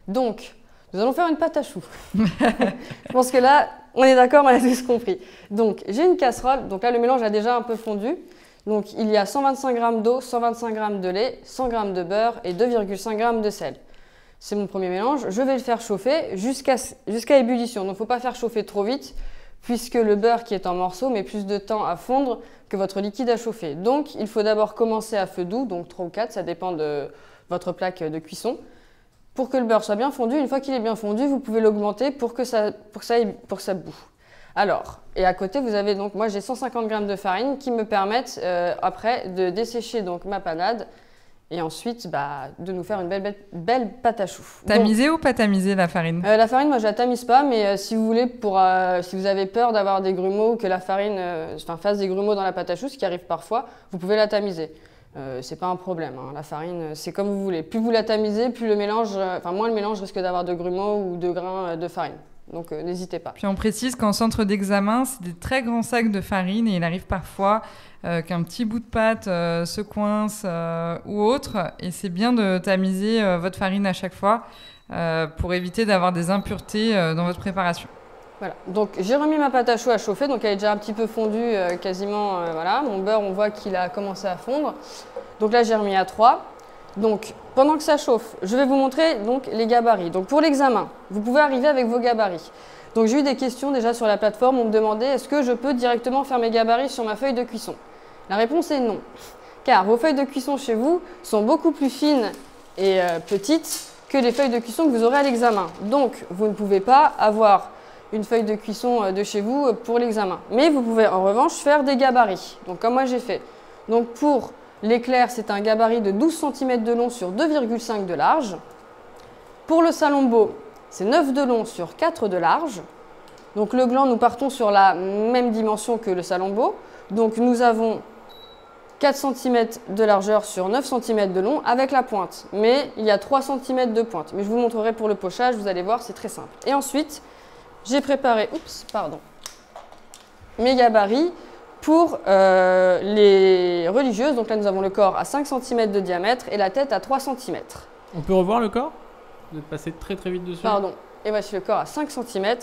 Donc, nous allons faire une pâte à choux. Je pense que là, on est d'accord, on a tous compris. Donc, j'ai une casserole. Donc là, le mélange a déjà un peu fondu. Donc, il y a 125 g d'eau, 125 g de lait, 100 g de beurre et 2,5 g de sel. C'est mon premier mélange. Je vais le faire chauffer jusqu'à ébullition. Donc, il ne faut pas faire chauffer trop vite, puisque le beurre qui est en morceaux met plus de temps à fondre que votre liquide à chauffer. Donc, il faut d'abord commencer à feu doux, donc 3 ou 4, ça dépend de votre plaque de cuisson. Pour que le beurre soit bien fondu, une fois qu'il est bien fondu, vous pouvez l'augmenter pour que ça boue. Alors, et à côté, vous avez donc, moi j'ai 150 g de farine qui me permettent après de dessécher donc ma panade et ensuite de nous faire une belle pâte à choux. Tamisée ou pas tamisée la farine? La farine, moi je la tamise pas, mais si vous voulez, si vous avez peur d'avoir des grumeaux ou que la farine fasse des grumeaux dans la pâte à choux, ce qui arrive parfois, vous pouvez la tamiser. C'est pas un problème, hein. La farine, c'est comme vous voulez. Plus vous la tamisez, plus le mélange, moins le mélange risque d'avoir de grumeaux ou de grains de farine. Donc n'hésitez pas. Puis on précise qu'en centre d'examen, c'est des très grands sacs de farine et il arrive parfois qu'un petit bout de pâte se coince ou autre. Et c'est bien de tamiser votre farine à chaque fois pour éviter d'avoir des impuretés dans votre préparation. Voilà, donc j'ai remis ma pâte à choux à chauffer, donc elle est déjà un petit peu fondue quasiment, voilà. Mon beurre, on voit qu'il a commencé à fondre. Donc là, j'ai remis à 3. Donc pendant que ça chauffe, je vais vous montrer donc les gabarits. Donc pour l'examen, vous pouvez arriver avec vos gabarits. Donc j'ai eu des questions déjà sur la plateforme, on me demandait est-ce que je peux directement faire mes gabarits sur ma feuille de cuisson? La réponse est non, car vos feuilles de cuisson chez vous sont beaucoup plus fines et petites que les feuilles de cuisson que vous aurez à l'examen. Donc vous ne pouvez pas avoir une feuille de cuisson de chez vous pour l'examen. Mais vous pouvez en revanche faire des gabarits, donc comme moi j'ai fait. Donc pour l'éclair, c'est un gabarit de 12 cm de long sur 2,5 de large. Pour le salombo, c'est 9 de long sur 4 de large. Donc le gland, nous partons sur la même dimension que le salombo. Donc nous avons 4 cm de largeur sur 9 cm de long avec la pointe. Mais il y a 3 cm de pointe. Mais je vous montrerai pour le pochage, vous allez voir, c'est très simple. Et ensuite, j'ai préparé mes gabarits pour les religieuses. Donc là, nous avons le corps à 5 cm de diamètre et la tête à 3 cm. On peut revoir le corps? Vous êtes passé très très vite dessus. Pardon. Et voici le corps à 5 cm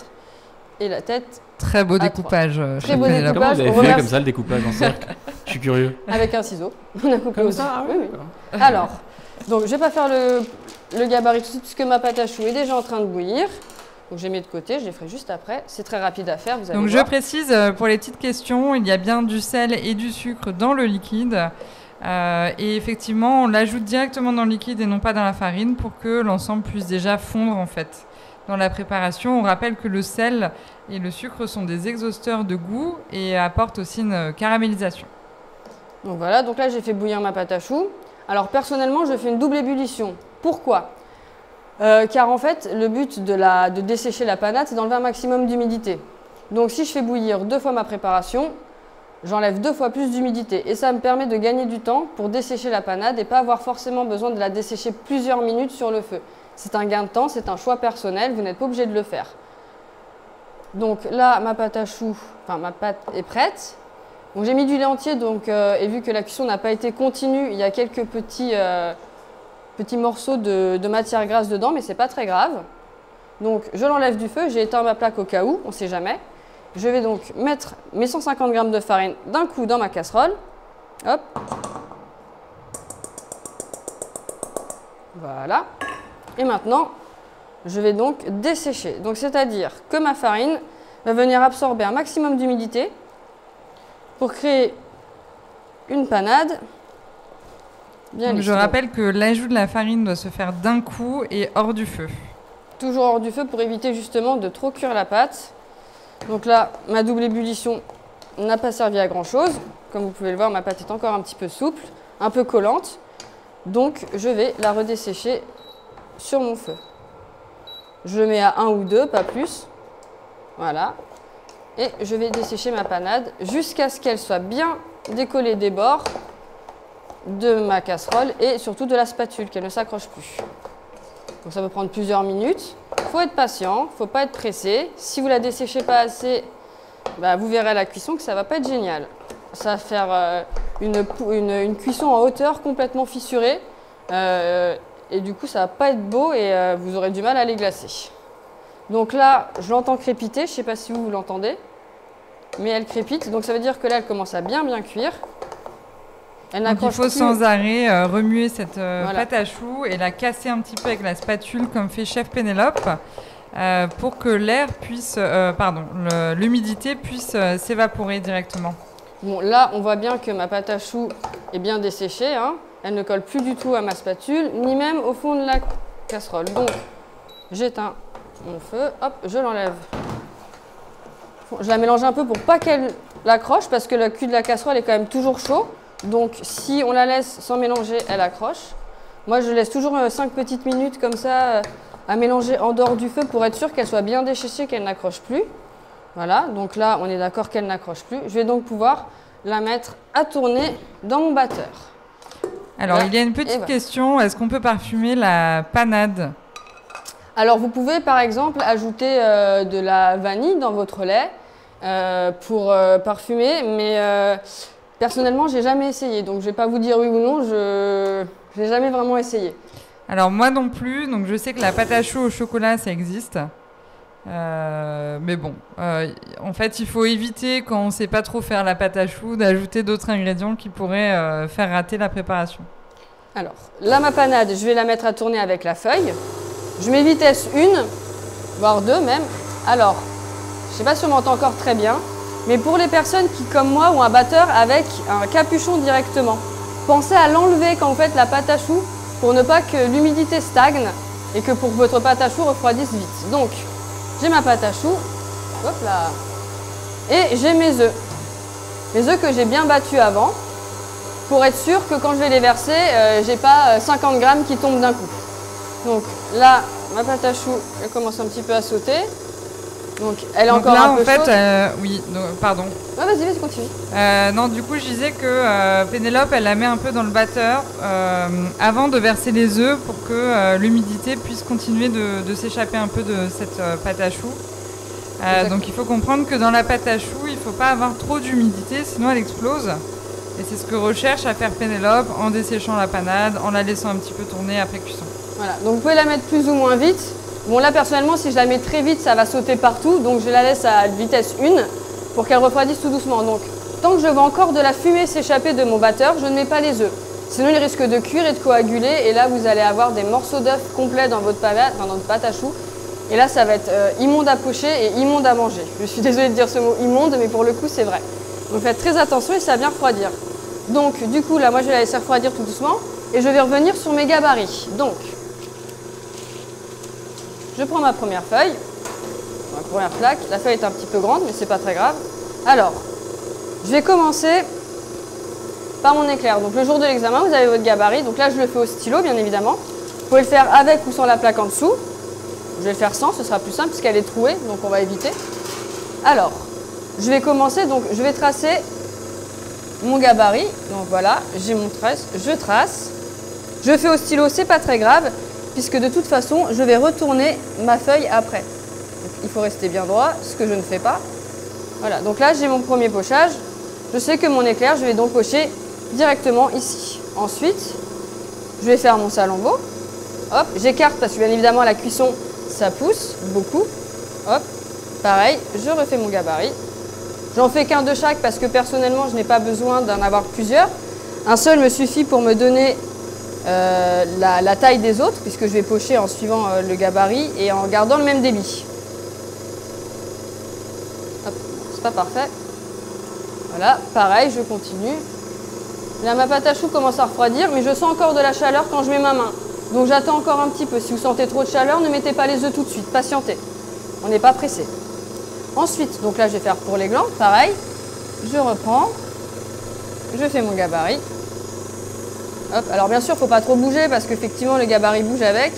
et la tête. Très beau découpage. Très beau découpage. Comment vous avez fait comme ça le découpage en cercle? Je suis curieux. Avec un ciseau. On a coupé Comme aussi. ça, ah oui, oui. Alors, donc je ne vais pas faire le gabarit tout de suite puisque ma pâte à choux est déjà en train de bouillir. Donc j'ai mis de côté, je les ferai juste après. C'est très rapide à faire, vous allez Donc voir. je précise, pour les petites questions, il y a bien du sel et du sucre dans le liquide. Et effectivement, on l'ajoute directement dans le liquide et non pas dans la farine pour que l'ensemble puisse déjà fondre en fait. Dans la préparation, on rappelle que le sel et le sucre sont des exhausteurs de goût et apportent aussi une caramélisation. Donc voilà, donc là j'ai fait bouillir ma pâte à choux. Alors personnellement, je fais une double ébullition. Pourquoi? Car en fait, le but de dessécher la panade, c'est d'enlever un maximum d'humidité. Donc si je fais bouillir 2 fois ma préparation, j'enlève 2 fois plus d'humidité. Et ça me permet de gagner du temps pour dessécher la panade et pas avoir forcément besoin de la dessécher plusieurs minutes sur le feu. C'est un gain de temps, c'est un choix personnel, vous n'êtes pas obligé de le faire. Donc là, ma pâte à choux, ma pâte est prête. Donc j'ai mis du lait entier, et vu que la cuisson n'a pas été continue, il y a quelques petits morceaux de matière grasse dedans, mais c'est pas très grave. Donc je l'enlève du feu, j'ai éteint ma plaque au cas où, on ne sait jamais. Je vais donc mettre mes 150 g de farine d'un coup dans ma casserole. Hop. Voilà. Et maintenant, je vais donc dessécher. Donc c'est-à-dire que ma farine va venir absorber un maximum d'humidité pour créer une panade bien lisse. Je rappelle que l'ajout de la farine doit se faire d'un coup et hors du feu. Toujours hors du feu pour éviter justement de trop cuire la pâte. Donc là, ma double ébullition n'a pas servi à grand chose. Comme vous pouvez le voir, ma pâte est encore un petit peu souple, un peu collante. Donc je vais la redessécher sur mon feu. Je le mets à 1 ou 2, pas plus. Voilà. Et je vais dessécher ma panade jusqu'à ce qu'elle soit bien décollée des bords de ma casserole et surtout de la spatule, qu'elle ne s'accroche plus. Donc ça peut prendre plusieurs minutes. Il faut être patient, il ne faut pas être pressé. Si vous la desséchez pas assez, vous verrez à la cuisson que ça ne va pas être génial. Ça va faire une cuisson en hauteur complètement fissurée. Et et du coup ça va pas être beau et vous aurez du mal à les glacer. Donc là, je l'entends crépiter, je sais pas si vous l'entendez, mais elle crépite, donc ça veut dire que là elle commence à bien cuire. Elle Donc il n'accroche faut plus. sans arrêt remuer cette Voilà. pâte à choux et la casser un petit peu avec la spatule comme fait Chef Pénélope pour que l'air puisse, l'humidité puisse s'évaporer directement. Bon, là, on voit bien que ma pâte à choux est bien desséchée, hein. Elle ne colle plus du tout à ma spatule, ni même au fond de la casserole. Donc, j'éteins mon feu, hop, je l'enlève. Je la mélange un peu pour pas qu'elle accroche, parce que le cul de la casserole est quand même toujours chaud. Donc, si on la laisse sans mélanger, elle accroche. Moi, je laisse toujours 5 petites minutes comme ça à mélanger en dehors du feu pour être sûr qu'elle soit bien desséchée, qu'elle n'accroche plus. Voilà, donc là, on est d'accord qu'elle n'accroche plus. Je vais donc pouvoir la mettre à tourner dans mon batteur. Alors, Là, il y a une petite question. Est-ce qu'on peut parfumer la panade? Alors, vous pouvez par exemple ajouter de la vanille dans votre lait pour parfumer, mais personnellement, j'ai jamais essayé. Donc, je vais pas vous dire oui ou non, je n'ai jamais vraiment essayé. Alors, moi non plus. Donc, je sais que la pâte à choux au chocolat, ça existe. Mais bon, en fait, il faut éviter, quand on ne sait pas trop faire la pâte à choux, d'ajouter d'autres ingrédients qui pourraient faire rater la préparation. Alors, là, ma panade, je vais la mettre à tourner avec la feuille. Je mets vitesse 1, voire 2 même. Alors, je ne sais pas si on m'entend encore très bien, mais pour les personnes qui, comme moi, ont un batteur avec un capuchon directement, pensez à l'enlever quand vous faites la pâte à choux pour ne pas que l'humidité stagne et que pour votre pâte à choux refroidisse vite. Donc, j'ai ma pâte à choux, hop là, et j'ai mes œufs. Mes œufs que j'ai bien battus avant, pour être sûr que quand je vais les verser, j'ai pas 50 grammes qui tombent d'un coup. Donc là, ma pâte à choux, elle commence un petit peu à sauter. Donc elle est Donc encore là, un peu chaude. en fait, oui, pardon. Ouais, vas-y, continue. Non, du coup, je disais que Pénélope, elle la met un peu dans le batteur avant de verser les œufs pour que l'humidité puisse continuer de s'échapper un peu de cette pâte à choux. Donc il faut comprendre que dans la pâte à choux, il ne faut pas avoir trop d'humidité, sinon elle explose. Et c'est ce que recherche à faire Pénélope en desséchant la panade, en la laissant un petit peu tourner après cuisson. Voilà, donc vous pouvez la mettre plus ou moins vite. Bon là personnellement, si je la mets très vite, ça va sauter partout, donc je la laisse à vitesse 1 pour qu'elle refroidisse tout doucement. Donc tant que je vois encore de la fumée s'échapper de mon batteur, je ne mets pas les œufs. Sinon il risque de cuire et de coaguler, et là vous allez avoir des morceaux d'œufs complets dans votre panade, dans votre pâte à choux. Et là ça va être immonde à pocher et immonde à manger. Je suis désolée de dire ce mot immonde, mais pour le coup c'est vrai. Donc faites très attention et ça va bien refroidir. Donc du coup là moi je vais la laisser refroidir tout doucement et je vais revenir sur mes gabarits. Donc je prends ma première feuille, ma première plaque. La feuille est un petit peu grande mais c'est pas très grave. Alors je vais commencer par mon éclair. Donc le jour de l'examen vous avez votre gabarit. Donc là je le fais au stylo bien évidemment. Vous pouvez le faire avec ou sans la plaque en dessous. Je vais le faire sans, ce sera plus simple puisqu'elle est trouée, donc on va éviter. Alors, je vais commencer, donc je vais tracer mon gabarit. Donc voilà, j'ai mon trace, je trace. Je fais au stylo, c'est pas très grave, puisque de toute façon, je vais retourner ma feuille après. Donc, il faut rester bien droit, ce que je ne fais pas. Voilà, donc là j'ai mon premier pochage. Je sais que mon éclair, je vais donc pocher directement ici. Ensuite, je vais faire mon salambot. Hop, j'écarte parce que bien évidemment la cuisson, ça pousse beaucoup. Hop, pareil, je refais mon gabarit. J'en fais qu'un de chaque parce que personnellement, je n'ai pas besoin d'en avoir plusieurs. Un seul me suffit pour me donner la taille des autres, puisque je vais pocher en suivant le gabarit et en gardant le même débit. Hop, c'est pas parfait. Voilà, pareil, je continue. Là, ma pâte à choux commence à refroidir, mais je sens encore de la chaleur quand je mets ma main. Donc j'attends encore un petit peu. Si vous sentez trop de chaleur, ne mettez pas les œufs tout de suite, patientez. On n'est pas pressé. Ensuite, donc là je vais faire pour les glands, pareil. Je reprends, je fais mon gabarit. Hop, alors bien sûr, il ne faut pas trop bouger parce qu'effectivement le gabarit bouge avec.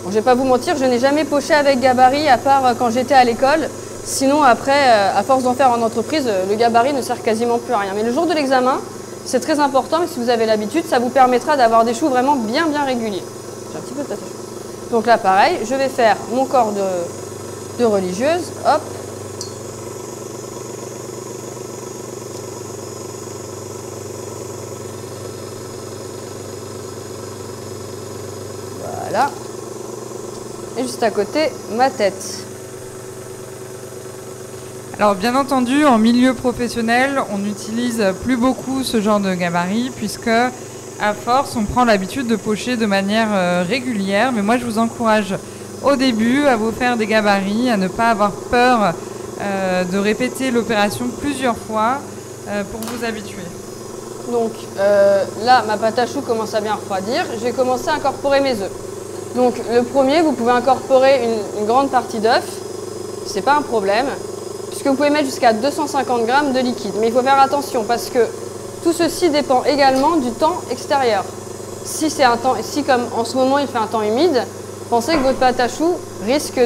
Bon, je ne vais pas vous mentir, je n'ai jamais poché avec gabarit à part quand j'étais à l'école. Sinon après, à force d'en faire en entreprise, le gabarit ne sert quasiment plus à rien. Mais le jour de l'examen, c'est très important, mais si vous avez l'habitude, ça vous permettra d'avoir des choux vraiment bien réguliers. J'ai un petit peu de pâte à choux. Donc là, pareil, je vais faire mon corps de religieuse. Hop. Voilà. Et juste à côté, ma tête. Alors bien entendu, en milieu professionnel, on n'utilise plus beaucoup ce genre de gabarit puisque à force, on prend l'habitude de pocher de manière régulière. Mais moi, je vous encourage au début à vous faire des gabarits, à ne pas avoir peur de répéter l'opération plusieurs fois pour vous habituer. Donc là, ma pâte à choux commence à bien refroidir. Je vais commencer à incorporer mes œufs. Donc le premier, vous pouvez incorporer une grande partie d'œuf. C'est pas un problème. Puisque vous pouvez mettre jusqu'à 250 g de liquide. Mais il faut faire attention parce que tout ceci dépend également du temps extérieur. Si comme en ce moment il fait un temps humide, pensez que votre pâte à choux risque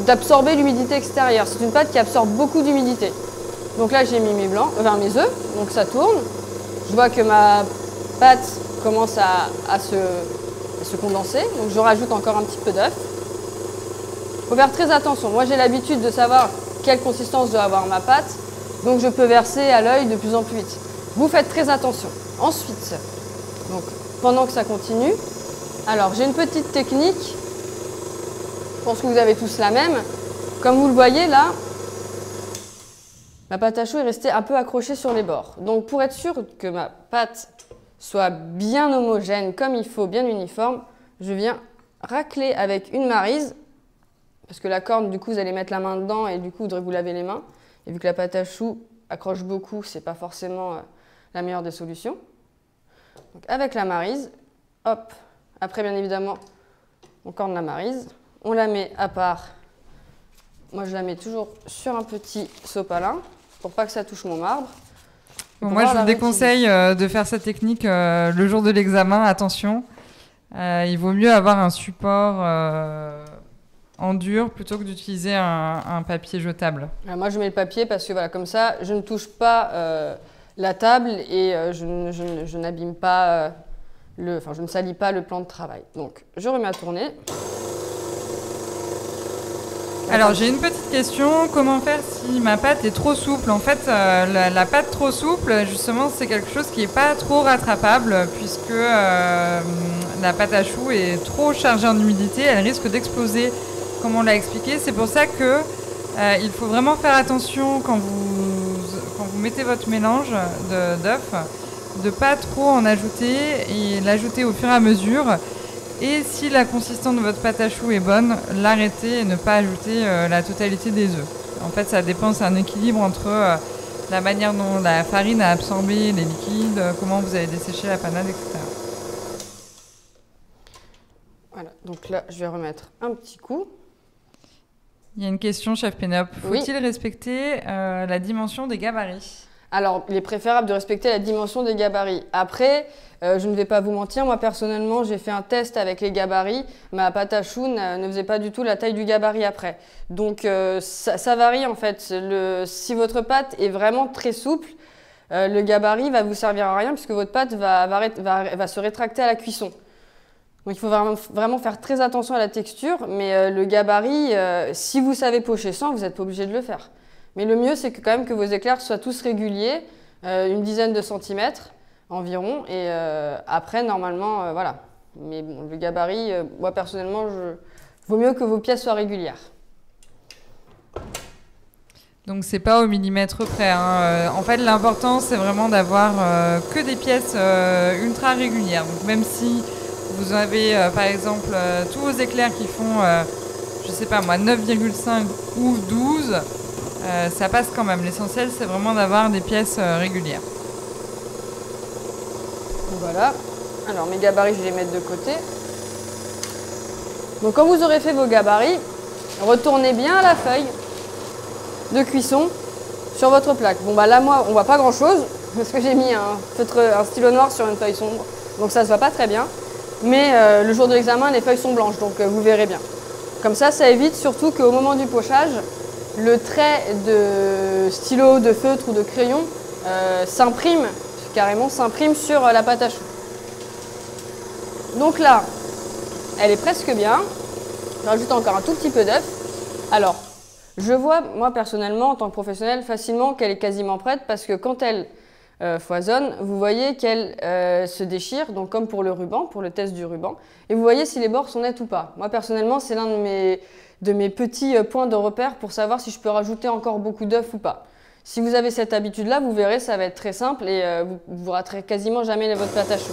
d'absorber l'humidité extérieure. C'est une pâte qui absorbe beaucoup d'humidité. Donc là j'ai mis mes œufs, donc ça tourne. Je vois que ma pâte commence à se condenser, donc je rajoute encore un petit peu d'œuf. Il faut faire très attention. Moi j'ai l'habitude de savoir quelle consistance doit avoir ma pâte, donc je peux verser à l'œil de plus en plus vite. Vous faites très attention. Ensuite, donc, pendant que ça continue, alors j'ai une petite technique, je pense que vous avez tous la même. Comme vous le voyez là, ma pâte à choux est restée un peu accrochée sur les bords. Donc pour être sûr que ma pâte soit bien homogène comme il faut, bien uniforme, je viens racler avec une maryse. Parce que la corne, du coup, vous allez mettre la main dedans et du coup, vous devrez vous laver les mains. Et vu que la pâte à choux accroche beaucoup, c'est pas forcément la meilleure des solutions. Donc avec la maryse, hop, après bien évidemment, on corne la maryse, on la met à part. Moi, je la mets toujours sur un petit sopalin pour pas que ça touche mon marbre. Bon, moi, je vous déconseille de faire cette technique le jour de l'examen. Attention, il vaut mieux avoir un support en dur plutôt que d'utiliser un papier jetable. Alors moi je mets le papier parce que voilà, comme ça je ne touche pas la table et je n'abîme pas je ne salis pas le plan de travail. Donc je remets à tourner. Alors j'ai une petite question, comment faire si ma pâte est trop souple? En fait la pâte trop souple justement c'est quelque chose qui n'est pas trop rattrapable puisque la pâte à choux est trop chargée en humidité, elle risque d'exploser comme on l'a expliqué. C'est pour ça que il faut vraiment faire attention quand vous mettez votre mélange d'œufs, de ne pas trop en ajouter et l'ajouter au fur et à mesure. Et si la consistance de votre pâte à choux est bonne, l'arrêter et ne pas ajouter la totalité des œufs. En fait, ça dépend, c'est un équilibre entre la manière dont la farine a absorbé les liquides, comment vous avez desséché la panade, etc. Voilà, donc là, je vais remettre un petit coup. Il y a une question, chef Pénope. Faut-il Oui. respecter la dimension des gabarits? Alors, il est préférable de respecter la dimension des gabarits. Après, je ne vais pas vous mentir, moi personnellement, j'ai fait un test avec les gabarits. Ma pâte à choux ne faisait pas du tout la taille du gabarit après. Donc, ça varie en fait. Si votre pâte est vraiment très souple, le gabarit va vous servir à rien puisque votre pâte va se rétracter à la cuisson. Donc il faut vraiment faire très attention à la texture, mais le gabarit, si vous savez pocher sans, vous n'êtes pas obligé de le faire. Mais le mieux, c'est que quand même que vos éclairs soient tous réguliers, une dizaine de centimètres environ, et après, normalement, voilà. Mais bon, le gabarit, moi personnellement, vaut mieux que vos pièces soient régulières. Donc c'est pas au millimètre près, hein. En fait, l'important, c'est vraiment d'avoir que des pièces ultra régulières. Donc même si vous avez par exemple tous vos éclairs qui font, je sais pas moi, 9,5 ou 12, ça passe quand même. L'essentiel, c'est vraiment d'avoir des pièces régulières. Voilà. Alors mes gabarits, je vais les mettre de côté. Donc quand vous aurez fait vos gabarits, retournez bien la feuille de cuisson sur votre plaque. Bon bah là, moi, on voit pas grand chose parce que j'ai mis un stylo noir sur une feuille sombre, donc ça se voit pas très bien. Mais le jour de l'examen, les feuilles sont blanches, donc vous verrez bien. Comme ça évite surtout qu'au moment du pochage, le trait de stylo, de feutre ou de crayon s'imprime sur la pâte à choux. Donc là, elle est presque bien. Je rajoute encore un tout petit peu d'œuf. Alors, je vois, moi personnellement, en tant que professionnelle, facilement qu'elle est quasiment prête parce que quand elle foisonne, vous voyez qu'elle se déchire, donc comme pour le ruban, pour le test du ruban. Et vous voyez si les bords sont nets ou pas. Moi, personnellement, c'est l'un de mes petits points de repère pour savoir si je peux rajouter encore beaucoup d'œufs ou pas. Si vous avez cette habitude-là, vous verrez, ça va être très simple et vous raterez quasiment jamais votre pâte à choux.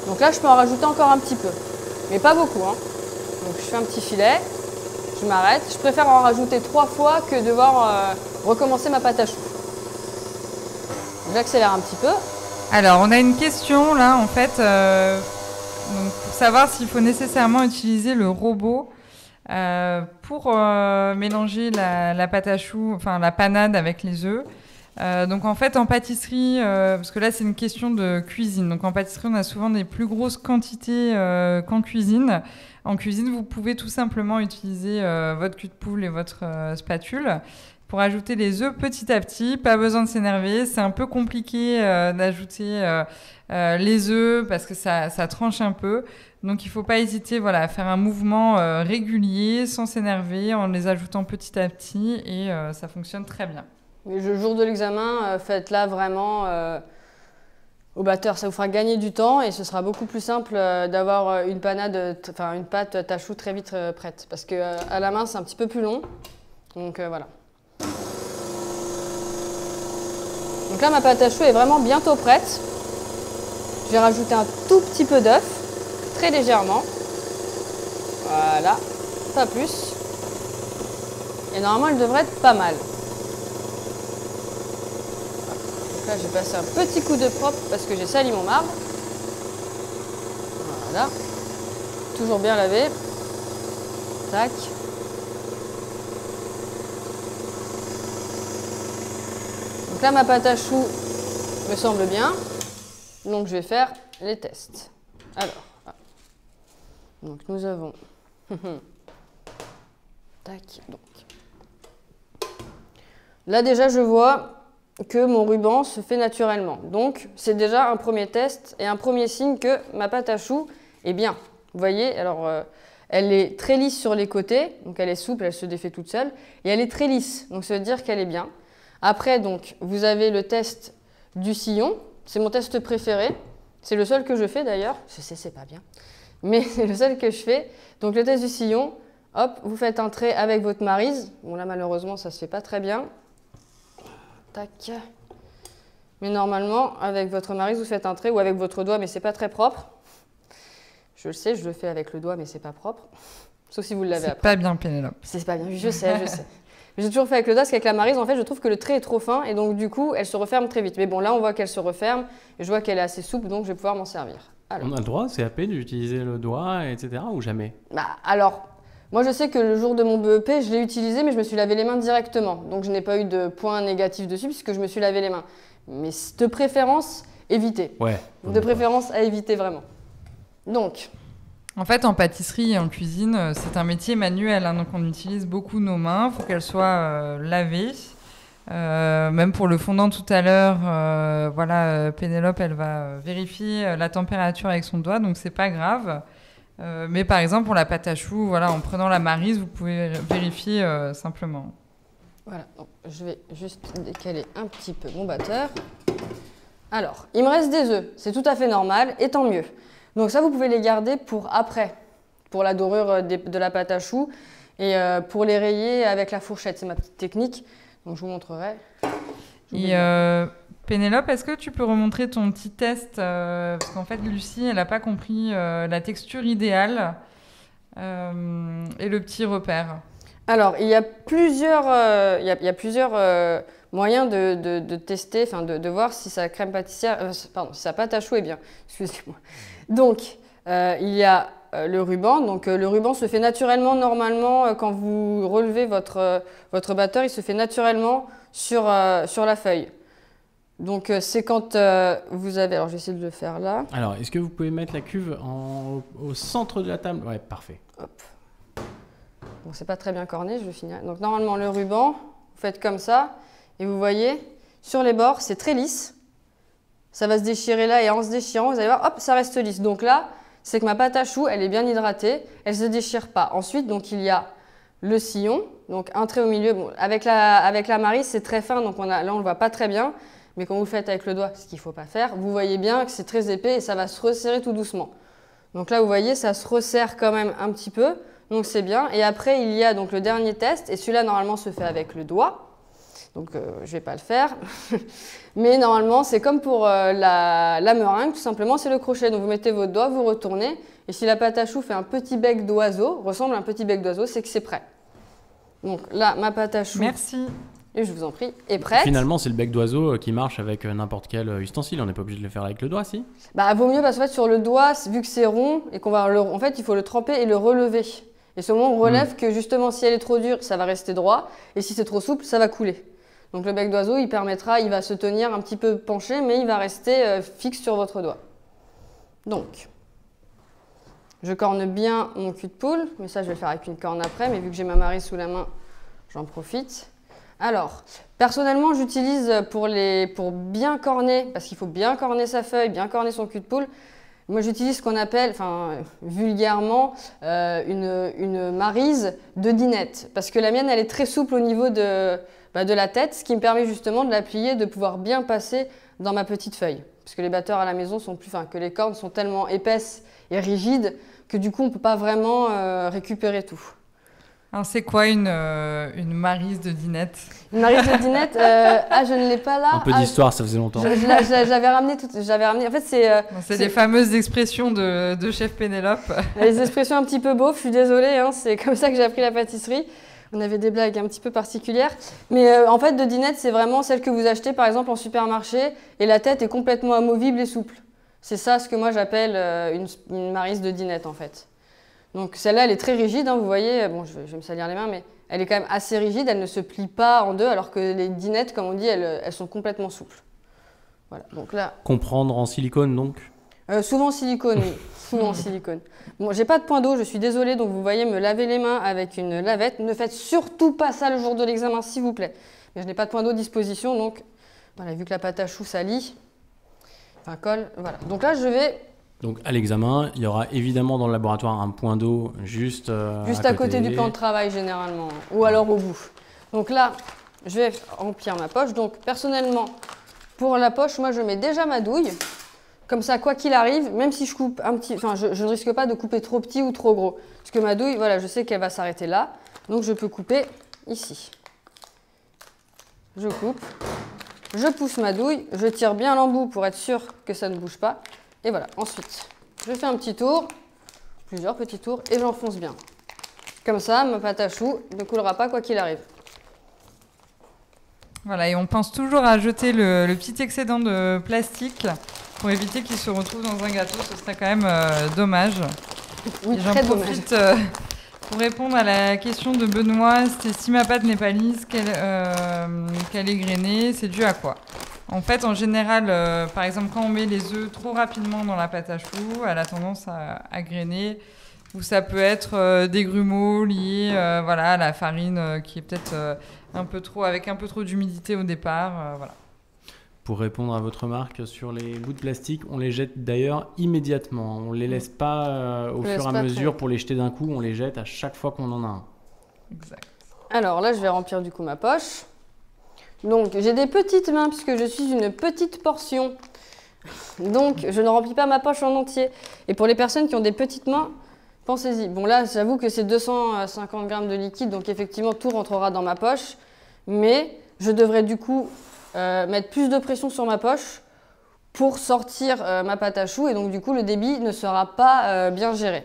Donc là, je peux en rajouter encore un petit peu, mais pas beaucoup, hein. Donc je fais un petit filet, je m'arrête. Je préfère en rajouter 3 fois que devoir recommencer ma pâte à choux. J'accélère un petit peu. Alors, on a une question là, en fait, donc, pour savoir s'il faut nécessairement utiliser le robot pour mélanger la pâte à choux, enfin la panade avec les œufs. Donc en fait en pâtisserie, parce que là c'est une question de cuisine, donc en pâtisserie on a souvent des plus grosses quantités qu'en cuisine. En cuisine vous pouvez tout simplement utiliser votre cul de poule et votre spatule pour ajouter les œufs petit à petit, pas besoin de s'énerver, c'est un peu compliqué d'ajouter les œufs parce que ça tranche un peu. Donc il ne faut pas hésiter à faire un mouvement régulier, sans s'énerver, en les ajoutant petit à petit et ça fonctionne très bien. Mais le jour de l'examen, faites-la vraiment au batteur. Ça vous fera gagner du temps et ce sera beaucoup plus simple d'avoir une pâte à choux très vite prête. Parce qu'à la main, c'est un petit peu plus long. Donc voilà. Donc là, ma pâte à choux est vraiment bientôt prête. Je vais rajouter un tout petit peu d'œuf, très légèrement. Voilà, pas plus. Et normalement, elle devrait être pas mal. Donc là, j'ai passé un petit coup de propre parce que j'ai sali mon marbre. Voilà. Toujours bien lavé. Tac. Donc là, ma pâte à choux me semble bien. Donc, je vais faire les tests. Alors, donc nous avons... Tac, donc. Là, déjà, je vois que mon ruban se fait naturellement. Donc, c'est déjà un premier test et un premier signe que ma pâte à choux est bien. Vous voyez, alors, elle est très lisse sur les côtés, donc elle est souple, elle se défait toute seule. Et elle est très lisse, donc ça veut dire qu'elle est bien. Après, donc, vous avez le test du sillon. C'est mon test préféré. C'est le seul que je fais d'ailleurs. Je sais, c'est pas bien. Mais c'est le seul que je fais. Donc, le test du sillon, hop, vous faites un trait avec votre maryse. Bon, là, malheureusement, ça se fait pas très bien. Tac. Mais normalement, avec votre maryse, vous faites un trait ou avec votre doigt, mais c'est pas très propre. Je le sais, je le fais avec le doigt, mais c'est pas propre. Sauf si vous l'avez après. C'est pas bien, Pénélope. C'est pas bien, je sais, je sais. J'ai toujours fait avec le doigt, parce qu'avec la maryse, en fait, je trouve que le trait est trop fin et donc du coup, elle se referme très vite. Mais bon, là, on voit qu'elle se referme et je vois qu'elle est assez souple, donc je vais pouvoir m'en servir. Alors. On a le droit, CAP, d'utiliser le doigt, etc. ou jamais? Alors, moi, je sais que le jour de mon BEP, je l'ai utilisé, mais je me suis lavé les mains directement. Donc, je n'ai pas eu de points négatifs dessus puisque je me suis lavé les mains. Mais de préférence, évitez. Ouais. De préférence, à éviter vraiment. Donc... En fait, en pâtisserie et en cuisine, c'est un métier manuel, hein, donc on utilise beaucoup nos mains. Il faut qu'elles soient lavées. Même pour le fondant tout à l'heure, Pénélope, elle va vérifier la température avec son doigt, donc c'est pas grave. Mais par exemple, pour la pâte à choux, en prenant la maryse, vous pouvez vérifier simplement. Voilà, donc, je vais juste décaler un petit peu mon batteur. Alors, il me reste des œufs, c'est tout à fait normal, et tant mieux. Donc ça, vous pouvez les garder pour après, pour la dorure de la pâte à choux et pour les rayer avec la fourchette. C'est ma petite technique, donc je vous montrerai. Et Pénélope, est-ce que tu peux remontrer ton petit test parce qu'en fait, Lucie, elle n'a pas compris la texture idéale et le petit repère. Alors, il y a plusieurs, moyens de tester, de voir si sa crème pâtissière, si sa pâte à choux est bien. Excusez-moi. Donc, il y a le ruban. Donc, le ruban se fait naturellement, normalement, quand vous relevez votre batteur, il se fait naturellement sur la feuille. Donc, c'est quand vous avez... Alors, je vais essayer de le faire là. Alors, est-ce que vous pouvez mettre la cuve au centre de la table? Ouais, parfait. Hop. Bon, c'est pas très bien corné, je vais finir. Donc, normalement, le ruban, vous faites comme ça. Et vous voyez, sur les bords, c'est très lisse. Ça va se déchirer là et en se déchirant, vous allez voir, hop, ça reste lisse. Donc là, c'est que ma pâte à choux, elle est bien hydratée, elle ne se déchire pas. Ensuite, donc, il y a le sillon, donc un trait au milieu. Bon, avec la maryse, c'est très fin, donc là, on ne le voit pas très bien. Mais quand vous le faites avec le doigt, ce qu'il ne faut pas faire, vous voyez bien que c'est très épais et ça va se resserrer tout doucement. Donc là, vous voyez, ça se resserre quand même un petit peu, donc c'est bien. Et après, il y a donc le dernier test, et celui-là, normalement, se fait avec le doigt. Donc, je ne vais pas le faire. Mais normalement, c'est comme pour la meringue, tout simplement, c'est le crochet. Donc, vous mettez votre doigt, vous retournez. Et si la pâte à choux fait un petit bec d'oiseau, ressemble à un petit bec d'oiseau, c'est que c'est prêt. Donc là, ma pâte à choux, Merci. et je vous en prie, est prête. Finalement, c'est le bec d'oiseau qui marche avec n'importe quel ustensile. On n'est pas obligé de le faire avec le doigt, si? Bah, vaut mieux parce qu'en fait, sur le doigt, vu que c'est rond, et qu'on va en fait, il faut le tremper et le relever. Et seulement on relève que justement, si elle est trop dure, ça va rester droit. Et si c'est trop souple, ça va couler. Donc le bec d'oiseau, il va se tenir un petit peu penché, mais il va rester fixe sur votre doigt. Donc, je corne bien mon cul de poule, mais ça je vais le faire avec une corne après, mais vu que j'ai ma Maryse sous la main, j'en profite. Alors, personnellement, j'utilise pour bien corner, parce qu'il faut bien corner sa feuille, bien corner son cul de poule, moi j'utilise ce qu'on appelle, vulgairement, une Maryse de dinette, parce que la mienne, elle est très souple au niveau de la tête, ce qui me permet justement de la plier, de pouvoir bien passer dans ma petite feuille. Parce que les batteurs à la maison que les cornes sont tellement épaisses et rigides que du coup on ne peut pas vraiment récupérer tout. Alors c'est quoi une Maryse de dinette? Une Maryse de dinette, je ne l'ai pas là. Un peu d'histoire, ça faisait longtemps. J'avais ramené en fait c'est des fameuses expressions de chef Pénélope. Les expressions un petit peu beaufs, je suis désolée, hein, c'est comme ça que j'ai appris la pâtisserie. On avait des blagues un petit peu particulières. Mais en fait, de dinette, c'est vraiment celle que vous achetez par exemple en supermarché et la tête est complètement amovible et souple. C'est ça ce que moi j'appelle une Maryse de dinette en fait. Donc celle-là, elle est très rigide, hein, vous voyez. Bon, je vais me salir les mains, mais elle est quand même assez rigide, elle ne se plie pas en deux, alors que les dinettes, comme on dit, elles sont complètement souples. Voilà, donc là... Comprendre en silicone, donc? Souvent en silicone, oui. Souvent en silicone. Bon, j'ai pas de point d'eau, je suis désolée, donc vous voyez me laver les mains avec une lavette. Ne faites surtout pas ça le jour de l'examen, s'il vous plaît. Mais je n'ai pas de point d'eau à disposition, donc voilà, vu que la pâte à choux salit, colle, voilà. Donc là, je vais... Donc à l'examen, il y aura évidemment dans le laboratoire un point d'eau juste à côté du plan de travail généralement, ou alors au bout. Donc là, je vais remplir ma poche. Donc personnellement, pour la poche, moi je mets déjà ma douille. Comme ça, quoi qu'il arrive, même si je coupe un petit... je ne risque pas de couper trop petit ou trop gros. Parce que ma douille, voilà, je sais qu'elle va s'arrêter là. Donc je peux couper ici. Je coupe. Je pousse ma douille. Je tire bien l'embout pour être sûr que ça ne bouge pas. Et voilà, ensuite, je fais un petit tour, plusieurs petits tours, et j'enfonce bien. Comme ça, ma pâte à choux ne coulera pas quoi qu'il arrive. Voilà, et on pense toujours à jeter le petit excédent de plastique pour éviter qu'il se retrouve dans un gâteau. Ce serait quand même dommage. Oui, j'en profite pour répondre à la question de Benoît. C'était si ma pâte n'est pas lisse, qu'elle est grainée, c'est dû à quoi? En fait, en général, par exemple, quand on met les œufs trop rapidement dans la pâte à choux, elle a tendance à grainer. Ou ça peut être des grumeaux liés à la farine qui est peut-être avec un peu trop d'humidité au départ. Voilà. Pour répondre à votre remarque sur les bouts de plastique, on les jette d'ailleurs immédiatement. On ne les laisse pas au fur et à mesure pour les jeter d'un coup. On les jette à chaque fois qu'on en a un. Exact. Alors là, je vais remplir du coup ma poche. Donc, j'ai des petites mains puisque je suis une petite portion. Donc, je ne remplis pas ma poche en entier. Et pour les personnes qui ont des petites mains, pensez-y. Bon, là, j'avoue que c'est 250 grammes de liquide, donc effectivement, tout rentrera dans ma poche. Mais je devrais du coup mettre plus de pression sur ma poche pour sortir ma pâte à choux. Et donc, du coup, le débit ne sera pas bien géré.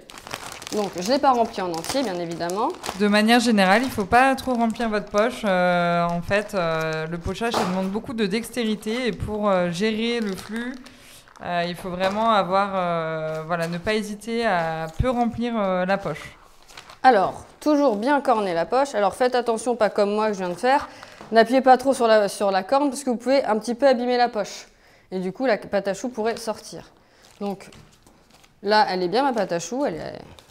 Donc, je ne l'ai pas rempli en entier, bien évidemment. De manière générale, il ne faut pas trop remplir votre poche. En fait, le pochage, ça demande beaucoup de dextérité. Et pour gérer le flux, il faut vraiment ne pas hésiter à peu remplir la poche. Alors, toujours bien corner la poche. Alors, faites attention, pas comme moi que je viens de faire. N'appuyez pas trop sur la corne parce que vous pouvez un petit peu abîmer la poche. Et du coup, la pâte à choux pourrait sortir. Donc, là, elle est bien ma pâte à choux,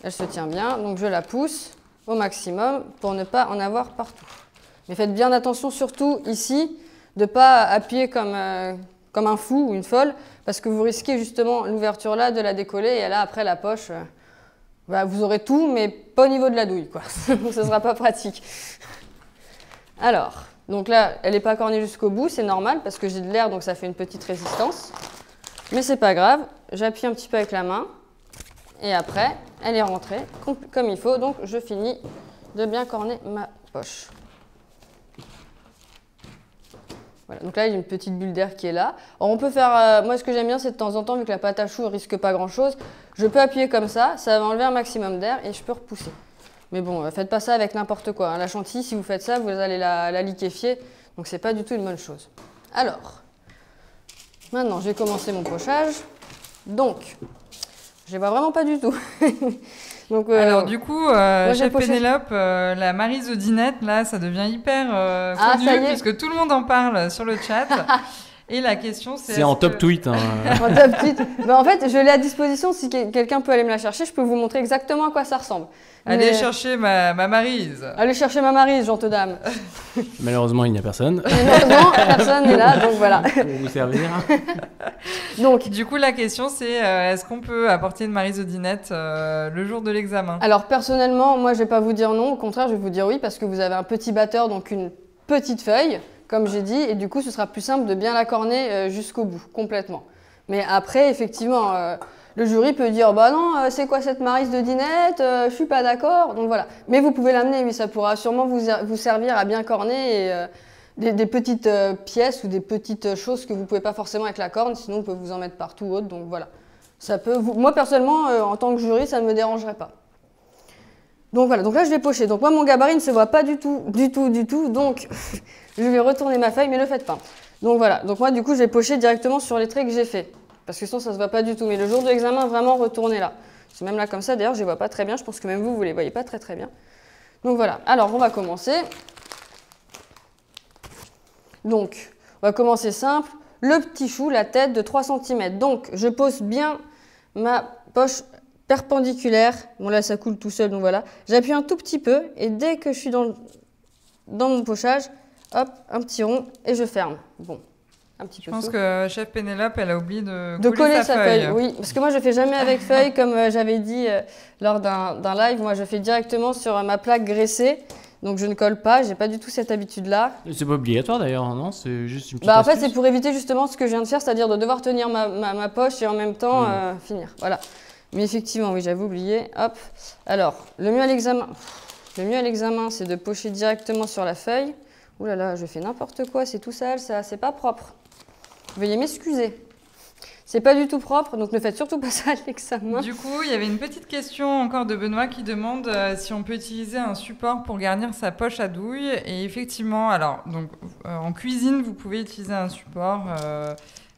elle se tient bien, donc je la pousse au maximum pour ne pas en avoir partout. Mais faites bien attention surtout ici de ne pas appuyer comme un fou ou une folle parce que vous risquez justement l'ouverture là de la décoller et là après la poche, vous aurez tout mais pas au niveau de la douille quoi. Donc ce ne sera pas pratique. Alors, Donc là, elle n'est pas cornée jusqu'au bout, c'est normal parce que j'ai de l'air, donc ça fait une petite résistance. Mais c'est pas grave, j'appuie un petit peu avec la main et après, elle est rentrée comme il faut. Donc je finis de bien corner ma poche. Voilà, donc là, il y a une petite bulle d'air qui est là. Alors, on peut faire, moi ce que j'aime bien, c'est de temps en temps, vu que la pâte à choux ne risque pas grand-chose, je peux appuyer comme ça va enlever un maximum d'air et je peux repousser. Mais bon, faites pas ça avec n'importe quoi, hein. La chantilly, si vous faites ça, vous allez la liquéfier, donc c'est pas du tout une bonne chose. Alors, maintenant, je vais commencer mon pochage. Donc, je les vois vraiment pas du tout. Donc, alors du coup, chef Pénélope, la Maryse Dinette, là, ça devient hyper connu puisque tout le monde en parle sur le chat. Et la question, c'est... C'est en top tweet. Hein. En top tweet. En fait, je l'ai à disposition. Si quelqu'un peut aller me la chercher, je peux vous montrer exactement à quoi ça ressemble. Allez chercher ma Maryse. Allez chercher ma Maryse, gentille dame. Malheureusement, il n'y a personne. Non, personne n'est là, donc voilà. Pour vous servir. Donc, du coup, la question, c'est est-ce qu'on peut apporter une Maryse Dinette le jour de l'examen? Alors, personnellement, moi, je ne vais pas vous dire non. Au contraire, je vais vous dire oui, parce que vous avez un petit batteur, donc une petite feuille, comme j'ai dit, et du coup, ce sera plus simple de bien la corner jusqu'au bout, complètement. Mais après, effectivement, le jury peut dire « Bah non, c'est quoi cette Maryse Dinette je suis pas d'accord. » Donc voilà. Mais vous pouvez l'amener, oui, ça pourra sûrement vous servir à bien corner et des petites pièces ou des petites choses que vous pouvez pas forcément avec la corne, sinon on peut vous en mettre partout autre. Donc voilà. Ça peut moi, personnellement, en tant que jury, ça ne me dérangerait pas. Donc voilà, donc là je vais pocher. Donc moi, mon gabarit ne se voit pas du tout. Donc je vais retourner ma feuille, mais ne le faites pas. Donc voilà, donc moi du coup je vais pocher directement sur les traits que j'ai faits. Parce que sinon ça ne se voit pas du tout. Mais le jour de l'examen, vraiment retournez là. C'est même là comme ça, d'ailleurs je ne les vois pas très bien. Je pense que même vous ne les voyez pas très bien. Donc voilà, alors on va commencer. Donc on va commencer simple. Le petit chou, la tête de 3 cm. Donc je pose bien ma poche perpendiculaire. Bon là ça coule tout seul, donc voilà. J'appuie un tout petit peu et dès que je suis dans mon pochage, hop, un petit rond et je ferme. Bon, un petit peu. Je pense que chef Pénélope, elle a oublié de coller sa feuille. Oui, parce que moi je fais jamais avec feuille, comme j'avais dit lors d'un live. Moi je fais directement sur ma plaque graissée. Donc je ne colle pas, j'ai pas du tout cette habitude-là. C'est pas obligatoire d'ailleurs, non? C'est juste une petite en fait, astuce. c'est pour éviter justement ce que je viens de faire, c'est-à-dire de devoir tenir ma poche et en même temps finir. Voilà. Mais effectivement, oui, j'avais oublié. Hop. Alors, le mieux à l'examen, c'est de pocher directement sur la feuille. Ouh là là, je fais n'importe quoi, c'est tout sale, ça, c'est pas propre. Veuillez m'excuser. C'est pas du tout propre, donc ne faites surtout pas ça à l'examen. Du coup, il y avait une petite question encore de Benoît qui demande si on peut utiliser un support pour garnir sa poche à douille. Et effectivement, alors, donc, en cuisine, vous pouvez utiliser un support,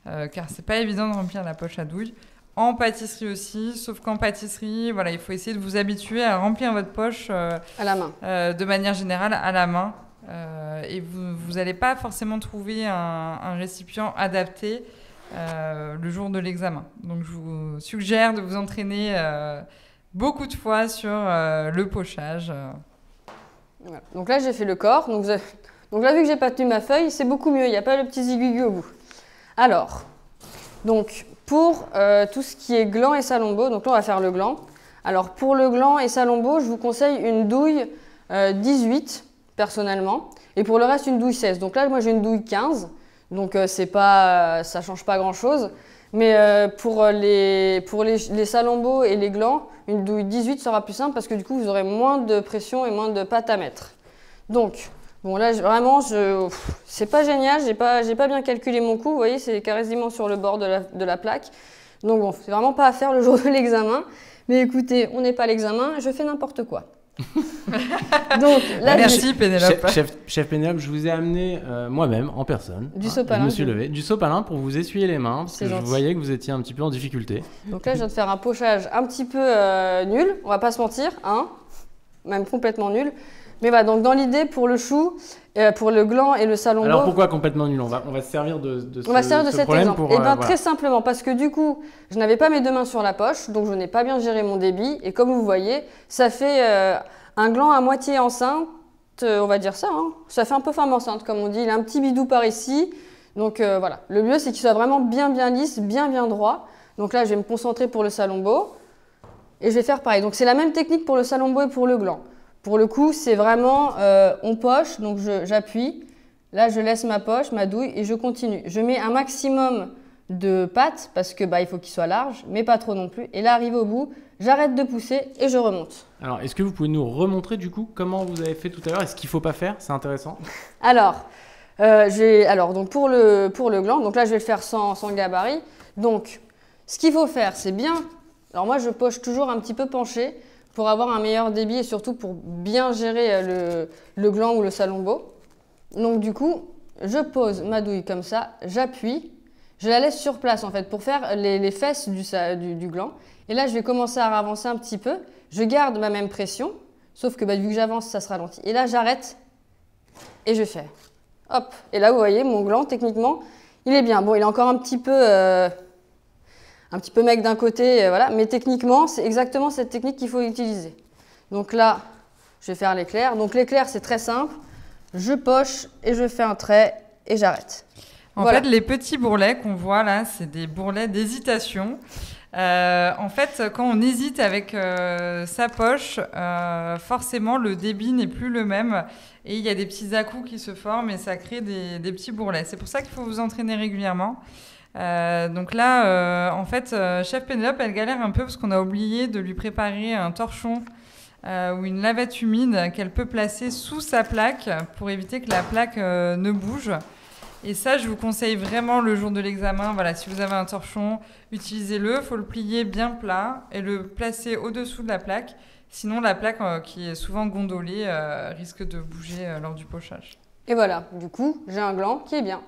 car c'est pas évident de remplir la poche à douille. En pâtisserie aussi, sauf qu'en pâtisserie, voilà, il faut essayer de vous habituer à remplir votre poche à la main. De manière générale à la main. Et vous n'allez pas forcément trouver un récipient adapté le jour de l'examen. Donc je vous suggère de vous entraîner beaucoup de fois sur le pochage. Voilà. Donc là j'ai fait le corps. Donc là vu que j'ai pas tenu ma feuille, c'est beaucoup mieux. Il n'y a pas le petit ziguigu au bout. Alors, donc pour tout ce qui est gland et salombo, donc là on va faire le gland. Alors pour le gland et salombo, je vous conseille une douille 18 personnellement. Et pour le reste une douille 16. Donc là moi j'ai une douille 15. Donc ça change pas grand chose, mais pour les salombos et les glands, une douille 18 sera plus simple parce que du coup vous aurez moins de pression et moins de pâte à mettre. Donc bon là vraiment c'est pas génial, j'ai pas bien calculé mon coup, vous voyez c'est quasiment sur le bord de la plaque. Donc bon c'est vraiment pas à faire le jour de l'examen, mais écoutez on n'est pas à l'examen, je fais n'importe quoi. Donc, là, merci Pénélope. Chef Pénélope, je vous ai amené moi-même en personne. Du sopalin. Je me suis levé. Du sopalin pour vous essuyer les mains parce que gentil. je voyais que vous étiez un petit peu en difficulté. Donc là, je viens de faire un pochage un petit peu nul. On va pas se mentir, hein, même complètement nul. Mais voilà, donc dans l'idée pour le chou, pour le gland et le salombo. Alors pourquoi complètement nul? On va se servir de cet exemple. Pour, voilà. Très simplement parce que du coup, je n'avais pas mes deux mains sur la poche, donc je n'ai pas bien géré mon débit. Et comme vous voyez, ça fait un gland à moitié enceinte, on va dire ça. Hein. Ça fait un peu femme enceinte, comme on dit. Il a un petit bidou par ici. Donc voilà. Le mieux, c'est qu'il soit vraiment bien lisse, bien droit. Donc là, je vais me concentrer pour le salombo. Et je vais faire pareil. Donc c'est la même technique pour le salombo et pour le gland. Pour le coup, c'est vraiment on poche, donc j'appuie. Là, je laisse ma poche, ma douille et je continue. Je mets un maximum de pâte parce que il faut qu'il soit large, mais pas trop non plus. Et là, arrivé au bout, j'arrête de pousser et je remonte. Alors, est-ce que vous pouvez nous remontrer du coup comment vous avez fait tout à l'heure et ce qu'il ne faut pas faire? C'est intéressant. Alors, donc pour le gland, donc là, je vais le faire sans gabarit. Donc, ce qu'il faut faire, c'est bien... Alors moi, je poche toujours un petit peu penché pour avoir un meilleur débit et surtout pour bien gérer le gland ou le salombo. Donc du coup, je pose ma douille comme ça, j'appuie, je la laisse sur place en fait pour faire les fesses du gland. Et là, je vais commencer à avancer un petit peu. Je garde ma même pression, sauf que vu que j'avance, ça se ralentit. Et là, j'arrête et je fais. Hop. Et là, vous voyez, mon gland, techniquement, il est bien. Bon, il est encore un petit peu mec d'un côté, voilà. Mais techniquement, c'est exactement cette technique qu'il faut utiliser. Donc là, je vais faire l'éclair. Donc l'éclair, c'est très simple. Je poche et je fais un trait et j'arrête. En fait, les petits bourrelets qu'on voit là, c'est des bourrelets d'hésitation. En fait, quand on hésite avec sa poche, forcément, le débit n'est plus le même. Et il y a des petits à-coups qui se forment et ça crée des petits bourrelets. C'est pour ça qu'il faut vous entraîner régulièrement. Donc là, en fait, chef Pénélope, elle galère un peu parce qu'on a oublié de lui préparer un torchon ou une lavette humide qu'elle peut placer sous sa plaque pour éviter que la plaque ne bouge. Et ça, je vous conseille vraiment le jour de l'examen. Voilà, si vous avez un torchon, utilisez-le. Il faut le plier bien plat et le placer au-dessous de la plaque. Sinon, la plaque qui est souvent gondolée risque de bouger lors du pochage. Et voilà, du coup, j'ai un gland qui est bien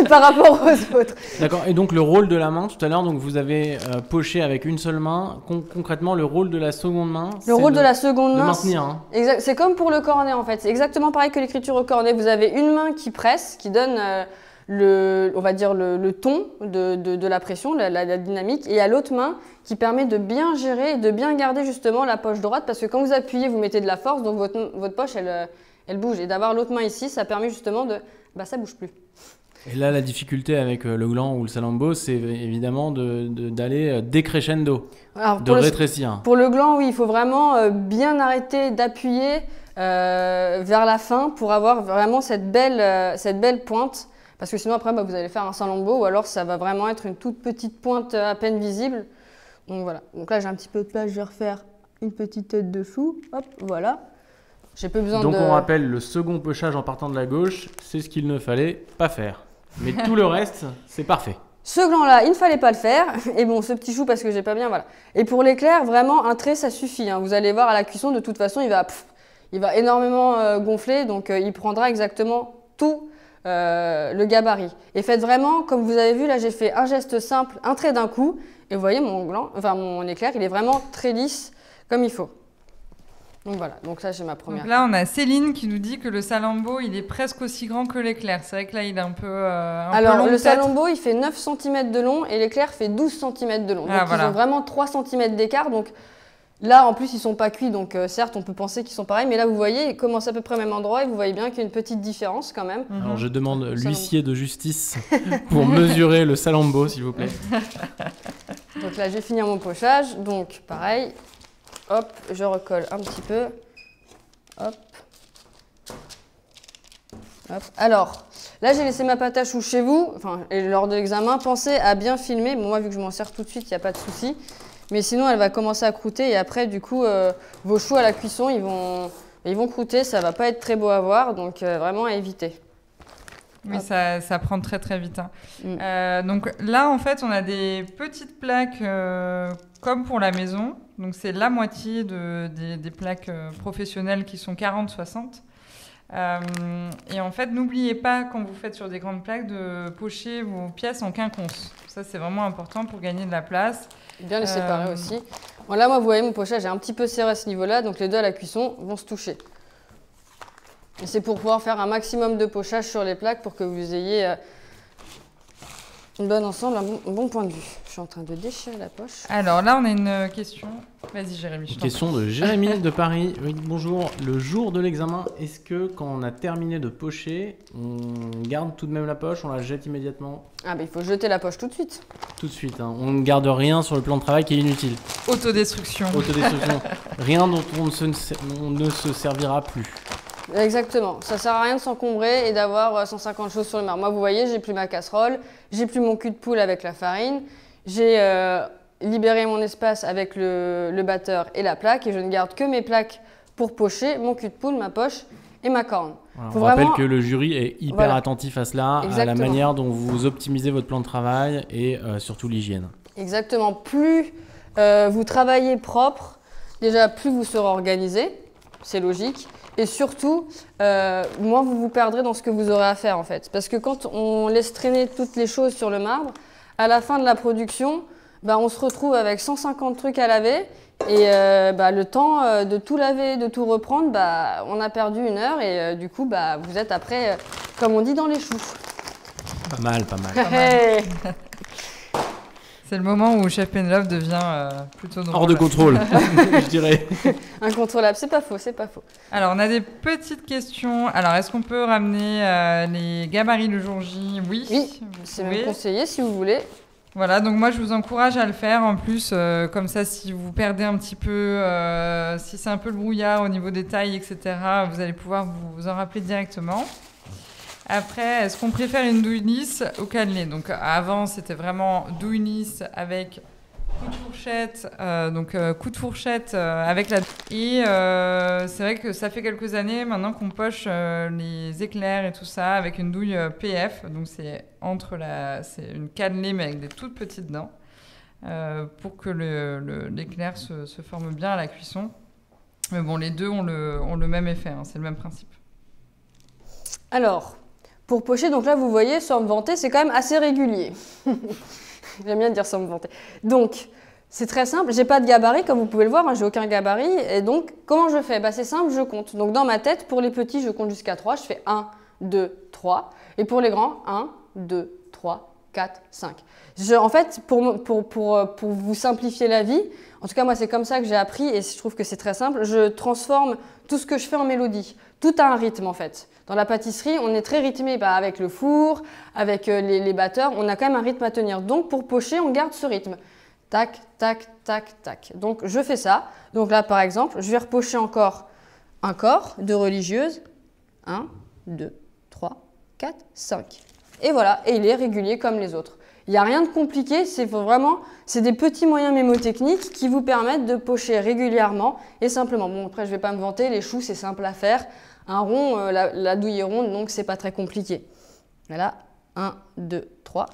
par rapport aux autres. D'accord, et donc le rôle de la main, tout à l'heure, donc vous avez poché avec une seule main. Concrètement, le rôle de la seconde main, de maintenir. Hein. C'est comme pour le cornet en fait, c'est exactement pareil que l'écriture au cornet. Vous avez une main qui presse, qui donne on va dire le ton de la pression, la dynamique, et il y a l'autre main qui permet de bien gérer et de bien garder justement la poche droite parce que quand vous appuyez, vous mettez de la force, donc votre poche, elle bouge. Et d'avoir l'autre main ici, ça permet justement ça bouge plus. Et là, la difficulté avec le gland ou le salambo, c'est évidemment d'aller décrescendo, rétrécir. Pour le gland, oui, il faut vraiment bien arrêter d'appuyer vers la fin pour avoir vraiment cette belle pointe. Parce que sinon, après, vous allez faire un salambo ou alors ça va vraiment être une toute petite pointe à peine visible. Donc voilà. Donc là, j'ai un petit peu de place, je vais refaire une petite tête dessous. Hop, voilà. J'ai peu besoin Donc on rappelle, le second pochage en partant de la gauche, c'est ce qu'il ne fallait pas faire. Mais tout le reste, c'est parfait. Ce gland-là, il ne fallait pas le faire. Et bon, ce petit chou parce que j'ai pas bien, voilà. Et pour l'éclair, vraiment, un trait, ça suffit. Hein. Vous allez voir à la cuisson, de toute façon, il va énormément gonfler. Donc il prendra exactement tout le gabarit. Et faites vraiment, comme vous avez vu, là j'ai fait un geste simple, un trait d'un coup. Et vous voyez, mon éclair, il est vraiment très lisse comme il faut. Donc voilà, donc ça j'ai ma première. Donc là on a Céline qui nous dit que le salambo il est presque aussi grand que l'éclair. C'est vrai que là il est un peu long. Le salambo il fait 9 cm de long et l'éclair fait 12 cm de long. Donc ils ont vraiment 3 cm d'écart. Donc là en plus ils sont pas cuits, donc certes on peut penser qu'ils sont pareils, mais là vous voyez ils commencent à peu près au même endroit et vous voyez bien qu'il y a une petite différence quand même. Alors je demande l'huissier de justice pour mesurer le salambo s'il vous plaît. Donc là je vais finir mon pochage, donc pareil. Hop, je recolle un petit peu. Hop. Hop. Alors, là, j'ai laissé ma pâte à choux chez vous. Et lors de l'examen, pensez à bien filmer. Bon, moi, vu que je m'en sers tout de suite, il n'y a pas de souci. Mais sinon, elle va commencer à croûter. Et après, du coup, vos choux à la cuisson, ils vont croûter. Ça ne va pas être très beau à voir. Donc, vraiment à éviter. Oui, ça prend très très vite. Hein. Donc là, en fait, on a des petites plaques comme pour la maison. Donc c'est la moitié des plaques professionnelles qui sont 40-60. Et en fait, n'oubliez pas, quand vous faites sur des grandes plaques, de pocher vos pièces en quinconce. Ça, c'est vraiment important pour gagner de la place. Bien les séparer aussi. Bon, là, moi, vous voyez, mon pochage est un petit peu serré à ce niveau-là. Donc les deux à la cuisson vont se toucher. Et c'est pour pouvoir faire un maximum de pochage sur les plaques pour que vous ayez une bonne ensemble, un bon point de vue. Je suis en train de déchirer la poche. Alors là, on a une question. Vas-y, Jérémy. Une question de Jérémy de Paris. Oui, bonjour. Le jour de l'examen, est-ce que quand on a terminé de pocher, on garde tout de même la poche, on la jette immédiatement? Il faut jeter la poche tout de suite. Tout de suite. Hein. On ne garde rien sur le plan de travail qui est inutile. Autodestruction. Autodestruction. Rien dont on ne se servira plus. Exactement. Ça sert à rien de s'encombrer et d'avoir 150 choses sur le marbre. Moi, vous voyez, j'ai plus ma casserole, j'ai plus mon cul de poule avec la farine, j'ai libéré mon espace avec le batteur et la plaque et je ne garde que mes plaques pour pocher, mon cul de poule, ma poche et ma corne. Voilà, on rappelle que le jury est hyper attentif à cela, Exactement. à la manière dont vous optimisez votre plan de travail et surtout l'hygiène. Exactement. Plus vous travaillez propre, déjà plus vous serez organisé, c'est logique. Et surtout, moins vous vous perdrez dans ce que vous aurez à faire en fait. Parce que quand on laisse traîner toutes les choses sur le marbre, à la fin de la production, on se retrouve avec 150 trucs à laver. Et le temps de tout laver, de tout reprendre, on a perdu 1 heure et du coup, vous êtes après, comme on dit, dans les choux. Pas mal, pas mal. C'est le moment où Chef Penelope devient plutôt drôle. Hors de contrôle, je dirais. Incontrôlable, c'est pas faux, c'est pas faux. Alors, on a des petites questions. Alors, est-ce qu'on peut ramener les gabarits le jour J? Oui, c'est même conseillé si vous voulez. Voilà, donc moi je vous encourage à le faire. En plus, comme ça, si vous perdez un petit peu, si c'est un peu le brouillard au niveau des tailles, etc., vous allez pouvoir vous en rappeler directement. Après, est-ce qu'on préfère une douille lisse au cannelé? Donc avant, c'était vraiment douille lisse avec coup de fourchette, coup de fourchette avec la... Et c'est vrai que ça fait quelques années maintenant qu'on poche les éclairs et tout ça avec une douille PF. Donc c'est c'est une cannelée mais avec des toutes petites dents pour que l'éclair se forme bien à la cuisson. Mais bon, les deux ont le même effet, hein, c'est le même principe. Alors, pour pocher, donc là vous voyez, sans me vanter, c'est quand même assez régulier. J'aime bien dire sans me vanter. Donc, c'est très simple. J'ai pas de gabarit, comme vous pouvez le voir, hein, j'ai aucun gabarit. Et donc, comment je fais? C'est simple, je compte. Donc, dans ma tête, pour les petits, je compte jusqu'à 3. Je fais 1, 2, 3. Et pour les grands, 1, 2, 3, 4, 5. En fait, pour vous simplifier la vie, en tout cas, moi, c'est comme ça que j'ai appris et je trouve que c'est très simple. Je transforme tout ce que je fais en mélodie. Tout a un rythme, en fait. Dans la pâtisserie, on est très rythmé avec le four, avec les batteurs. On a quand même un rythme à tenir. Donc, pour pocher, on garde ce rythme. Tac, tac, tac, tac. Donc, je fais ça. Donc là, par exemple, je vais repocher encore un corps de religieuse. 1, 2, 3, 4, 5. Et voilà, et il est régulier comme les autres. Il n'y a rien de compliqué, c'est des petits moyens mémotechniques qui vous permettent de pocher régulièrement et simplement. Bon, après, je ne vais pas me vanter, les choux, c'est simple à faire. Un rond, la douille est ronde, donc c'est pas très compliqué. Voilà, 1, 2, 3.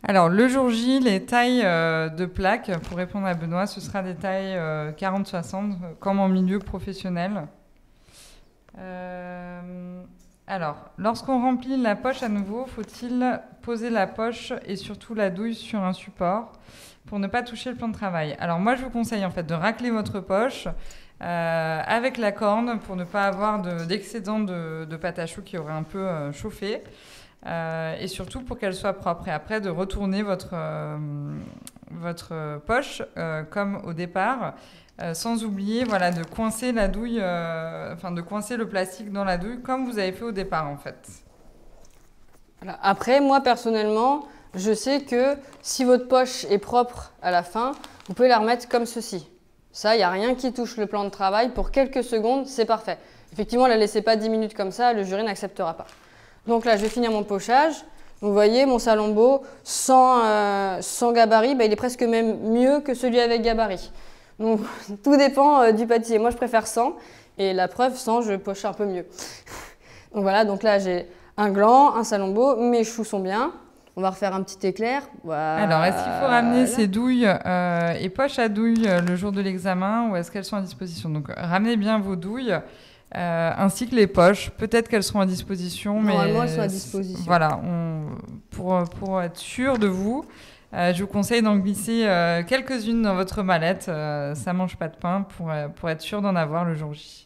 Alors, le jour J, les tailles de plaques, pour répondre à Benoît, ce sera des tailles 40-60, comme en milieu professionnel. Alors, lorsqu'on remplit la poche à nouveau, faut-il poser la poche et surtout la douille sur un support pour ne pas toucher le plan de travail? Alors, moi, je vous conseille en fait de racler votre poche avec la corne pour ne pas avoir d'excédent de pâte à choux qui aurait un peu chauffé. Et surtout pour qu'elle soit propre. Et après, de retourner votre poche comme au départ, sans oublier de coincer la douille, de coincer le plastique dans la douille comme vous avez fait au départ en fait. Voilà. Après, moi personnellement, je sais que si votre poche est propre à la fin, vous pouvez la remettre comme ceci. Ça, il n'y a rien qui touche le plan de travail. Pour quelques secondes, c'est parfait. Effectivement, ne la laissez pas 10 minutes comme ça, le jury n'acceptera pas. Donc là, je vais finir mon pochage. Vous voyez, mon salombo, sans gabarit, il est presque même mieux que celui avec gabarit. Donc, tout dépend du pâtissier. Moi, je préfère sans. Et la preuve, sans, je poche un peu mieux. Donc voilà, donc là, j'ai un gland, un salombo. Mes choux sont bien. On va refaire un petit éclair. Voilà. Alors, est-ce qu'il faut ramener ces douilles et poches à douille le jour de l'examen ou est-ce qu'elles sont à disposition? Donc, ramenez bien vos douilles. Ainsi que les poches, peut-être qu'elles seront à disposition. Normalement, elles sont à disposition. Voilà, pour être sûr de vous, je vous conseille d'en glisser quelques-unes dans votre mallette. Ça mange pas de pain pour être sûr d'en avoir le jour J.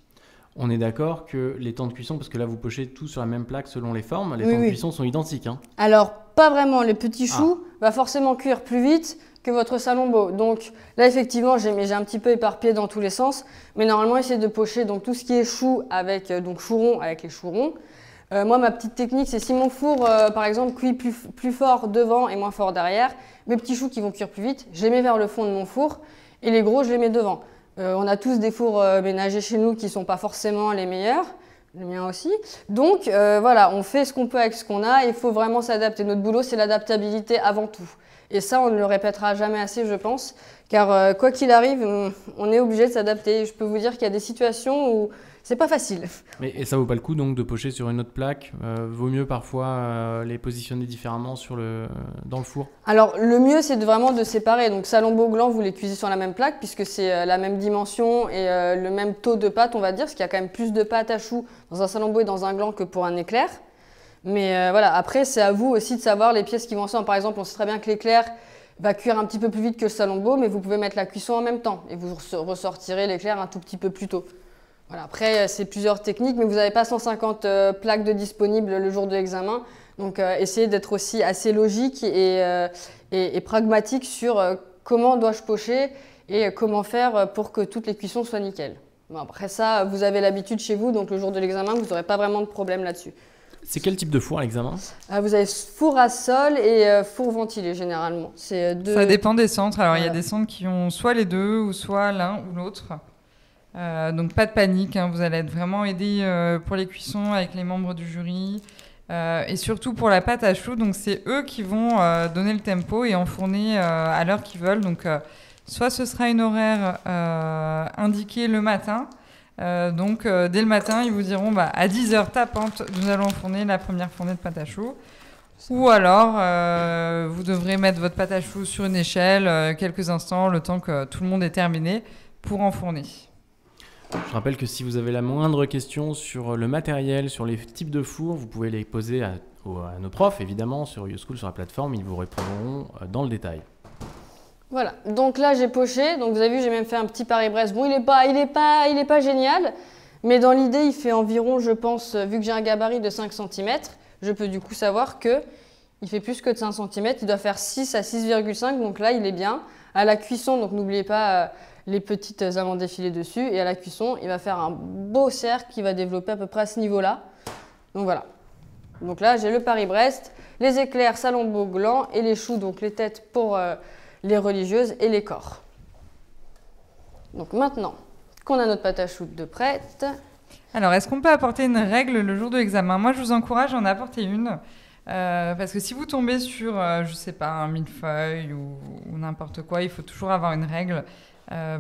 On est d'accord que les temps de cuisson, parce que là vous pochez tout sur la même plaque selon les formes, les temps de cuisson sont identiques. Hein. Alors, pas vraiment. Les petits choux va forcément cuire plus vite que votre salombo. Donc là, effectivement, j'ai un petit peu éparpillé dans tous les sens. Mais normalement, essayez de pocher donc, tout ce qui est choux avec choux ronds avec les choux ronds. Moi, ma petite technique, c'est si mon four, par exemple, cuit plus fort devant et moins fort derrière, mes petits choux qui vont cuire plus vite, je les mets vers le fond de mon four et les gros, je les mets devant. On a tous des fours ménagers chez nous qui ne sont pas forcément les meilleurs. Le mien aussi. Donc voilà, on fait ce qu'on peut avec ce qu'on a. Il faut vraiment s'adapter. Notre boulot, c'est l'adaptabilité avant tout. Et ça, on ne le répétera jamais assez, je pense. Car quoi qu'il arrive, on est obligé de s'adapter. Je peux vous dire qu'il y a des situations où c'est pas facile. Et ça vaut pas le coup donc de pocher sur une autre plaque. Vaut mieux parfois les positionner différemment dans le four. Alors le mieux c'est vraiment de séparer. Donc Salombo gland, vous les cuisez sur la même plaque puisque c'est la même dimension et le même taux de pâte, on va dire, parce qu'il y a quand même plus de pâte à choux dans un Salombo et dans un gland que pour un éclair. Mais voilà, après c'est à vous aussi de savoir les pièces qui vont ensemble. Par exemple, on sait très bien que l'éclair va cuire un petit peu plus vite que le Salombo, mais vous pouvez mettre la cuisson en même temps et vous ressortirez l'éclair un tout petit peu plus tôt. Voilà, après, c'est plusieurs techniques, mais vous n'avez pas 150 plaques de disponibles le jour de l'examen. Donc, essayez d'être aussi assez logique et pragmatique sur comment dois-je pocher et comment faire pour que toutes les cuissons soient nickel. Bon, après ça, vous avez l'habitude chez vous, donc le jour de l'examen, vous n'aurez pas vraiment de problème là-dessus. C'est quel type de four à l'examen? Vous avez four à sol et four ventilé généralement. Ça dépend des centres. Alors, il y a des centres qui ont soit les deux, ou soit l'un ou l'autre. Donc pas de panique, hein, vous allez être vraiment aidé pour les cuissons avec les membres du jury et surtout pour la pâte à choux, donc c'est eux qui vont donner le tempo et enfourner à l'heure qu'ils veulent. Donc soit ce sera une horaire indiquée le matin, donc dès le matin ils vous diront à 10h tapante nous allons enfourner la première fournée de pâte à choux. Ou alors, vous devrez mettre votre pâte à choux sur une échelle quelques instants, le temps que tout le monde est terminé pour enfourner. Je rappelle que si vous avez la moindre question sur le matériel, sur les types de fours, vous pouvez les poser à nos profs, évidemment, sur YouSchool, sur la plateforme. Ils vous répondront dans le détail. Voilà, donc là j'ai poché. Donc vous avez vu, j'ai même fait un petit Paris-Brest. Bon, il est pas génial, mais dans l'idée, il fait environ, je pense, vu que j'ai un gabarit de 5 cm, je peux du coup savoir qu'il fait plus que de 5 cm. Il doit faire 6 à 6,5, donc là, il est bien. À la cuisson, donc n'oubliez pas les petites amandes effilées dessus. Et à la cuisson, il va faire un beau cercle qui va développer à peu près à ce niveau-là. Donc voilà. Donc là, j'ai le Paris-Brest, les éclairs Salombo gland et les choux, donc les têtes pour les religieuses et les corps. Donc maintenant qu'on a notre pâte à choux de prête. Alors, est-ce qu'on peut apporter une règle le jour de l'examen? Moi, je vous encourage à en apporter une. Parce que si vous tombez sur, je sais pas, un millefeuille ou n'importe quoi, il faut toujours avoir une règle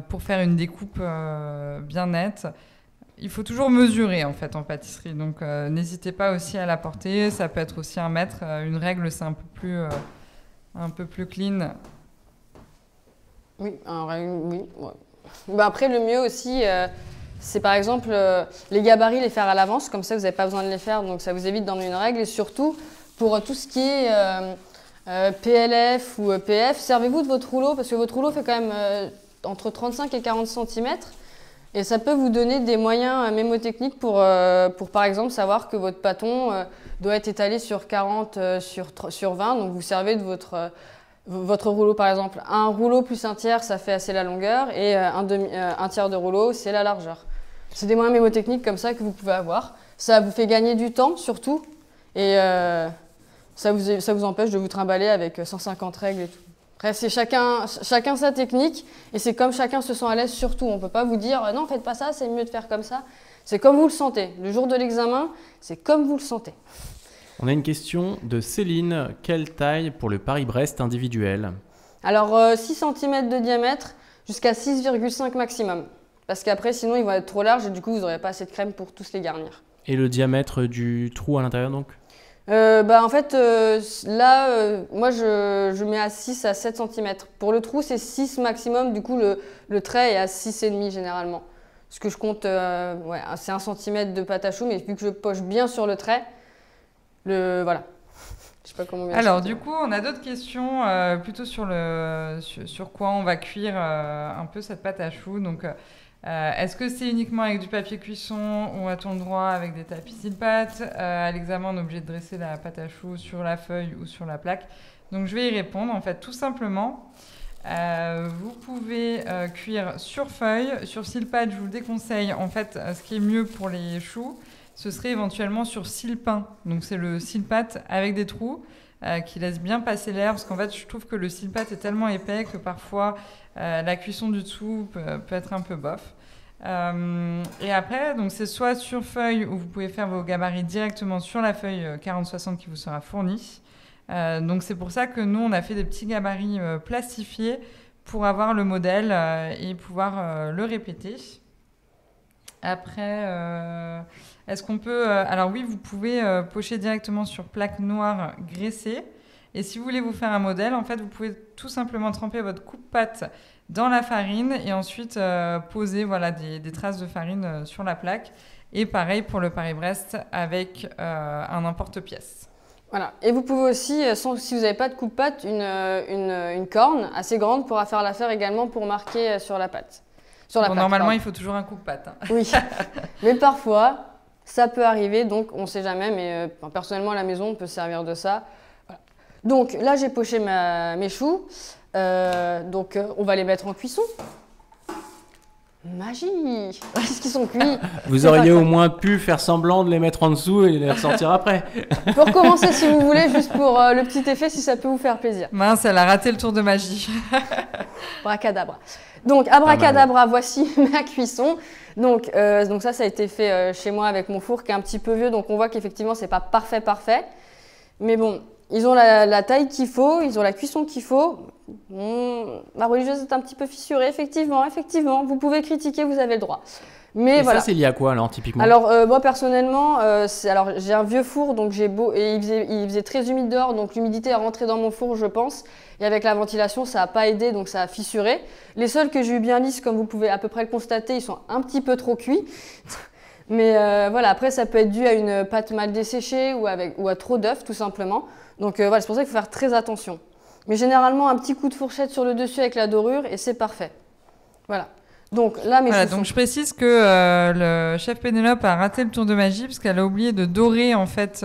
pour faire une découpe bien nette. Il faut toujours mesurer en fait en pâtisserie, donc n'hésitez pas aussi à l'apporter. Ça peut être aussi un mètre. Une règle, c'est un peu plus clean. Oui, oui. Ouais. Après, le mieux aussi, c'est par exemple les gabarits, les faire à l'avance, comme ça vous n'avez pas besoin de les faire, donc ça vous évite d'emmener une règle. Et surtout, pour tout ce qui est PLF ou PF, servez-vous de votre rouleau, parce que votre rouleau fait quand même entre 35 et 40 cm. Et ça peut vous donner des moyens mémotechniques pour par exemple, savoir que votre pâton doit être étalé sur 40 sur 20. Donc, vous servez de votre rouleau, par exemple. Un rouleau plus un tiers, ça fait assez la longueur. Et un tiers de rouleau, c'est la largeur. C'est des moyens mémotechniques comme ça que vous pouvez avoir. Ça vous fait gagner du temps, surtout. Et ça vous empêche de vous trimballer avec 150 règles et tout. Après, c'est chacun sa technique et c'est comme chacun se sent à l'aise surtout. On ne peut pas vous dire « non, faites pas ça, c'est mieux de faire comme ça ». C'est comme vous le sentez. Le jour de l'examen, c'est comme vous le sentez. On a une question de Céline. Quelle taille pour le Paris-Brest individuel? Alors, 6 cm de diamètre jusqu'à 6,5 maximum. Parce qu'après, sinon, ils vont être trop larges et du coup, vous n'aurez pas assez de crème pour tous les garnir. Et le diamètre du trou à l'intérieur donc? En fait, là, moi, je mets à 6 à 7 cm. Pour le trou, c'est 6 maximum. Du coup, le trait est à 6,5 généralement. Ce que je compte, c'est 1 cm de pâte à choux, mais vu que je poche bien sur le trait, voilà. Je sais pas comment bien. Alors, du coup, on a d'autres questions plutôt sur quoi on va cuire un peu cette pâte à choux. Donc, est-ce que c'est uniquement avec du papier cuisson ou a-t-on le droit avec des tapis Silpat? À l'examen, on est obligé de dresser la pâte à choux sur la feuille ou sur la plaque. Donc, je vais y répondre. En fait, tout simplement, vous pouvez cuire sur feuille. Sur Silpat, je vous le déconseille. En fait, ce qui est mieux pour les choux, ce serait éventuellement sur Silpin. Donc, c'est le Silpat avec des trous qui laisse bien passer l'air. Parce qu'en fait, je trouve que le Silpat est tellement épais que parfois, la cuisson du dessous peut être un peu bof. Et après, donc c'est soit sur feuille où vous pouvez faire vos gabarits directement sur la feuille 40-60 qui vous sera fournie. Donc c'est pour ça que nous, on a fait des petits gabarits plastifiés pour avoir le modèle et pouvoir le répéter. Après, est-ce qu'on peut... alors oui, vous pouvez pocher directement sur plaque noire graissée. Et si vous voulez vous faire un modèle, en fait, vous pouvez tout simplement tremper votre coupe-pâte dans la farine et ensuite poser voilà, des traces de farine sur la plaque. Et pareil pour le Paris-Brest avec un emporte-pièce. Voilà. Et vous pouvez aussi, si vous n'avez pas de coupe-pâte, une corne assez grande pourra faire l'affaire également pour marquer sur la pâte. Sur la pâte, normalement, pardon. il faut toujours un coupe-pâte. Hein. Oui, mais parfois, ça peut arriver, donc on ne sait jamais, mais personnellement, à la maison, on peut se servir de ça. Voilà. Donc là, j'ai poché mes choux, donc on va les mettre en cuisson. Magie! Qu'est-ce qu'ils sont cuits? Vous auriez au moins pu faire semblant de les mettre en dessous et les ressortir après. On peut recommencer si vous voulez, juste pour le petit effet, si ça peut vous faire plaisir. Mince, elle a raté le tour de magie. Abracadabra. Donc, abracadabra, voici ma cuisson. Donc ça a été fait chez moi avec mon four qui est un petit peu vieux, donc on voit qu'effectivement, c'est pas parfait. Mais bon, ils ont la taille qu'il faut, ils ont la cuisson qu'il faut. La religieuse est un petit peu fissurée, effectivement. Vous pouvez critiquer, vous avez le droit. Mais et voilà. ça, c'est lié à quoi alors, typiquement? Alors, moi, personnellement, j'ai un vieux four, donc et il faisait très humide dehors, donc l'humidité est rentrée dans mon four, je pense. Et avec la ventilation, ça n'a pas aidé, donc ça a fissuré. Les sols que j'ai eu bien lisses, comme vous pouvez à peu près le constater, ils sont un petit peu trop cuits. Mais voilà, après, ça peut être dû à une pâte mal desséchée ou à trop d'œufs, tout simplement. Donc voilà, c'est pour ça qu'il faut faire très attention. Mais généralement, un petit coup de fourchette sur le dessus avec la dorure et c'est parfait. Voilà. Donc là, donc je précise que le chef Pénélope a raté le tour de magie parce qu'elle a oublié de dorer en fait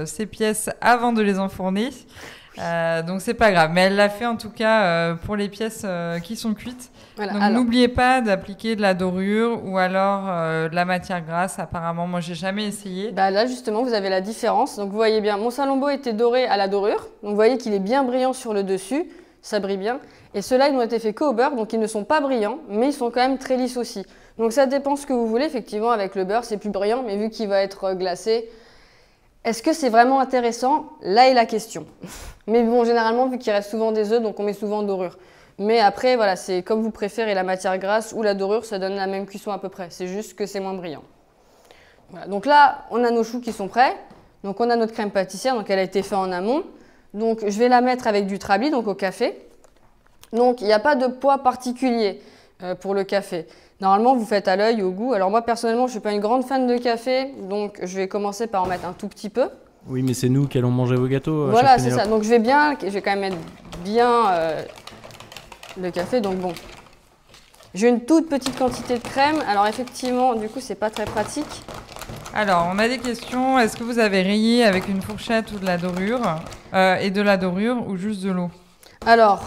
ses pièces avant de les enfourner. Donc c'est pas grave, mais elle l'a fait en tout cas pour les pièces qui sont cuites. Voilà, donc n'oubliez pas d'appliquer de la dorure ou alors de la matière grasse. Apparemment, moi j'ai jamais essayé. Bah là justement, vous avez la différence. Donc vous voyez bien, mon salombo était doré à la dorure. Donc vous voyez qu'il est bien brillant sur le dessus, ça brille bien. Et ceux-là, ils n'ont été faits qu'au beurre, donc ils ne sont pas brillants, mais ils sont quand même très lisses aussi. Donc ça dépend ce que vous voulez. Effectivement, avec le beurre, c'est plus brillant, mais vu qu'il va être glacé, est-ce que c'est vraiment intéressant? Là est la question. Mais bon, généralement, vu qu'il reste souvent des œufs, donc on met souvent dorure. Mais après, voilà, c'est comme vous préférez, la matière grasse ou la dorure, ça donne la même cuisson à peu près. C'est juste que c'est moins brillant. Voilà. Donc là, on a nos choux qui sont prêts. Donc on a notre crème pâtissière, donc elle a été faite en amont. Donc je vais la mettre avec du trabli, donc au café. Donc il n'y a pas de poids particulier pour le café. Normalement, vous faites à l'œil, au goût. Alors moi, personnellement, je ne suis pas une grande fan de café, donc je vais commencer par en mettre un tout petit peu. Oui, mais c'est nous qui allons manger vos gâteaux. Voilà, c'est ça. Donc je vais quand même mettre bien le café. Donc bon, j'ai une toute petite quantité de crème. Alors effectivement, du coup, c'est pas très pratique. Alors, on a des questions. Est-ce que vous avez rayé avec une fourchette ou de la dorure et de la dorure ou juste de l'eau? Alors,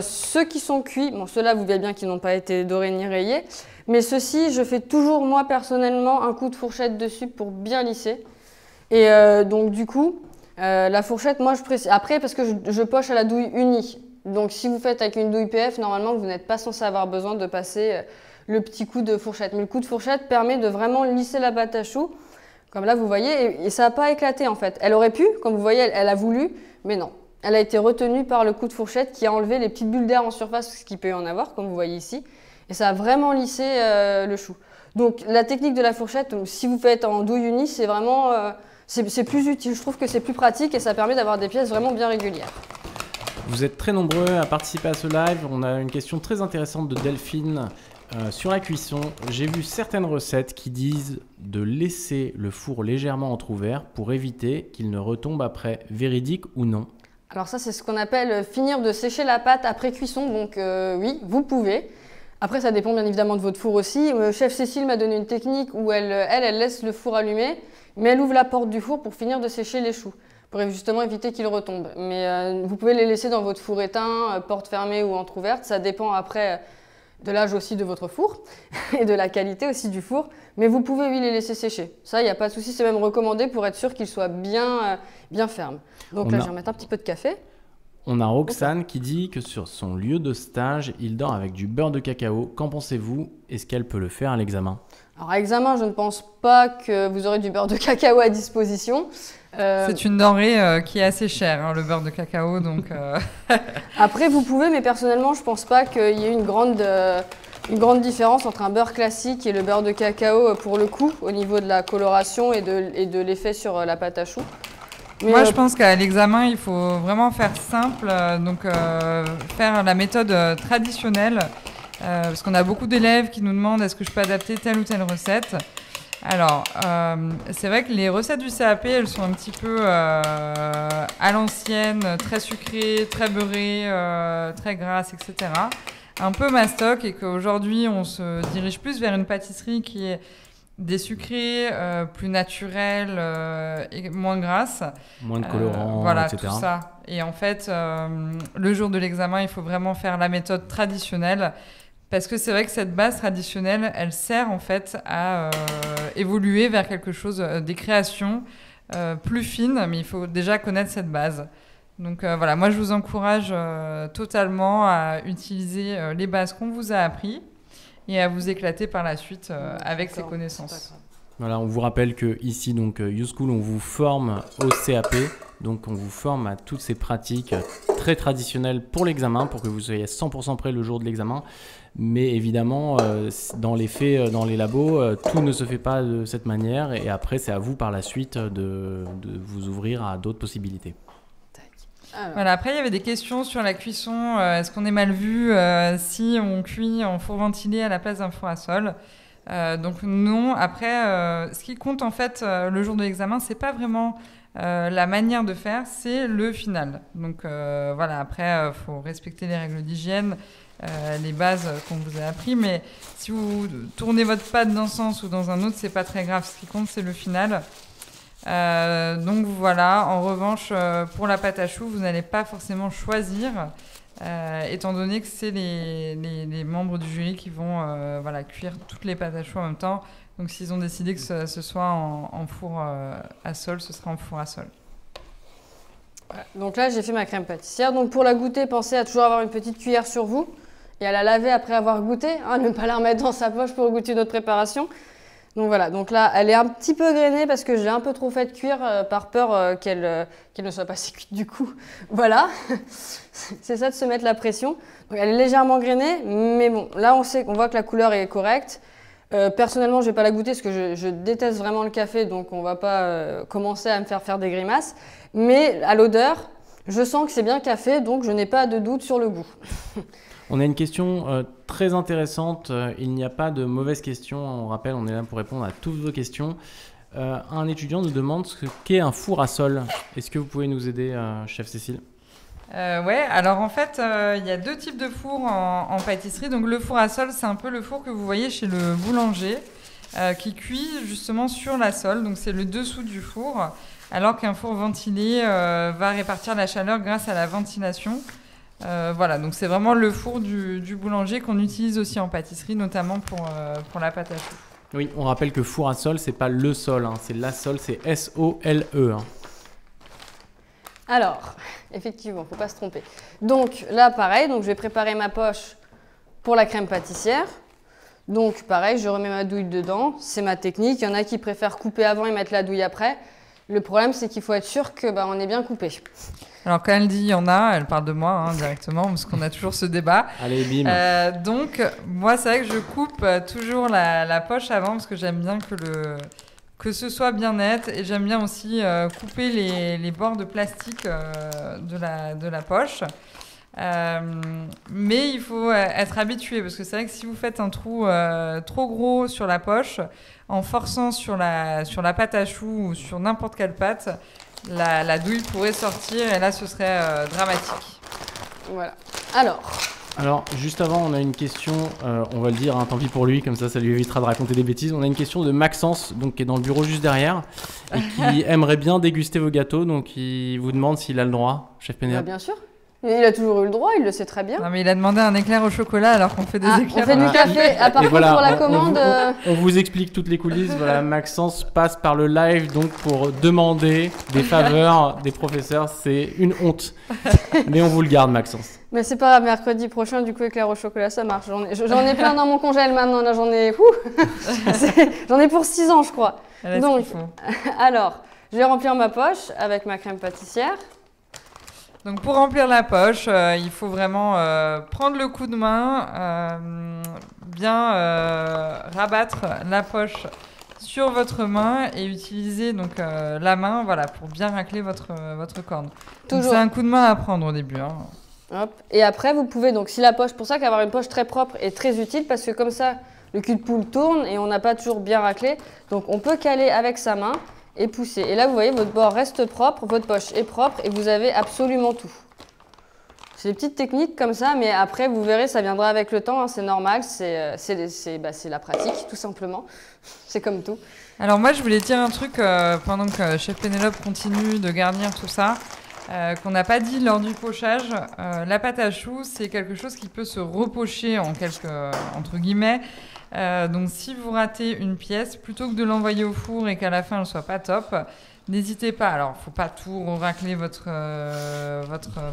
ceux qui sont cuits, bon, ceux-là, vous voyez bien qu'ils n'ont pas été dorés ni rayés. Mais ceux-ci, je fais toujours, moi, personnellement, un coup de fourchette dessus pour bien lisser. Et donc, du coup, la fourchette, moi, je précise. Après, parce que je poche à la douille unie. Donc, si vous faites avec une douille PF, normalement, vous n'êtes pas censé avoir besoin de passer le petit coup de fourchette. Mais le coup de fourchette permet de vraiment lisser la pâte à choux. Comme là, vous voyez, et ça n'a pas éclaté, en fait. Elle aurait pu, comme vous voyez, elle a voulu, mais non. Elle a été retenue par le coup de fourchette qui a enlevé les petites bulles d'air en surface, ce qu'il peut y en avoir, comme vous voyez ici. Et ça a vraiment lissé le chou. Donc, la technique de la fourchette, si vous faites en douille unie, c'est vraiment... c'est plus utile. Je trouve que c'est plus pratique et ça permet d'avoir des pièces vraiment bien régulières. Vous êtes très nombreux à participer à ce live. On a une question très intéressante de Delphine sur la cuisson. J'ai vu certaines recettes qui disent de laisser le four légèrement entrouvert pour éviter qu'il ne retombe après. Véridique ou non? Alors ça, c'est ce qu'on appelle finir de sécher la pâte après cuisson. Donc oui, vous pouvez. Après, ça dépend bien évidemment de votre four aussi. Chef Cécile m'a donné une technique où elle laisse le four allumé, mais elle ouvre la porte du four pour finir de sécher les choux, pour justement éviter qu'ils retombent. Mais vous pouvez les laisser dans votre four éteint, porte fermée ou entrouverte. Ça dépend après de l'âge aussi de votre four et de la qualité aussi du four. Mais vous pouvez, oui, les laisser sécher. Ça, il n'y a pas de souci. C'est même recommandé pour être sûr qu'ils soient bien fermes. Donc là, je vais remettre un petit peu de café. On a Roxane qui dit que sur son lieu de stage, il dort avec du beurre de cacao. Qu'en pensez-vous? Est-ce qu'elle peut le faire à l'examen? Alors à examen, je ne pense pas que vous aurez du beurre de cacao à disposition. C'est une denrée qui est assez chère, hein, le beurre de cacao. Donc, Après, vous pouvez, mais personnellement, je ne pense pas qu'il y ait une grande différence entre un beurre classique et le beurre de cacao pour le coup, au niveau de la coloration et de l'effet sur la pâte à choux. Mais moi, je pense qu'à l'examen, il faut vraiment faire simple, faire la méthode traditionnelle, parce qu'on a beaucoup d'élèves qui nous demandent est-ce que je peux adapter telle ou telle recette. Alors, c'est vrai que les recettes du CAP, elles sont un petit peu à l'ancienne, très sucrées, très beurrées, très grasses, etc. Un peu mastoc, et qu'aujourd'hui, on se dirige plus vers une pâtisserie qui est des sucrés, plus naturels et moins grasses. Moins de colorants, voilà, etc. tout ça. Et en fait, le jour de l'examen, il faut vraiment faire la méthode traditionnelle. Parce que c'est vrai que cette base traditionnelle, elle sert en fait à évoluer vers quelque chose, des créations plus fines, mais il faut déjà connaître cette base. Donc voilà, moi je vous encourage totalement à utiliser les bases qu'on vous a appris et à vous éclater par la suite avec ces connaissances. Voilà, on vous rappelle que ici, donc YouSchool, on vous forme au CAP, donc on vous forme à toutes ces pratiques très traditionnelles pour l'examen, pour que vous soyez 100% prêt le jour de l'examen. Mais évidemment, dans les faits, dans les labos, tout ne se fait pas de cette manière. Et après, c'est à vous par la suite de vous ouvrir à d'autres possibilités. Voilà, après, il y avait des questions sur la cuisson. Est-ce qu'on est mal vu si on cuit en four ventilé à la place d'un four à sol? Donc non. Après, ce qui compte en fait le jour de l'examen, c'est pas vraiment la manière de faire, c'est le final. Donc voilà, après, faut respecter les règles d'hygiène, les bases qu'on vous a appris. Mais si vous tournez votre pâte d'un sens ou dans un autre, c'est pas très grave. Ce qui compte, c'est le final. Donc voilà, en revanche, pour la pâte à choux, vous n'allez pas forcément choisir, étant donné que c'est les membres du jury qui vont cuire toutes les pâtes à choux en même temps. Donc s'ils ont décidé que ce soit en four à sol, ce sera en four à sol. Voilà. Donc là, j'ai fait ma crème pâtissière. Donc pour la goûter, pensez à toujours avoir une petite cuillère sur vous et à la laver après avoir goûté, hein, ne pas la remettre dans sa poche pour goûter notre préparation. Donc voilà, donc là, elle est un petit peu grainée parce que j'ai un peu trop fait cuire par peur qu'elle ne soit pas si cuite du coup. Voilà, c'est ça de se mettre la pression. Donc elle est légèrement grainée, mais bon, là on voit que la couleur est correcte. Personnellement, je ne vais pas la goûter parce que je déteste vraiment le café, donc on ne va pas commencer à me faire des grimaces. Mais à l'odeur, je sens que c'est bien café, donc je n'ai pas de doute sur le goût. On a une question très intéressante. Il n'y a pas de mauvaises questions. On rappelle, on est là pour répondre à toutes vos questions. Un étudiant nous demande ce qu'est un four à sol. Est-ce que vous pouvez nous aider, chef Cécile? Ouais, alors en fait, il y a deux types de fours en pâtisserie. Donc le four à sol, c'est un peu le four que vous voyez chez le boulanger, qui cuit justement sur la sole. Donc c'est le dessous du four, alors qu'un four ventilé va répartir la chaleur grâce à la ventilation. Voilà, donc c'est vraiment le four du boulanger qu'on utilise aussi en pâtisserie, notamment pour la pâte à choux. Oui, on rappelle que four à sol, c'est pas le sol, hein, c'est la sole, c'est S-O-L-E. Hein. Alors, effectivement, faut pas se tromper. Donc là, pareil, donc je vais préparer ma poche pour la crème pâtissière. Donc pareil, je remets ma douille dedans, c'est ma technique. Il y en a qui préfèrent couper avant et mettre la douille après. Le problème, c'est qu'il faut être sûr que on est bien coupé. Alors quand elle dit il y en a, elle parle de moi hein, directement, parce qu'on a toujours ce débat. Allez, bim. Donc moi, c'est vrai que je coupe toujours la poche avant, parce que j'aime bien que ce soit bien net, et j'aime bien aussi couper les bords de plastique de la poche. Mais il faut être habitué, parce que c'est vrai que si vous faites un trou trop gros sur la poche, en forçant sur la pâte à choux ou sur n'importe quelle pâte, la douille pourrait sortir, et là ce serait dramatique. Voilà. Alors, juste avant, on a une question, on va le dire, hein, tant pis pour lui, comme ça lui évitera de raconter des bêtises. On a une question de Maxence, donc, qui est dans le bureau juste derrière, et qui aimerait bien déguster vos gâteaux, donc il vous demande s'il a le droit, chef Pénélope. Bien sûr. Et il a toujours eu le droit, il le sait très bien. Non, mais il a demandé un éclair au chocolat alors qu'on fait des éclairs. On fait du café. Ah, par contre, voilà, pour la commande... on vous explique toutes les coulisses. Voilà, Maxence passe par le live donc pour demander des faveurs des professeurs. C'est une honte. Mais on vous le garde, Maxence. Mais c'est pas grave, mercredi prochain, du coup, éclair au chocolat, ça marche. J'en ai plein dans mon congèle maintenant. Là, j'en ai... j'en ai pour 6 ans, je crois. Donc, alors, je vais remplir ma poche avec ma crème pâtissière. Donc pour remplir la poche, il faut vraiment prendre le coup de main, bien rabattre la poche sur votre main et utiliser donc la main, voilà, pour bien racler votre corne. C'est un coup de main à prendre au début. Hein. Hop. Et après, vous pouvez donc si la poche, pour ça qu'avoir une poche très propre est très utile parce que comme ça, le cul de poule tourne et on n'a pas toujours bien raclé. Donc on peut caler avec sa main. Et pousser. Et là, vous voyez, votre bord reste propre, votre poche est propre et vous avez absolument tout. C'est des petites techniques comme ça, mais après, vous verrez, ça viendra avec le temps, hein, c'est normal, c'est la pratique, tout simplement. C'est comme tout. Alors moi, je voulais dire un truc pendant que Chef Pénélope continue de garnir tout ça, qu'on n'a pas dit lors du pochage. La pâte à choux, c'est quelque chose qui peut se repocher en entre guillemets. Donc si vous ratez une pièce, plutôt que de l'envoyer au four et qu'à la fin elle soit pas top, n'hésitez pas. Alors faut pas tout racler votre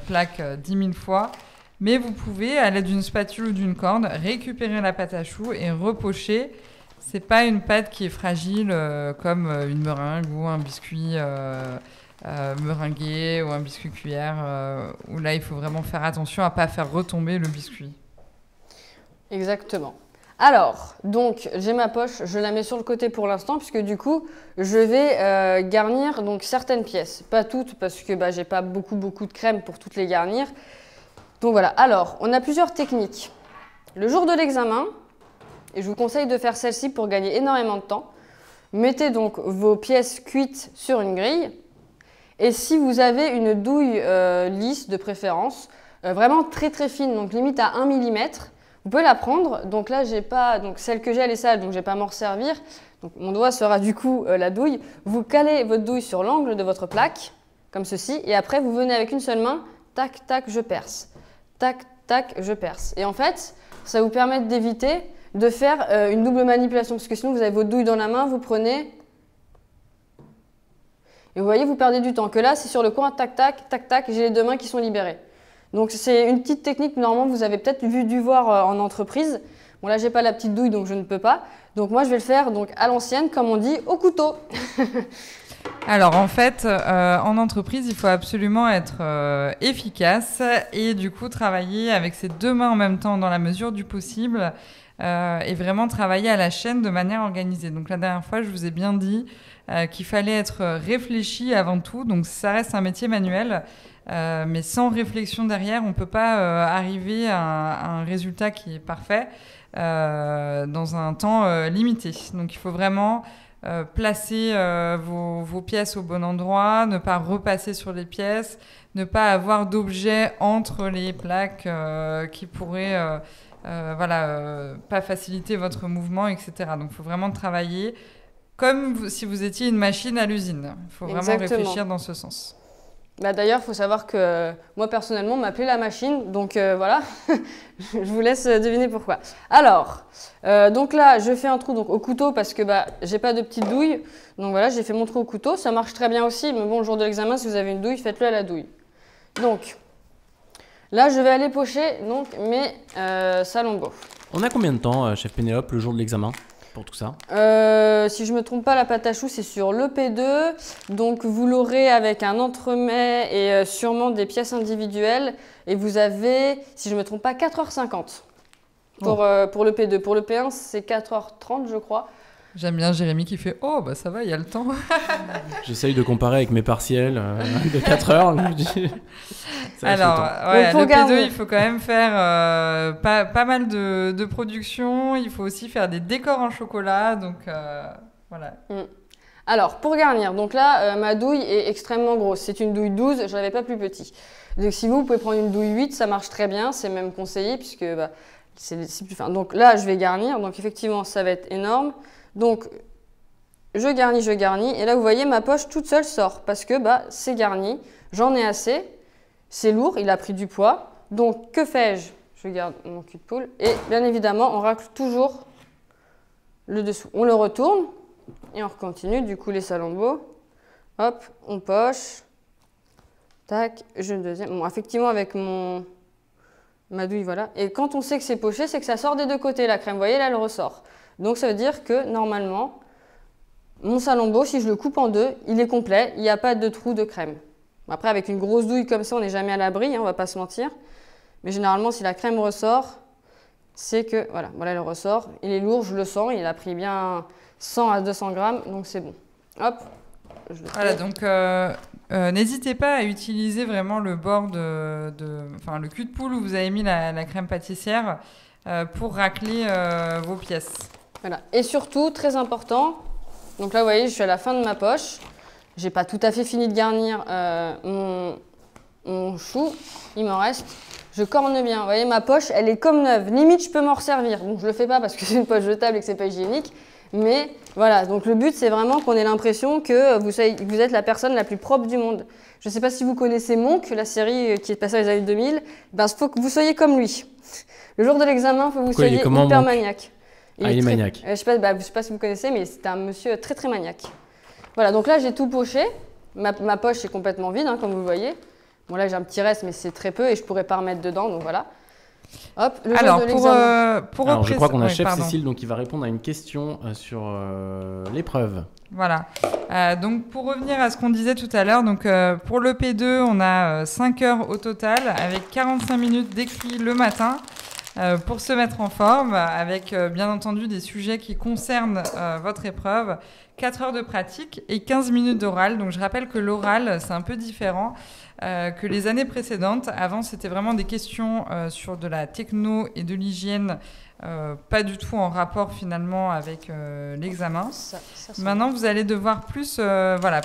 plaque 10 000 fois, mais vous pouvez à l'aide d'une spatule ou d'une corde récupérer la pâte à choux et repocher. C'est pas une pâte qui est fragile comme une meringue ou un biscuit meringué ou un biscuit cuillère où là il faut vraiment faire attention à pas faire retomber le biscuit. Exactement. Alors, donc, j'ai ma poche, je la mets sur le côté pour l'instant, puisque du coup, je vais garnir donc, certaines pièces. Pas toutes, parce que j'ai pas beaucoup de crème pour toutes les garnir. Donc voilà, alors, on a plusieurs techniques. Le jour de l'examen, et je vous conseille de faire celle-ci pour gagner énormément de temps, mettez donc vos pièces cuites sur une grille, et si vous avez une douille lisse de préférence, vraiment très très fine, donc limite à 1 mm, vous pouvez la prendre, donc là j'ai pas, donc celle que j'ai elle est sale, donc je vais pas m'en servir. Donc mon doigt sera du coup la douille. Vous calez votre douille sur l'angle de votre plaque, comme ceci, et après vous venez avec une seule main, tac tac je perce, tac tac je perce. Et en fait, ça vous permet d'éviter de faire une double manipulation, parce que sinon vous avez votre douille dans la main, vous prenez, et vous voyez vous perdez du temps. Que là c'est sur le coin, tac tac tac tac, j'ai les deux mains qui sont libérées. Donc c'est une petite technique, normalement vous avez peut-être dû voir en entreprise. Bon là j'ai pas la petite douille donc je ne peux pas. Donc moi je vais le faire donc, à l'ancienne comme on dit, au couteau. Alors en fait en entreprise il faut absolument être efficace et du coup travailler avec ses deux mains en même temps dans la mesure du possible et vraiment travailler à la chaîne de manière organisée. Donc la dernière fois je vous ai bien dit qu'il fallait être réfléchi avant tout, donc ça reste un métier manuel. Mais sans réflexion derrière, on ne peut pas arriver à un résultat qui est parfait dans un temps limité. Donc il faut vraiment placer vos pièces au bon endroit, ne pas repasser sur les pièces, ne pas avoir d'objets entre les plaques qui pourraient pas faciliter votre mouvement, etc. Donc il faut vraiment travailler comme si vous étiez une machine à l'usine. Il faut vraiment réfléchir dans ce sens. D'ailleurs, il faut savoir que moi, personnellement, on m'appelait la machine. Donc voilà, je vous laisse deviner pourquoi. Alors, donc là, je fais un trou donc, au couteau parce que j'ai pas de petite douille. Donc voilà, j'ai fait mon trou au couteau. Ça marche très bien aussi. Mais bon, le jour de l'examen, si vous avez une douille, faites-le à la douille. Donc, là, je vais aller pocher donc, mes salambos. On a combien de temps, Chef Pénélope, le jour de l'examen pour tout ça? Si je ne me trompe pas, la pâte à choux, c'est sur le P2. Donc, vous l'aurez avec un entremets et sûrement des pièces individuelles. Et vous avez, si je ne me trompe pas, 4h50 pour le P2. Pour le P1, c'est 4h30, je crois. J'aime bien Jérémy qui fait « Oh, ça va, il y a le temps !» J'essaye de comparer avec mes partiels de 4 heures. Alors, le P2, il faut quand même faire pas mal de production. Il faut aussi faire des décors en chocolat. Donc, voilà. Alors, pour garnir, donc là, ma douille est extrêmement grosse. C'est une douille 12, je n'avais pas plus petit. Donc, si vous pouvez prendre une douille 8, ça marche très bien. C'est même conseillé puisque c'est plus fin. Donc là, je vais garnir. Donc, effectivement, ça va être énorme. Donc, je garnis, et là, vous voyez, ma poche toute seule sort parce que c'est garni, j'en ai assez. c'est lourd, il a pris du poids. Donc, que fais-je? Je garde mon cul de poule. Et bien évidemment, on racle toujours le dessous. On le retourne et on continue. Du coup, les salambeaux. Hop, on poche. Tac, je le deuxième. Bon, effectivement, avec ma douille, voilà. Et quand on sait que c'est poché, c'est que ça sort des deux côtés, la crème. Vous voyez, là, elle ressort. Donc, ça veut dire que, normalement, mon salambeau, si je le coupe en deux, il est complet. Il n'y a pas de trou de crème. Après, avec une grosse douille comme ça, on n'est jamais à l'abri, hein, on ne va pas se mentir. Mais généralement, si la crème ressort, c'est que, voilà, elle ressort. Il est lourd, je le sens, il a pris bien 100 à 200 grammes, donc c'est bon. Hop, je le Voilà, donc n'hésitez pas à utiliser vraiment le bord enfin le cul de poule où vous avez mis la crème pâtissière pour racler vos pièces. Voilà, et surtout, très important, donc là, vous voyez, je suis à la fin de ma poche. J'ai pas tout à fait fini de garnir mon chou, il m'en reste. Je corne bien. Vous voyez, ma poche, elle est comme neuve. Limite, je peux m'en resservir. Bon, je le fais pas parce que c'est une poche jetable et que c'est pas hygiénique. Mais voilà, donc le but, c'est vraiment qu'on ait l'impression que vous êtes la personne la plus propre du monde. Je ne sais pas si vous connaissez Monk, la série qui est passée dans les années 2000. Ben, il faut que vous soyez comme lui. Le jour de l'examen, il faut que vous soyez hyper maniaque. Il est maniaque. Je ne sais pas si vous connaissez, mais c'est un monsieur très très maniaque. Voilà, donc là, j'ai tout poché. Ma poche est complètement vide, hein, comme vous le voyez. Bon, là, j'ai un petit reste, mais c'est très peu et je ne pourrais pas remettre dedans, donc voilà. Hop, le jour de l'examen. Alors, je crois qu'on a chef Cécile, donc il va répondre à une question sur l'épreuve. Voilà. Donc, pour revenir à ce qu'on disait tout à l'heure, donc pour le P2, on a 5 heures au total, avec 45 minutes d'écrit le matin pour se mettre en forme, avec bien entendu des sujets qui concernent votre épreuve, 4 heures de pratique et 15 minutes d'oral. Donc, je rappelle que l'oral, c'est un peu différent que les années précédentes. Avant, c'était vraiment des questions sur de la techno et de l'hygiène, pas du tout en rapport finalement avec l'examen. Maintenant, vous allez devoir plus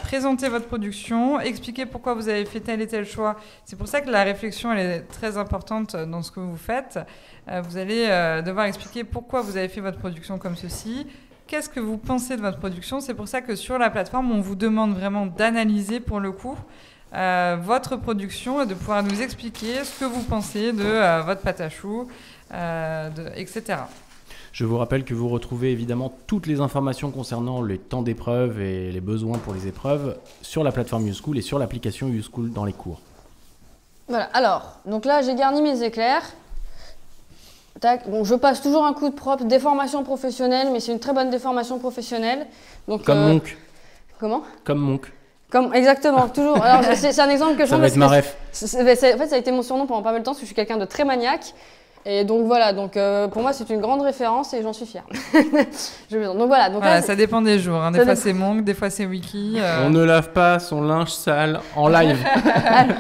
présenter votre production, expliquer pourquoi vous avez fait tel et tel choix. C'est pour ça que la réflexion, elle est très importante dans ce que vous faites. Vous allez devoir expliquer pourquoi vous avez fait votre production comme ceci. Qu'est-ce que vous pensez de votre production? C'est pour ça que sur la plateforme, on vous demande vraiment d'analyser pour le coup votre production et de pouvoir nous expliquer ce que vous pensez de votre pâte à choux, etc. Je vous rappelle que vous retrouvez évidemment toutes les informations concernant les temps d'épreuve et les besoins pour les épreuves sur la plateforme YouSchool et sur l'application YouSchool dans les cours. Voilà, alors, donc là j'ai garni mes éclairs. Tac. Bon, je passe toujours un coup de propre, déformation professionnelle, mais c'est une très bonne déformation professionnelle. Donc, comme Monk. Comment? Comme Monk. Exactement, toujours. Alors, c'est un exemple que je ça va être ma ref. En fait, ça a été mon surnom pendant pas mal de temps parce que je suis quelqu'un de très maniaque. Et donc voilà, pour moi c'est une grande référence et j'en suis fière. Donc voilà. Donc voilà, ça dépend des jours. Hein. Des fois c'est Monk, des fois c'est Wiki. On ne lave pas son linge sale en live.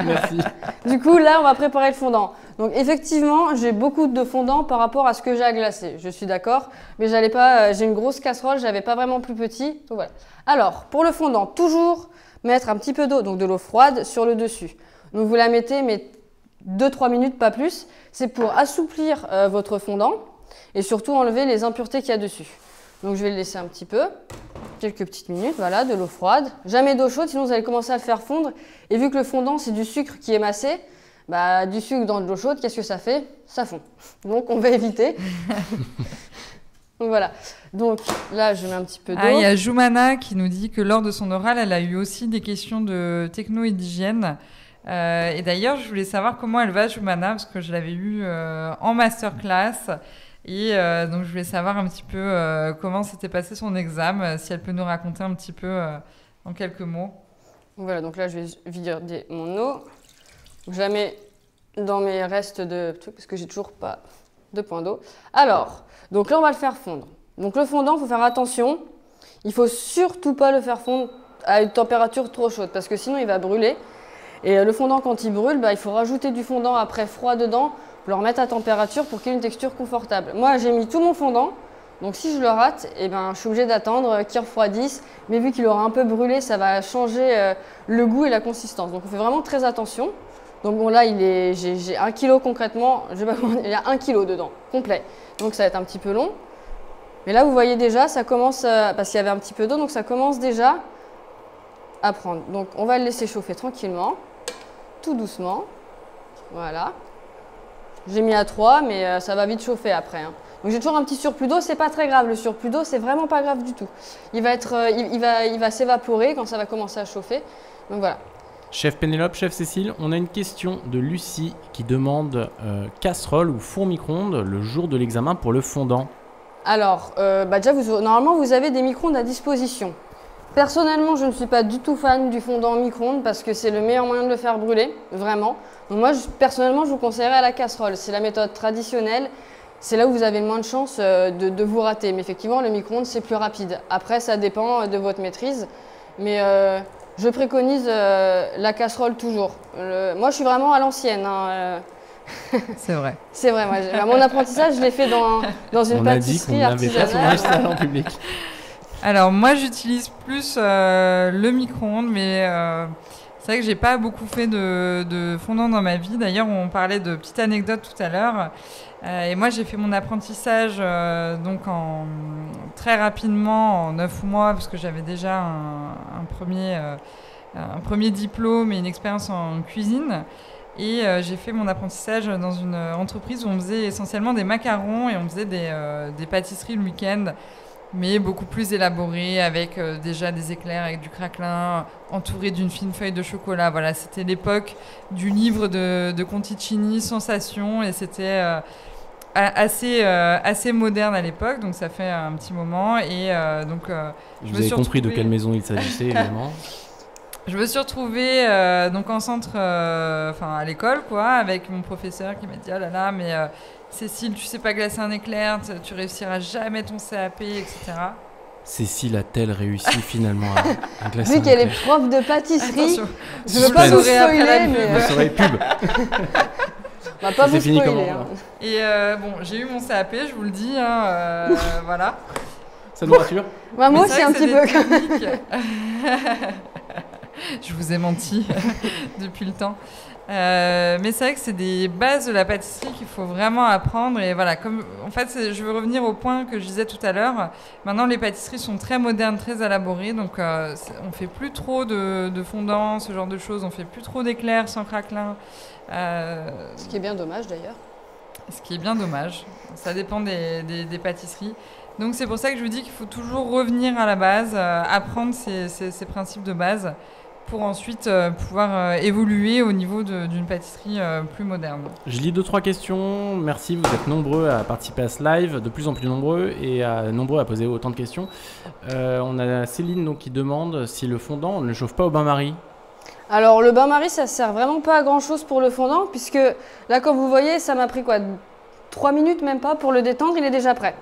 Merci. Du coup là on va préparer le fondant. Donc effectivement j'ai beaucoup de fondant par rapport à ce que j'ai à glacer. Je suis d'accord, mais j'ai une grosse casserole, j'avais pas vraiment plus petit. Donc voilà. Alors pour le fondant, toujours mettre un petit peu d'eau, donc de l'eau froide sur le dessus. Donc vous la mettez mais 2-3 minutes, pas plus. C'est pour assouplir votre fondant et surtout enlever les impuretés qu'il y a dessus. Donc je vais le laisser un petit peu, quelques petites minutes, voilà, de l'eau froide. Jamais d'eau chaude, sinon vous allez commencer à le faire fondre. Et vu que le fondant, c'est du sucre qui est massé, bah, du sucre dans de l'eau chaude, qu'est-ce que ça fait? Ça fond. Donc on va éviter. Donc voilà. Donc là, je mets un petit peu d'eau. Ah, il y a Joumana qui nous dit que lors de son oral, elle a eu aussi des questions de techno et d'hygiène. Et d'ailleurs, je voulais savoir comment elle va, Joumana, parce que je l'avais eue en masterclass. Et donc, je voulais savoir un petit peu comment s'était passé son examen, si elle peut nous raconter un petit peu en quelques mots. Voilà, donc là, je vais vider mon eau. Je la mets dans mes restes de trucs, parce que j'ai toujours pas de point d'eau. Alors, donc là, on va le faire fondre. Donc le fondant, il faut faire attention. Il faut surtout pas le faire fondre à une température trop chaude, parce que sinon, il va brûler. Et le fondant, quand il brûle, bah, il faut rajouter du fondant après froid dedans, le remettre à température pour qu'il y ait une texture confortable. Moi, j'ai mis tout mon fondant, donc si je le rate, eh ben, je suis obligée d'attendre qu'il refroidisse. Mais vu qu'il aura un peu brûlé, ça va changer le goût et la consistance. Donc on fait vraiment très attention. Donc bon, là, j'ai 1 kg concrètement, je sais pas comment dire, il y a 1 kg dedans, complet. Donc ça va être un petit peu long. Mais là, vous voyez déjà, ça commence, parce qu'il y avait un petit peu d'eau, donc ça commence déjà à prendre. Donc on va le laisser chauffer tranquillement. Tout doucement. Voilà. J'ai mis à 3, mais ça va vite chauffer après. Hein. Donc j'ai toujours un petit surplus d'eau, c'est pas très grave. Le surplus d'eau, c'est vraiment pas grave du tout. Il va s'évaporer quand ça va commencer à chauffer. Donc voilà. Chef Pénélope, chef Cécile, on a une question de Lucie qui demande casserole ou four micro-ondes le jour de l'examen pour le fondant. Alors, déjà, normalement, vous avez des micro-ondes à disposition. Personnellement, je ne suis pas du tout fan du fondant micro-ondes parce que c'est le meilleur moyen de le faire brûler, vraiment. Donc moi, personnellement, je vous conseillerais à la casserole. C'est la méthode traditionnelle. C'est là où vous avez le moins de chances de vous rater. Mais effectivement, le micro-ondes, c'est plus rapide. Après, ça dépend de votre maîtrise. Mais je préconise la casserole toujours. Moi, je suis vraiment à l'ancienne. Hein, C'est vrai. C'est vrai. Moi, mon apprentissage, je l'ai fait dans une pâtisserie artisanale. On a dit qu'on n'avait pas son magistral en public. Alors moi j'utilise plus le micro-ondes, mais c'est vrai que j'ai pas beaucoup fait de fondant dans ma vie. D'ailleurs on parlait de petites anecdotes tout à l'heure. Et moi j'ai fait mon apprentissage donc très rapidement, en 9 mois, parce que j'avais déjà un premier diplôme et une expérience en cuisine. Et j'ai fait mon apprentissage dans une entreprise où on faisait essentiellement des macarons et on faisait des pâtisseries le week-end, mais beaucoup plus élaboré, avec déjà des éclairs avec du craquelin, entouré d'une fine feuille de chocolat. Voilà, c'était l'époque du livre de Conticini, Sensation, et c'était assez moderne à l'époque, donc ça fait un petit moment. Et donc, vous avez compris de quelle maison il s'agissait, évidemment. Je me suis retrouvée donc en centre, à l'école, quoi, avec mon professeur qui m'a dit « Oh là là, mais Cécile, tu sais pas glacer un éclair, tu réussiras jamais ton CAP, etc. » Cécile a-t-elle réussi finalement à glacer Vu qu'elle est prof de pâtisserie, attention, je ne veux pas vous spoiler, mais... Vous serez pub. On va pas vous fini spoiler. comment, Hein. Et bon, j'ai eu mon CAP, je vous le dis, hein, voilà. Ça nous rassure. Moi aussi un petit peu. Je vous ai menti depuis le temps. Mais c'est vrai que c'est des bases de la pâtisserie qu'il faut vraiment apprendre. Et voilà, en fait, je veux revenir au point que je disais tout à l'heure. Maintenant, les pâtisseries sont très modernes, très élaborées. Donc, on ne fait plus trop de fondants, ce genre de choses. On ne fait plus trop d'éclairs sans craquelin. Ce qui est bien dommage, d'ailleurs. Ce qui est bien dommage. Ça dépend des pâtisseries. Donc, c'est pour ça que je vous dis qu'il faut toujours revenir à la base, apprendre ces principes de base, pour ensuite pouvoir évoluer au niveau d'une pâtisserie plus moderne. Je lis 2-3 questions. Merci, vous êtes nombreux à participer à ce live, de plus en plus nombreux, et nombreux à poser autant de questions. On a Céline donc, qui demande si le fondant ne chauffe pas au bain-marie. Alors le bain-marie, ça sert vraiment pas à grand-chose pour le fondant, puisque là, comme vous voyez, ça m'a pris 3 minutes même pas pour le détendre, il est déjà prêt.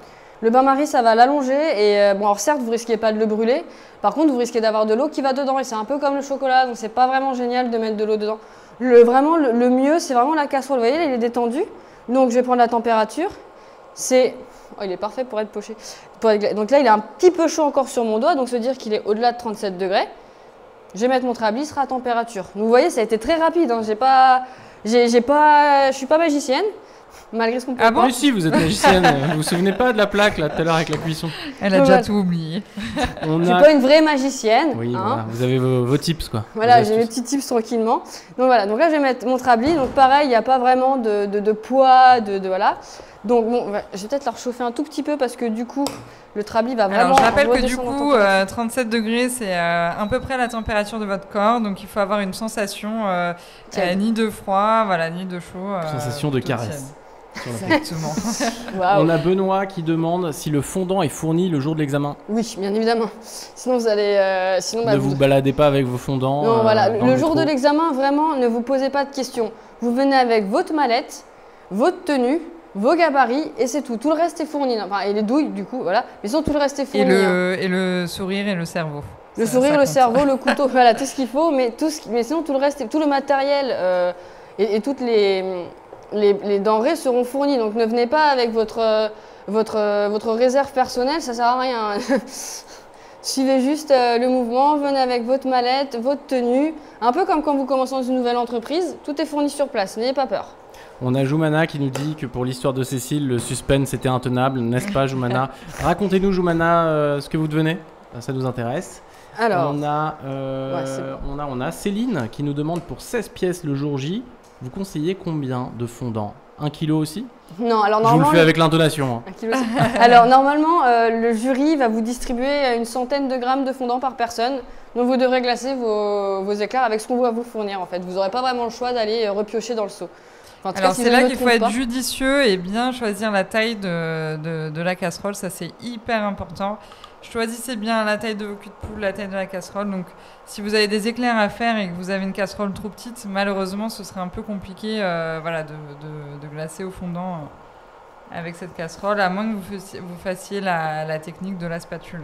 Le bain-marie, ça va l'allonger et bon, alors certes, vous risquez pas de le brûler. Par contre, vous risquez d'avoir de l'eau qui va dedans et c'est un peu comme le chocolat, donc c'est pas vraiment génial de mettre de l'eau dedans. Le mieux, c'est vraiment la casserole. Vous voyez, elle est détendue. Donc, je vais prendre la température. Oh, il est parfait pour être poché. Donc là, il est un petit peu chaud encore sur mon doigt, donc se dire qu'il est au-delà de 37 degrés. Je vais mettre mon tréhabli, il sera à température. Donc, vous voyez, ça a été très rapide. Hein. Je suis pas magicienne. Malgré ce qu'on peut Ah bon? Oui, si, vous êtes magicienne. Vous vous souvenez pas de la plaque, là, tout à l'heure, avec la cuisson? Elle a déjà tout oublié. Je suis pas une vraie magicienne. Oui, hein. voilà. Vous avez vos tips, quoi. Voilà, j'ai mes petits tips tranquillement. Donc voilà, donc là, je vais mettre mon tréhabli. Donc pareil, il n'y a pas vraiment de poids, voilà. Donc bon, je vais peut-être la réchauffer un tout petit peu parce que du coup, le tréhabli va vraiment... Alors, je rappelle que du redescendre coup, en 37 degrés, c'est à peu près la température de votre corps. Donc, il faut avoir une sensation ni de froid, voilà, ni de chaud. Sensation de caresse. Exactement. Wow. On a Benoît qui demande si le fondant est fourni le jour de l'examen. Oui, bien évidemment. Sinon, vous allez... ne vous baladez pas avec vos fondants. Non, voilà. Le jour de métro. l'examen, vraiment, ne vous posez pas de questions. Vous venez avec votre mallette, votre tenue, vos gabarits et c'est tout. Tout le reste est fourni. Enfin, et les douilles, du coup, voilà. Mais sinon, tout le reste est fourni. Et le sourire et le cerveau. Le sourire, le cerveau, le couteau, voilà, tout ce qu'il faut. Mais sinon, tout le reste, tout le matériel et toutes les denrées seront fournies. Donc, ne venez pas avec votre réserve personnelle, ça sert à rien. Suivez juste le mouvement, venez avec votre mallette, votre tenue. Un peu comme quand vous commencez dans une nouvelle entreprise, tout est fourni sur place, n'ayez pas peur. On a Joumana qui nous dit que pour l'histoire de Cécile, le suspense était intenable, n'est-ce pas Joumana? Racontez-nous Joumana ce que vous devenez, ça nous intéresse. Alors, on a Céline qui nous demande pour 16 pièces le jour J, Vous conseillez combien de fondant? 1 kilo aussi? Non, alors Je vous normalement... le fais avec l'intonation. Un kilo, alors normalement, le jury va vous distribuer une centaine de grammes de fondant par personne. Donc vous devrez glacer vos éclairs avec ce qu'on va vous fournir en fait. Vous n'aurez pas vraiment le choix d'aller repiocher dans le seau. Enfin, en tout Alors cas, si c'est je là ne me qu'il faut trompe être pas. judicieux et bien choisir la taille de la casserole, ça c'est hyper important. Choisissez bien la taille de vos culs de poule, la taille de la casserole. Donc si vous avez des éclairs à faire et que vous avez une casserole trop petite, malheureusement ce serait un peu compliqué de glacer au fondant avec cette casserole, à moins que vous fassiez la technique de la spatule.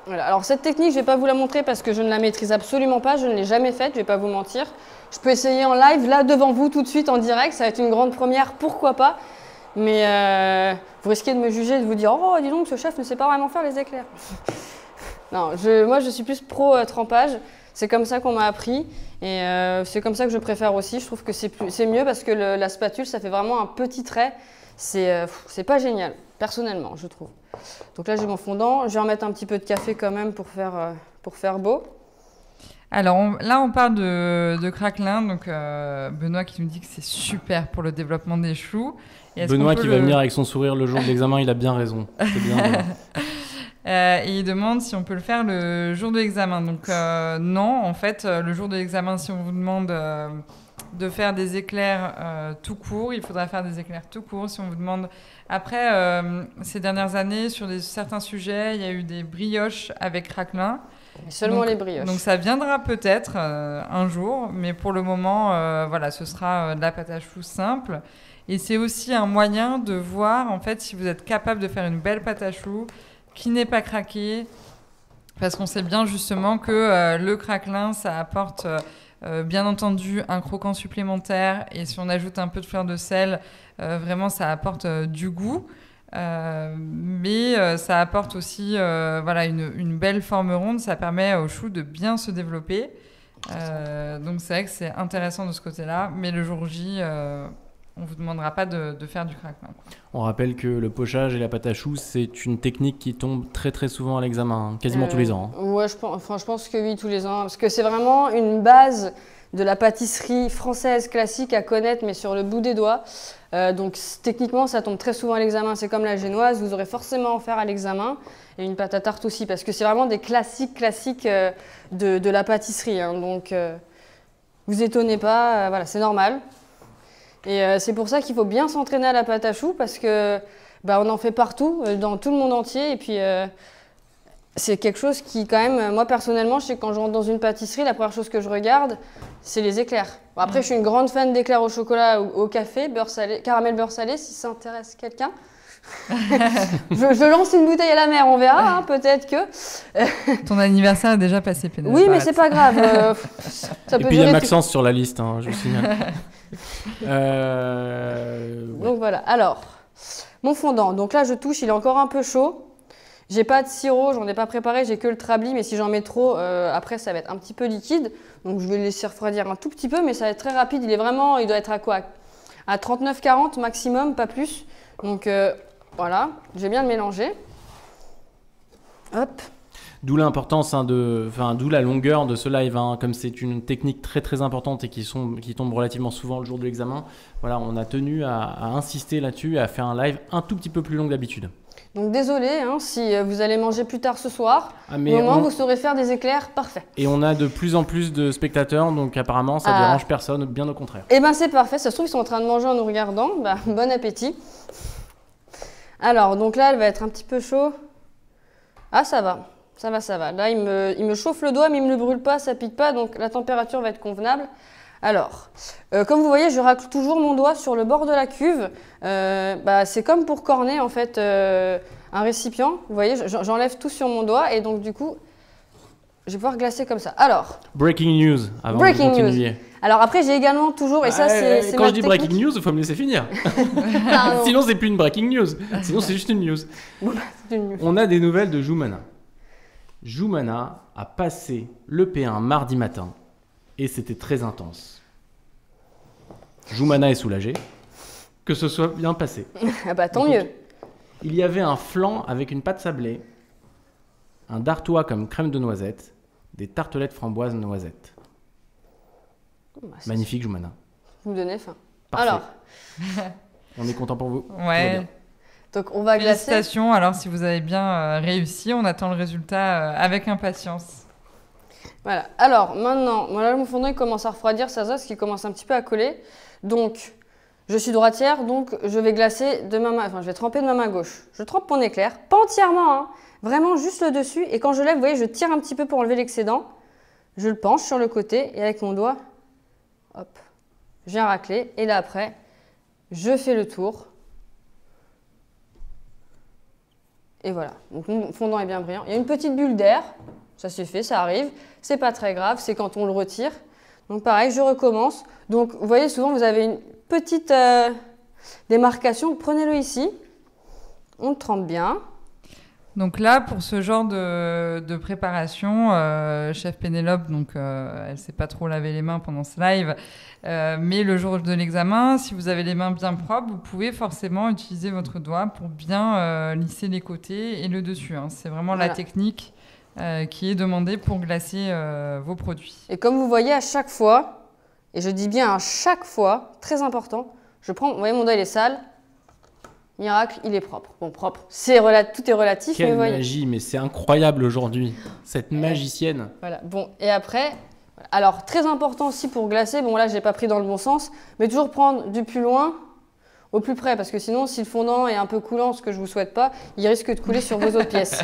Voilà. Alors cette technique, je ne vais pas vous la montrer parce que je ne la maîtrise absolument pas, je ne l'ai jamais faite, je ne vais pas vous mentir. Je peux essayer en live, là devant vous, tout de suite en direct, ça va être une grande première, pourquoi pas. Mais vous risquez de me juger, de vous dire « Oh, dis donc, ce chef ne sait pas vraiment faire les éclairs. » Non, moi je suis plus pro trempage, c'est comme ça qu'on m'a appris et c'est comme ça que je préfère aussi. Je trouve que c'est mieux parce que la spatule, ça fait vraiment un petit trait. C'est pas génial, personnellement, je trouve. Donc là, j'ai mon fondant. Je vais en mettre un petit peu de café quand même pour faire beau. Alors là, on parle de craquelin. Donc Benoît qui nous dit que c'est super pour le développement des choux. Benoît qui va venir avec son sourire le jour de l'examen, il a bien raison. C'est bien. Et il demande si on peut le faire le jour de l'examen. Donc non, en fait, le jour de l'examen, si on vous demande de faire des éclairs tout court, il faudra faire des éclairs tout court. Si on vous demande... Après, ces dernières années, sur certains sujets, il y a eu des brioches avec craquelin. Mais seulement les brioches. Donc ça viendra peut-être un jour, mais pour le moment, voilà, ce sera de la pâte à choux simple. Et c'est aussi un moyen de voir en fait si vous êtes capable de faire une belle pâte à choux qui n'est pas craquée, parce qu'on sait bien justement que le craquelin, ça apporte bien entendu un croquant supplémentaire, et si on ajoute un peu de fleur de sel, vraiment ça apporte du goût. Mais ça apporte aussi une belle forme ronde, ça permet au chou de bien se développer. Donc c'est vrai que c'est intéressant de ce côté-là, mais le jour J, on ne vous demandera pas de faire du craquelin. On rappelle que le pochage et la pâte à choux, c'est une technique qui tombe très très souvent à l'examen, hein, quasiment tous les ans. Hein. Ouais, je pense que oui, tous les ans, parce que c'est vraiment une base de la pâtisserie française classique à connaître, mais sur le bout des doigts. Donc techniquement, ça tombe très souvent à l'examen. C'est comme la génoise, vous aurez forcément à en faire à l'examen. Et une pâte à tarte aussi, parce que c'est vraiment des classiques de la pâtisserie. Hein. Donc vous étonnez pas, voilà, c'est normal. Et c'est pour ça qu'il faut bien s'entraîner à la pâte à choux, parce que on en fait partout, dans tout le monde entier. Et puis c'est quelque chose qui, quand même, moi personnellement, je sais que quand je rentre dans une pâtisserie, la première chose que je regarde, c'est les éclairs. Bon, après, je suis une grande fan d'éclairs au chocolat ou au café, beurre salé, caramel beurre salé, si ça intéresse quelqu'un. je lance une bouteille à la mer, on verra, hein, peut-être que. Ton anniversaire est déjà passé, Pénélope. Oui, mais c'est pas grave. Ça et peut puis il y a durer Maxence sur la liste, hein, je vous signale. Donc voilà, alors, mon fondant. Donc là, je touche, il est encore un peu chaud. J'ai pas de sirop, j'en ai pas préparé, j'ai que le trabli, mais si j'en mets trop, après ça va être un petit peu liquide. Donc je vais le laisser refroidir un tout petit peu, mais ça va être très rapide. Il doit être à quoi? À 39-40 maximum, pas plus. Donc voilà, je vais bien le mélanger. Hop. D'où l'importance, d'où la longueur de ce live, hein, comme c'est une technique très très importante et qui tombe relativement souvent le jour de l'examen. Voilà, on a tenu à insister là-dessus et à faire un live un tout petit peu plus long que d'habitude. Donc désolé, hein, si vous allez manger plus tard ce soir, au moins vous saurez faire des éclairs parfaits. Et on a de plus en plus de spectateurs, donc apparemment ça dérange personne, bien au contraire. Eh ben c'est parfait, ça se trouve ils sont en train de manger en nous regardant, bon appétit. Alors donc là elle va être un petit peu chaud. Ah ça va. Là il me chauffe le doigt mais il me le brûle pas, ça pique pas, donc la température va être convenable. Alors, comme vous voyez, je racle toujours mon doigt sur le bord de la cuve. C'est comme pour corner en fait un récipient. Vous voyez, j'enlève tout sur mon doigt et donc du coup, je vais pouvoir glacer comme ça. Alors. Breaking news avant de continuer. News. Alors après, j'ai également toujours, et ça c'est quand je dis breaking news, il faut me laisser finir. Sinon, c'est plus une breaking news. Sinon, c'est juste une news. C'est une news. On a des nouvelles de Joumana. Joumana a passé le P1 mardi matin et c'était très intense. Joumana est soulagée que ce soit bien passé. Tant mieux. Il y avait un flan avec une pâte sablée, un dartois comme crème de noisette, des tartelettes framboises noisettes. Magnifique, Joumana. Vous me donnez faim. Parfait. Alors, On est content pour vous. Tout va Ouais. bien. donc on va glacer. Félicitations. Alors, si vous avez bien réussi, on attend le résultat avec impatience. Voilà. Alors maintenant, moi là, mon fondant il commence à refroidir, ça parce qu'il commence un petit peu à coller. Donc, je suis droitière, donc je vais glacer de ma main, enfin je vais tremper de ma main gauche. Je trempe mon éclair, pas entièrement, hein, vraiment juste le dessus. Et quand je lève, vous voyez, je tire un petit peu pour enlever l'excédent. Je le penche sur le côté et avec mon doigt, hop, je viens racler. Et là après, je fais le tour. Et voilà, donc mon fondant est bien brillant. Il y a une petite bulle d'air, ça c'est fait, ça arrive. C'est pas très grave, c'est quand on le retire. Donc pareil, je recommence. Donc vous voyez, souvent vous avez une petite démarcation. Prenez-le ici, on le trempe bien. Donc là, pour ce genre de préparation, chef Pénélope, donc elle sait pas trop laver les mains pendant ce live, mais le jour de l'examen, si vous avez les mains bien propres, vous pouvez forcément utiliser votre doigt pour bien lisser les côtés et le dessus. Hein. C'est vraiment Voilà. la technique qui est demandée pour glacer vos produits. Et comme vous voyez à chaque fois, et je dis bien à chaque fois, très important, je prends, vous voyez mon doigt il est sale, miracle, il est propre. Bon, propre, tout est relatif, mais Quelle vous voyez. magie, mais c'est incroyable aujourd'hui. Cette magicienne. Voilà, bon, et après, alors très important aussi pour glacer, bon là je l'ai pas pris dans le bon sens, mais toujours prendre du plus loin au plus près, parce que sinon si le fondant est un peu coulant, ce que je vous souhaite pas, il risque de couler sur vos autres pièces.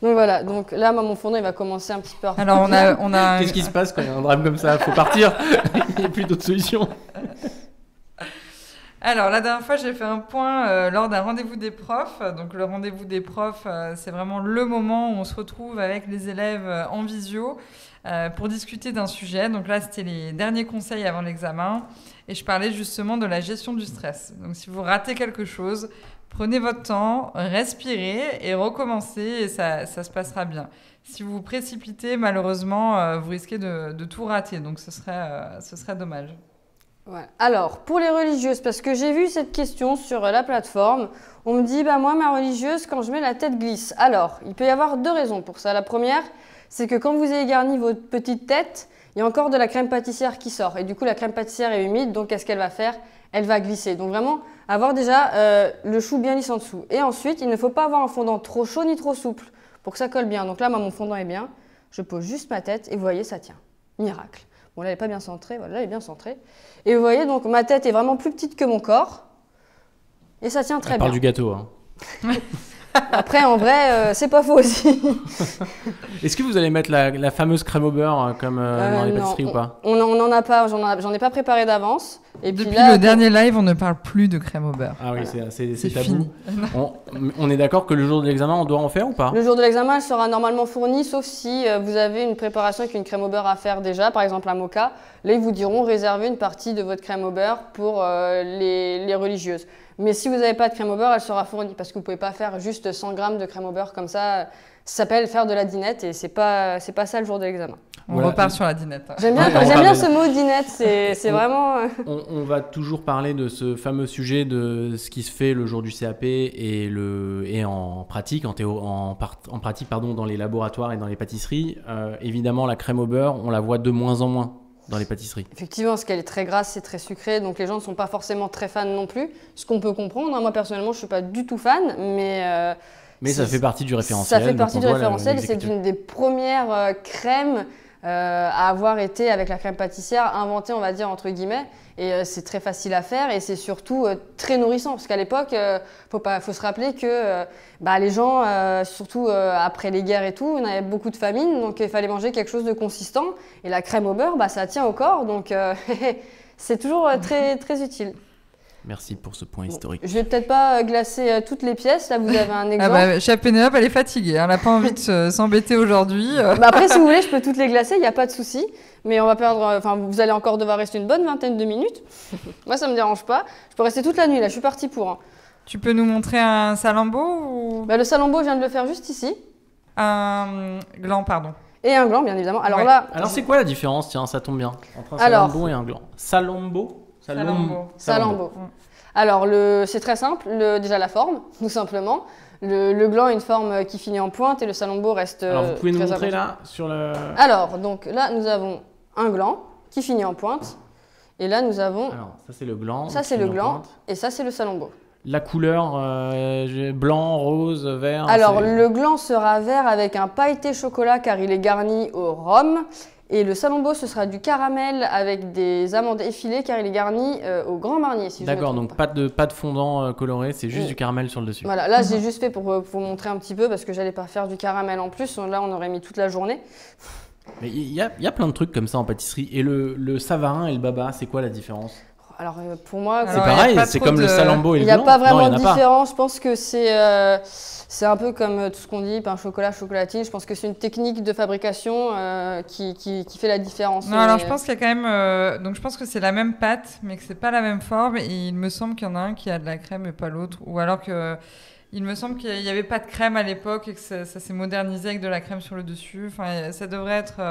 Donc voilà, donc là mon fondant il va commencer un petit peu à Alors on a Qu'est-ce qui se passe quand il y a un drame comme ça? Faut partir. Il n'y a plus d'autre solution. Alors, la dernière fois, j'ai fait un point lors d'un rendez-vous des profs. Donc, le rendez-vous des profs, c'est vraiment le moment où on se retrouve avec les élèves en visio pour discuter d'un sujet. Donc là, c'était les derniers conseils avant l'examen. Et je parlais justement de la gestion du stress. Donc, si vous ratez quelque chose, prenez votre temps, respirez et recommencez et ça se passera bien. Si vous vous précipitez, malheureusement, vous risquez de tout rater. Donc, ce serait dommage. Ouais. Alors, pour les religieuses, parce que j'ai vu cette question sur la plateforme, on me dit, bah moi, ma religieuse, quand je mets la tête glisse. Alors, il peut y avoir deux raisons pour ça. La première, c'est que quand vous avez garni votre petite tête, il y a encore de la crème pâtissière qui sort. Et du coup, la crème pâtissière est humide, donc qu'est-ce qu'elle va faire? Elle va glisser. Donc vraiment, avoir déjà le chou bien lisse en dessous. Et ensuite, il ne faut pas avoir un fondant trop chaud ni trop souple pour que ça colle bien. Donc là, moi, mon fondant est bien. Je pose juste ma tête et vous voyez, ça tient. Miracle. Bon, là, elle n'est pas bien centrée. Voilà, là, elle est bien centrée. Et vous voyez, donc, ma tête est vraiment plus petite que mon corps. Et ça tient très Elle bien. parle du gâteau. Hein. Après, en vrai, c'est pas faux aussi. Est-ce que vous allez mettre la fameuse crème au beurre comme dans les Non, pâtisseries ou pas? on n'en a pas, j'en ai pas préparé d'avance. Et puis Depuis là, le dernier live, on ne parle plus de crème au beurre. Ah oui, c'est C'est tabou. fini. On est d'accord que le jour de l'examen, on doit en faire ou pas? le jour de l'examen, elle sera normalement fournie, sauf si vous avez une préparation avec une crème au beurre à faire déjà, par exemple un mocha. Là, ils vous diront réserver une partie de votre crème au beurre pour les religieuses. Mais si vous n'avez pas de crème au beurre, elle sera fournie parce que vous ne pouvez pas faire juste 100 grammes de crème au beurre comme ça. Ça s'appelle faire de la dinette et c'est pas ça le jour de l'examen. On Voilà. repart sur la dinette. J'aime Ouais, on bien ramène. ce mot dinette, c'est vraiment... On va toujours parler de ce fameux sujet de ce qui se fait le jour du CAP et en pratique, en pratique pardon, dans les laboratoires et dans les pâtisseries. Évidemment, la crème au beurre, on la voit de moins en moins dans les pâtisseries. Effectivement, parce qu'elle est très grasse, c'est très sucré, donc les gens ne sont pas forcément très fans non plus. Ce qu'on peut comprendre, hein. Moi personnellement, je ne suis pas du tout fan, mais ça fait partie du référentiel. Ça fait donc partie on du doit référentiel et c'est l'exécuter. une des premières crèmes à avoir été avec la crème pâtissière inventée, on va dire, entre guillemets. Et c'est très facile à faire et c'est surtout très nourrissant. Parce qu'à l'époque, faut se rappeler que les gens, surtout après les guerres et tout, on avait beaucoup de famine, donc il fallait manger quelque chose de consistant. Et la crème au beurre, ça tient au corps, donc c'est toujours très, très utile. Merci pour ce point historique. Je vais peut-être pas glacer toutes les pièces. Là, vous avez un exemple. Chef Pénélope, elle est fatiguée. Elle n'a pas envie de s'embêter aujourd'hui. Après, si vous voulez, je peux toutes les glacer, il n'y a pas de souci. Mais on va perdre. Vous allez encore devoir rester une bonne vingtaine de minutes. Moi, ça me dérange pas. Je peux rester toute la nuit. Là, je suis partie pour. Hein. Tu peux nous montrer un salambo ou Le salambo, je viens de le faire juste ici. un gland, pardon. Et un gland, bien évidemment. Alors Ouais. là. Alors c'est quoi la différence? Tiens, ça tombe bien. Entre un Alors. salambo et un gland. Salambo. Salambo. Alors, c'est très simple. Déjà, la forme, tout simplement. Le gland a une forme qui finit en pointe et le salambo reste. Alors vous pouvez nous très montrer allongé. là sur le. Alors, donc là, nous avons un gland qui finit en pointe Et là, nous avons... Alors, ça c'est le gland. Ça, c'est le gland. Et ça, c'est le Salombo. La couleur blanc, rose, vert. Alors, le gland sera vert avec un pailleté chocolat car il est garni au rhum. Et le Salombo, ce sera du caramel avec des amandes effilées car il est garni au Grand Marnier. Si D'accord, donc pas de fondant coloré, c'est juste du caramel sur le dessus. Voilà, là j'ai juste fait pour vous montrer un petit peu parce que j'allais pas faire du caramel en plus. Là, on aurait mis toute la journée. Mais il y a plein de trucs comme ça en pâtisserie. Et le Savarin et le Baba, c'est quoi la différence? Alors pour moi, c'est pareil, c'est comme le Salambo et le blanc. Il n'y a pas vraiment de différence. Je pense que c'est un peu comme tout ce qu'on dit, pain chocolat, chocolatine. Je pense que c'est une technique de fabrication qui fait la différence. Non, alors je pense qu'il y a quand même... donc je pense que c'est la même pâte, mais que c'est pas la même forme. Et il me semble qu'il y en a un qui a de la crème et pas l'autre. Ou alors que... Il me semble qu'il n'y avait pas de crème à l'époque et que ça s'est modernisé avec de la crème sur le dessus. Enfin, ça devrait être...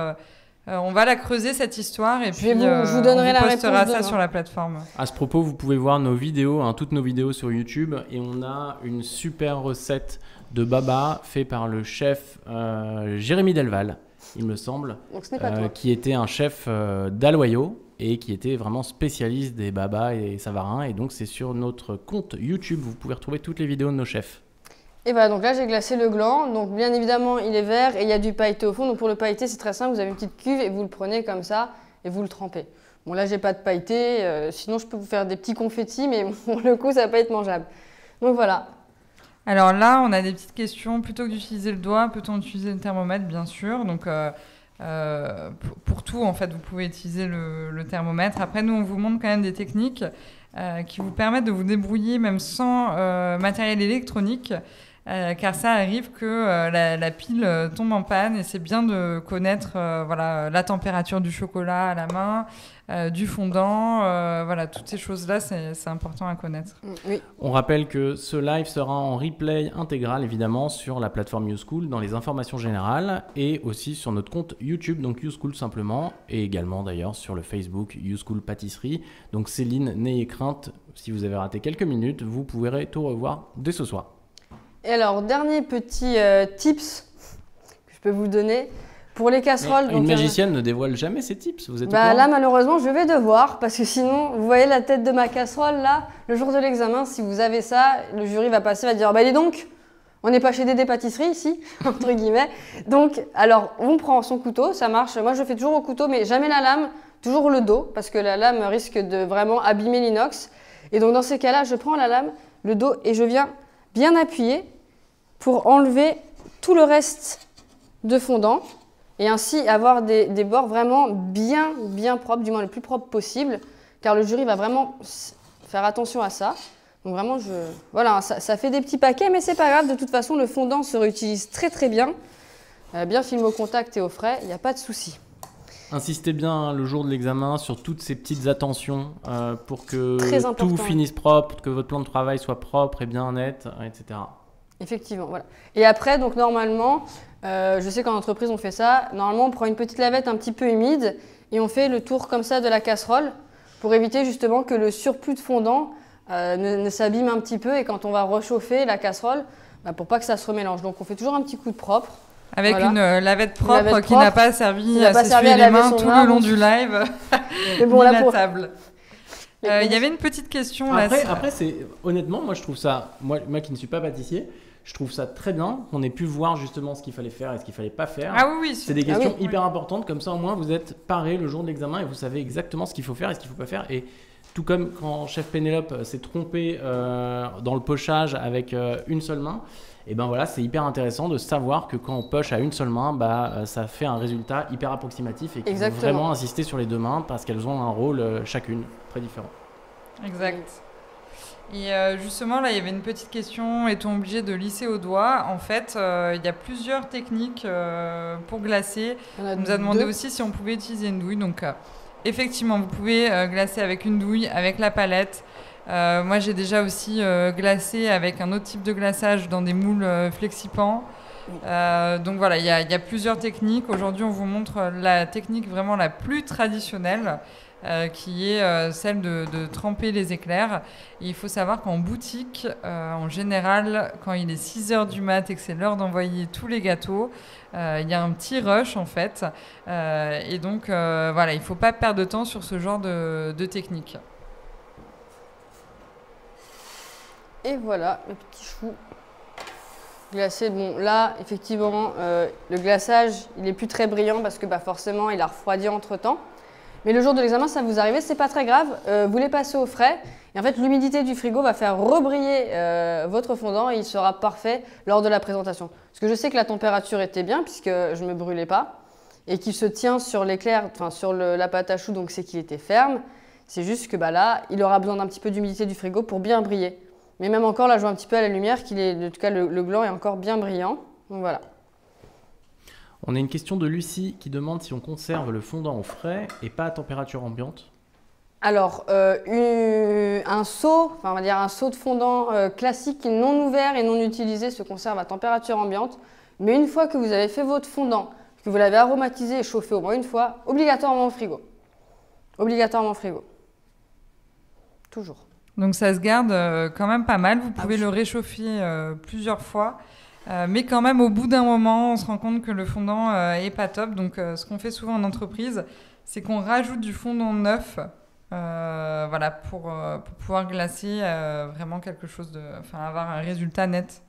on va la creuser cette histoire et puis je vous donnerai on postera ça sur la plateforme. À ce propos, vous pouvez voir nos vidéos, toutes nos vidéos sur YouTube, et on a une super recette de baba faite par le chef Jérémy Delval, il me semble, donc ce n'est pas toi. qui était un chef d'Aloyau et qui était vraiment spécialiste des babas et savarins. Et donc c'est sur notre compte YouTube, vous pouvez retrouver toutes les vidéos de nos chefs. Et voilà, donc là j'ai glacé le gland, donc bien évidemment il est vert et il y a du pailleté au fond. Donc pour le pailleté c'est très simple, vous avez une petite cuve et vous le prenez comme ça et vous le trempez. Bon là j'ai pas de pailleté, sinon je peux vous faire des petits confettis, mais pour le coup ça va pas être mangeable. Donc voilà. Alors là on a des petites questions, plutôt que d'utiliser le doigt, peut-on utiliser le thermomètre bien sûr. Donc pour tout en fait vous pouvez utiliser le thermomètre. Après nous on vous montre quand même des techniques qui vous permettent de vous débrouiller même sans matériel électronique. Car ça arrive que la pile tombe en panne et c'est bien de connaître la température du chocolat à la main, du fondant, toutes ces choses-là, c'est important à connaître. Oui. On rappelle que ce live sera en replay intégral évidemment sur la plateforme YouSchool dans les informations générales et aussi sur notre compte YouTube, donc YouSchool simplement, et également d'ailleurs sur le Facebook YouSchool Pâtisserie. Donc Céline, n'ayez crainte, si vous avez raté quelques minutes, vous pourrez tout revoir dès ce soir. Et alors, dernier petit tips que je peux vous donner pour les casseroles. Une magicienne ne dévoile jamais ses tips, vous êtes au courant ? Là, malheureusement, je vais devoir parce que sinon, vous voyez la tête de ma casserole là, le jour de l'examen, si vous avez ça, le jury va passer, va dire bah dis donc, on n'est pas chez Dédé Pâtisserie ici, entre guillemets. Donc, alors, on prend son couteau, ça marche. Moi, je fais toujours au couteau, mais jamais la lame, toujours le dos parce que la lame risque de vraiment abîmer l'inox. Et donc, dans ces cas-là, je prends la lame, le dos et je viens bien appuyer pour enlever tout le reste de fondant et ainsi avoir des bords vraiment bien propres, du moins le plus propre possible, car le jury va vraiment faire attention à ça. Donc vraiment, voilà, ça fait des petits paquets, mais c'est pas grave, de toute façon, le fondant se réutilise très bien, bien filmé au contact et au frais, il n'y a pas de souci. Insistez bien le jour de l'examen sur toutes ces petites attentions pour que tout finisse propre, que votre plan de travail soit propre et bien net, etc. Effectivement, voilà. Et après, donc normalement, je sais qu'en entreprise on fait ça, normalement on prend une petite lavette un petit peu humide et on fait le tour comme ça de la casserole pour éviter justement que le surplus de fondant ne s'abîme un petit peu et quand on va réchauffer la casserole, pour pas que ça se remélange. Donc on fait toujours un petit coup de propre. Avec voilà. Une lavette propre qui n'a pas servi à s'essuyer à les mains tout main, le long du live, mais bon, ni là, la table. Il y avait une petite question là. Après honnêtement, moi je trouve ça, moi qui ne suis pas pâtissier, je trouve ça très bien qu'on ait pu voir justement ce qu'il fallait faire et ce qu'il fallait pas faire. Ah oui, c'est des questions hyper importantes, comme ça au moins vous êtes paré le jour de l'examen et vous savez exactement ce qu'il faut faire et ce qu'il faut pas faire. Et tout comme quand chef Pénélope s'est trompé dans le pochage avec une seule main, et ben voilà, c'est hyper intéressant de savoir que quand on poche à une seule main, ça fait un résultat hyper approximatif et qu'il faut vraiment insister sur les deux mains parce qu'elles ont un rôle chacune très différent. Exact. Et justement, là, il y avait une petite question. Est-on obligé de lisser au doigt ? En fait, il y a plusieurs techniques pour glacer. On nous a demandé aussi si on pouvait utiliser une douille. Donc, effectivement, vous pouvez glacer avec une douille, avec la palette. Moi, j'ai déjà aussi glacé avec un autre type de glaçage dans des moules flexipans. Donc voilà, il y a plusieurs techniques. Aujourd'hui, on vous montre la technique vraiment la plus traditionnelle, qui est celle de tremper les éclairs. Et il faut savoir qu'en boutique, en général, quand il est 6 heures du mat et que c'est l'heure d'envoyer tous les gâteaux, il y a un petit rush en fait. Et donc voilà, il ne faut pas perdre de temps sur ce genre de technique. Et voilà, mes petits choux glacés. Bon, là, effectivement, le glaçage, il n'est plus très brillant parce que forcément, il a refroidi entre-temps. Mais le jour de l'examen, ça vous arrive, c'est pas très grave. Vous les passez au frais. Et en fait, l'humidité du frigo va faire rebriller votre fondant et il sera parfait lors de la présentation. Parce que je sais que la température était bien puisque je ne me brûlais pas et qu'il se tient sur l'éclair, enfin sur la pâte à choux, donc c'est qu'il était ferme. C'est juste que là, il aura besoin d'un petit peu d'humidité du frigo pour bien briller. Mais même encore, là, je vois un petit peu à la lumière qu'il est, en tout cas, le gland est encore bien brillant. Donc voilà. On a une question de Lucie qui demande si on conserve le fondant au frais et pas à température ambiante. Alors, un seau, enfin on va dire un seau de fondant classique non ouvert et non utilisé se conserve à température ambiante. Mais une fois que vous avez fait votre fondant, que vous l'avez aromatisé et chauffé au moins une fois, obligatoirement au frigo. Obligatoirement au frigo. Toujours. Donc ça se garde quand même pas mal. Vous pouvez le réchauffer plusieurs fois. Mais quand même, au bout d'un moment, on se rend compte que le fondant est pas top. Donc ce qu'on fait souvent en entreprise, c'est qu'on rajoute du fondant neuf voilà, pour pouvoir glacer vraiment quelque chose avoir un résultat net.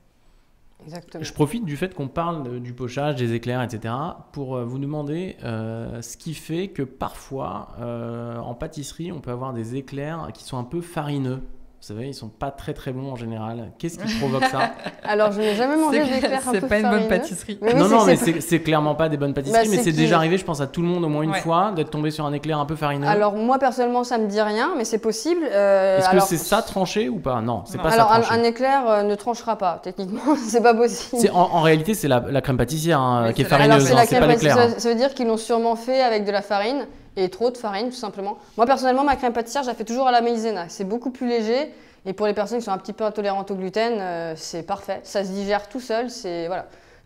Exactement. Je profite du fait qu'on parle du pochage, des éclairs, etc. pour vous demander ce qui fait que parfois, en pâtisserie, on peut avoir des éclairs qui sont un peu farineux. Vous savez, ils sont pas très très bons en général. Qu'est-ce qui provoque ça? Alors, je n'ai jamais mangé d'éclairs un peu C'est pas une bonne pâtisserie. Non, mais c'est clairement pas des bonnes pâtisseries. Mais c'est déjà arrivé, arrivé, je pense, à tout le monde au moins une fois, d'être tombé sur un éclair un peu farineux. Alors, moi, personnellement, ça me dit rien, mais c'est possible. Est-ce que c'est ça tranché ou pas? Non, c'est pas ça tranché. Alors, un éclair ne tranchera pas, techniquement, c'est pas possible. En réalité, c'est la crème pâtissière qui est farineuse, c'est pas l'éclair. Ça veut dire qu'ils l'ont sûrement fait avec de la farine. Et trop de farine, tout simplement. Moi, personnellement, ma crème pâtissière, je la fais toujours à la maïzena. C'est beaucoup plus léger. Et pour les personnes qui sont un petit peu intolérantes au gluten, c'est parfait. Ça se digère tout seul.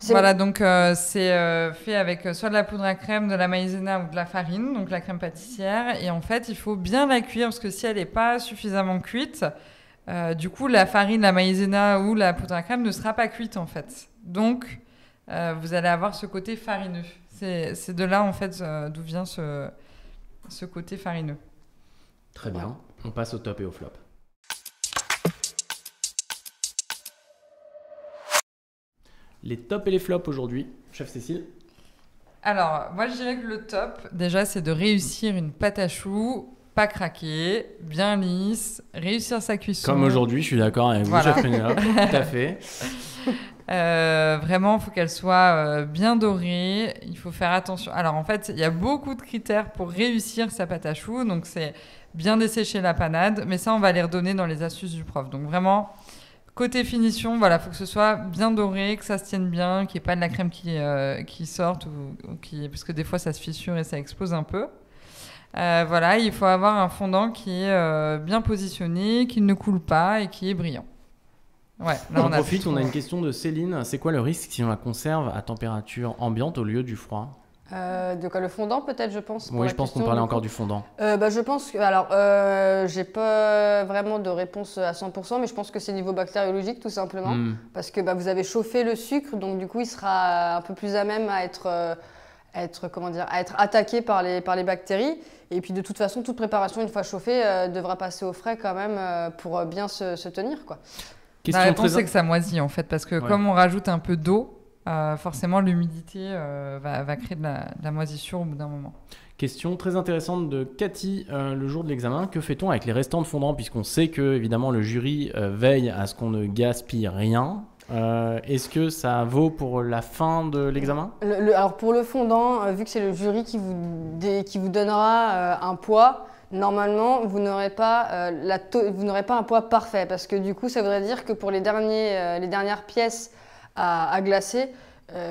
Voilà, donc c'est fait avec soit de la poudre à crème, de la maïzena ou de la farine, donc la crème pâtissière. Et en fait, il faut bien la cuire parce que si elle n'est pas suffisamment cuite, du coup, la farine, la maïzena ou la poudre à crème ne sera pas cuite en fait. Donc, vous allez avoir ce côté farineux. C'est de là en fait d'où vient ce côté farineux. Très bien. On passe au top et au flop. Les tops et les flops aujourd'hui, chef Cécile. Alors, moi je dirais que le top, déjà, c'est de réussir une pâte à choux, pas craquer, bien lisse, réussir sa cuisson. Comme aujourd'hui, je suis d'accord avec vous, chef Pénélope, tout à fait. Vraiment, il faut qu'elle soit bien dorée. Il faut faire attention. Alors, en fait, il y a beaucoup de critères pour réussir sa pâte à choux. Donc, c'est bien dessécher la panade. Mais ça, on va les redonner dans les astuces du prof. Donc, vraiment, côté finition, voilà, faut que ce soit bien doré, que ça se tienne bien, qu'il n'y ait pas de la crème qui sorte parce que des fois, ça se fissure et ça explose un peu. Voilà, il faut avoir un fondant qui est bien positionné, qui ne coule pas et qui est brillant. Ouais, là, on profite, on a une question de Céline. C'est quoi le risque si on la conserve à température ambiante au lieu du froid? De quoi, le fondant peut-être, je pense. Oui, je pense qu'on parlait encore du fondant. Je pense que, alors, j'ai pas vraiment de réponse à 100%, mais je pense que c'est niveau bactériologique tout simplement, parce que vous avez chauffé le sucre, donc du coup il sera un peu plus à même à être attaqué par les bactéries. Et puis de toute façon, toute préparation une fois chauffée devra passer au frais quand même pour bien se tenir, quoi. La réponse, c'est que ça moisit en fait, parce que comme on rajoute un peu d'eau, forcément l'humidité va créer de la moisissure au bout d'un moment. Question très intéressante de Cathy le jour de l'examen. Que fait-on avec les restants de fondant, puisqu'on sait que évidemment le jury veille à ce qu'on ne gaspille rien? Est-ce que ça vaut pour la fin de l'examen? Alors pour le fondant, vu que c'est le jury qui vous donnera un poids, normalement, vous n'aurez pas un poids parfait, parce que du coup, ça voudrait dire que pour les dernières pièces à glacer,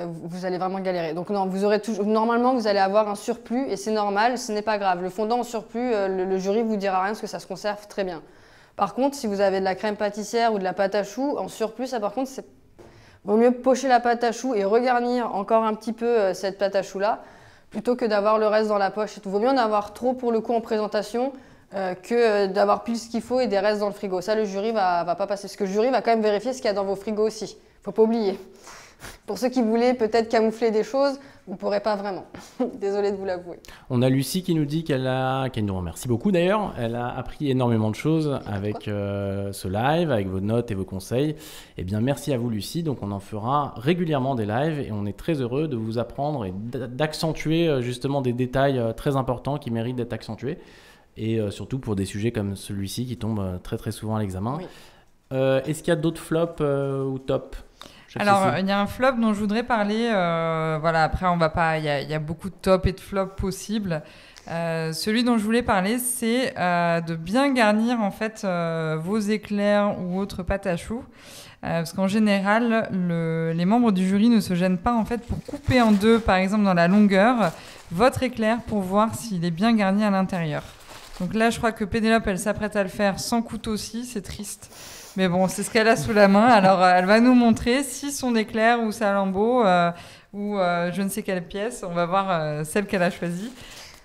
vous allez vraiment galérer. Donc non, normalement, vous allez avoir un surplus et c'est normal, ce n'est pas grave. Le fondant en surplus, le jury vous dira rien parce que ça se conserve très bien. Par contre, si vous avez de la crème pâtissière ou de la pâte à choux en surplus, ça par contre, Vaut mieux pocher la pâte à choux et regarnir encore un petit peu cette pâte à choux-là, plutôt que d'avoir le reste dans la poche et tout. Vaut mieux en avoir trop pour le coup en présentation que d'avoir plus ce qu'il faut et des restes dans le frigo. Ça, le jury va pas passer. Parce que le jury va quand même vérifier ce qu'il y a dans vos frigos aussi. Faut pas oublier. Pour ceux qui voulaient peut-être camoufler des choses, vous ne pourrez pas vraiment. Désolée de vous l'avouer. On a Lucie qui nous dit qu'elle nous remercie beaucoup d'ailleurs. Elle a appris énormément de choses avec ce live, avec vos notes et vos conseils. Eh bien, merci à vous Lucie. Donc, on en fera régulièrement des lives et on est très heureux de vous apprendre et d'accentuer justement des détails très importants qui méritent d'être accentués. Et surtout pour des sujets comme celui-ci qui tombent très très souvent à l'examen. Oui. Est-ce qu'il y a d'autres flops ou tops? Alors, il y a un flop dont je voudrais parler. Voilà, après, on va pas. Il y a beaucoup de tops et de flops possibles. Celui dont je voulais parler, c'est de bien garnir en fait vos éclairs ou autres pâtes à choux. Parce qu'en général, les membres du jury ne se gênent pas en fait pour couper en deux, par exemple dans la longueur, votre éclair pour voir s'il est bien garni à l'intérieur. Donc là, je crois que Pénélope, elle s'apprête à le faire sans couteau aussi. C'est triste. Mais bon, c'est ce qu'elle a sous la main. Alors, elle va nous montrer si son éclair ou sa lambeau ou je ne sais quelle pièce, on va voir celle qu'elle a choisie,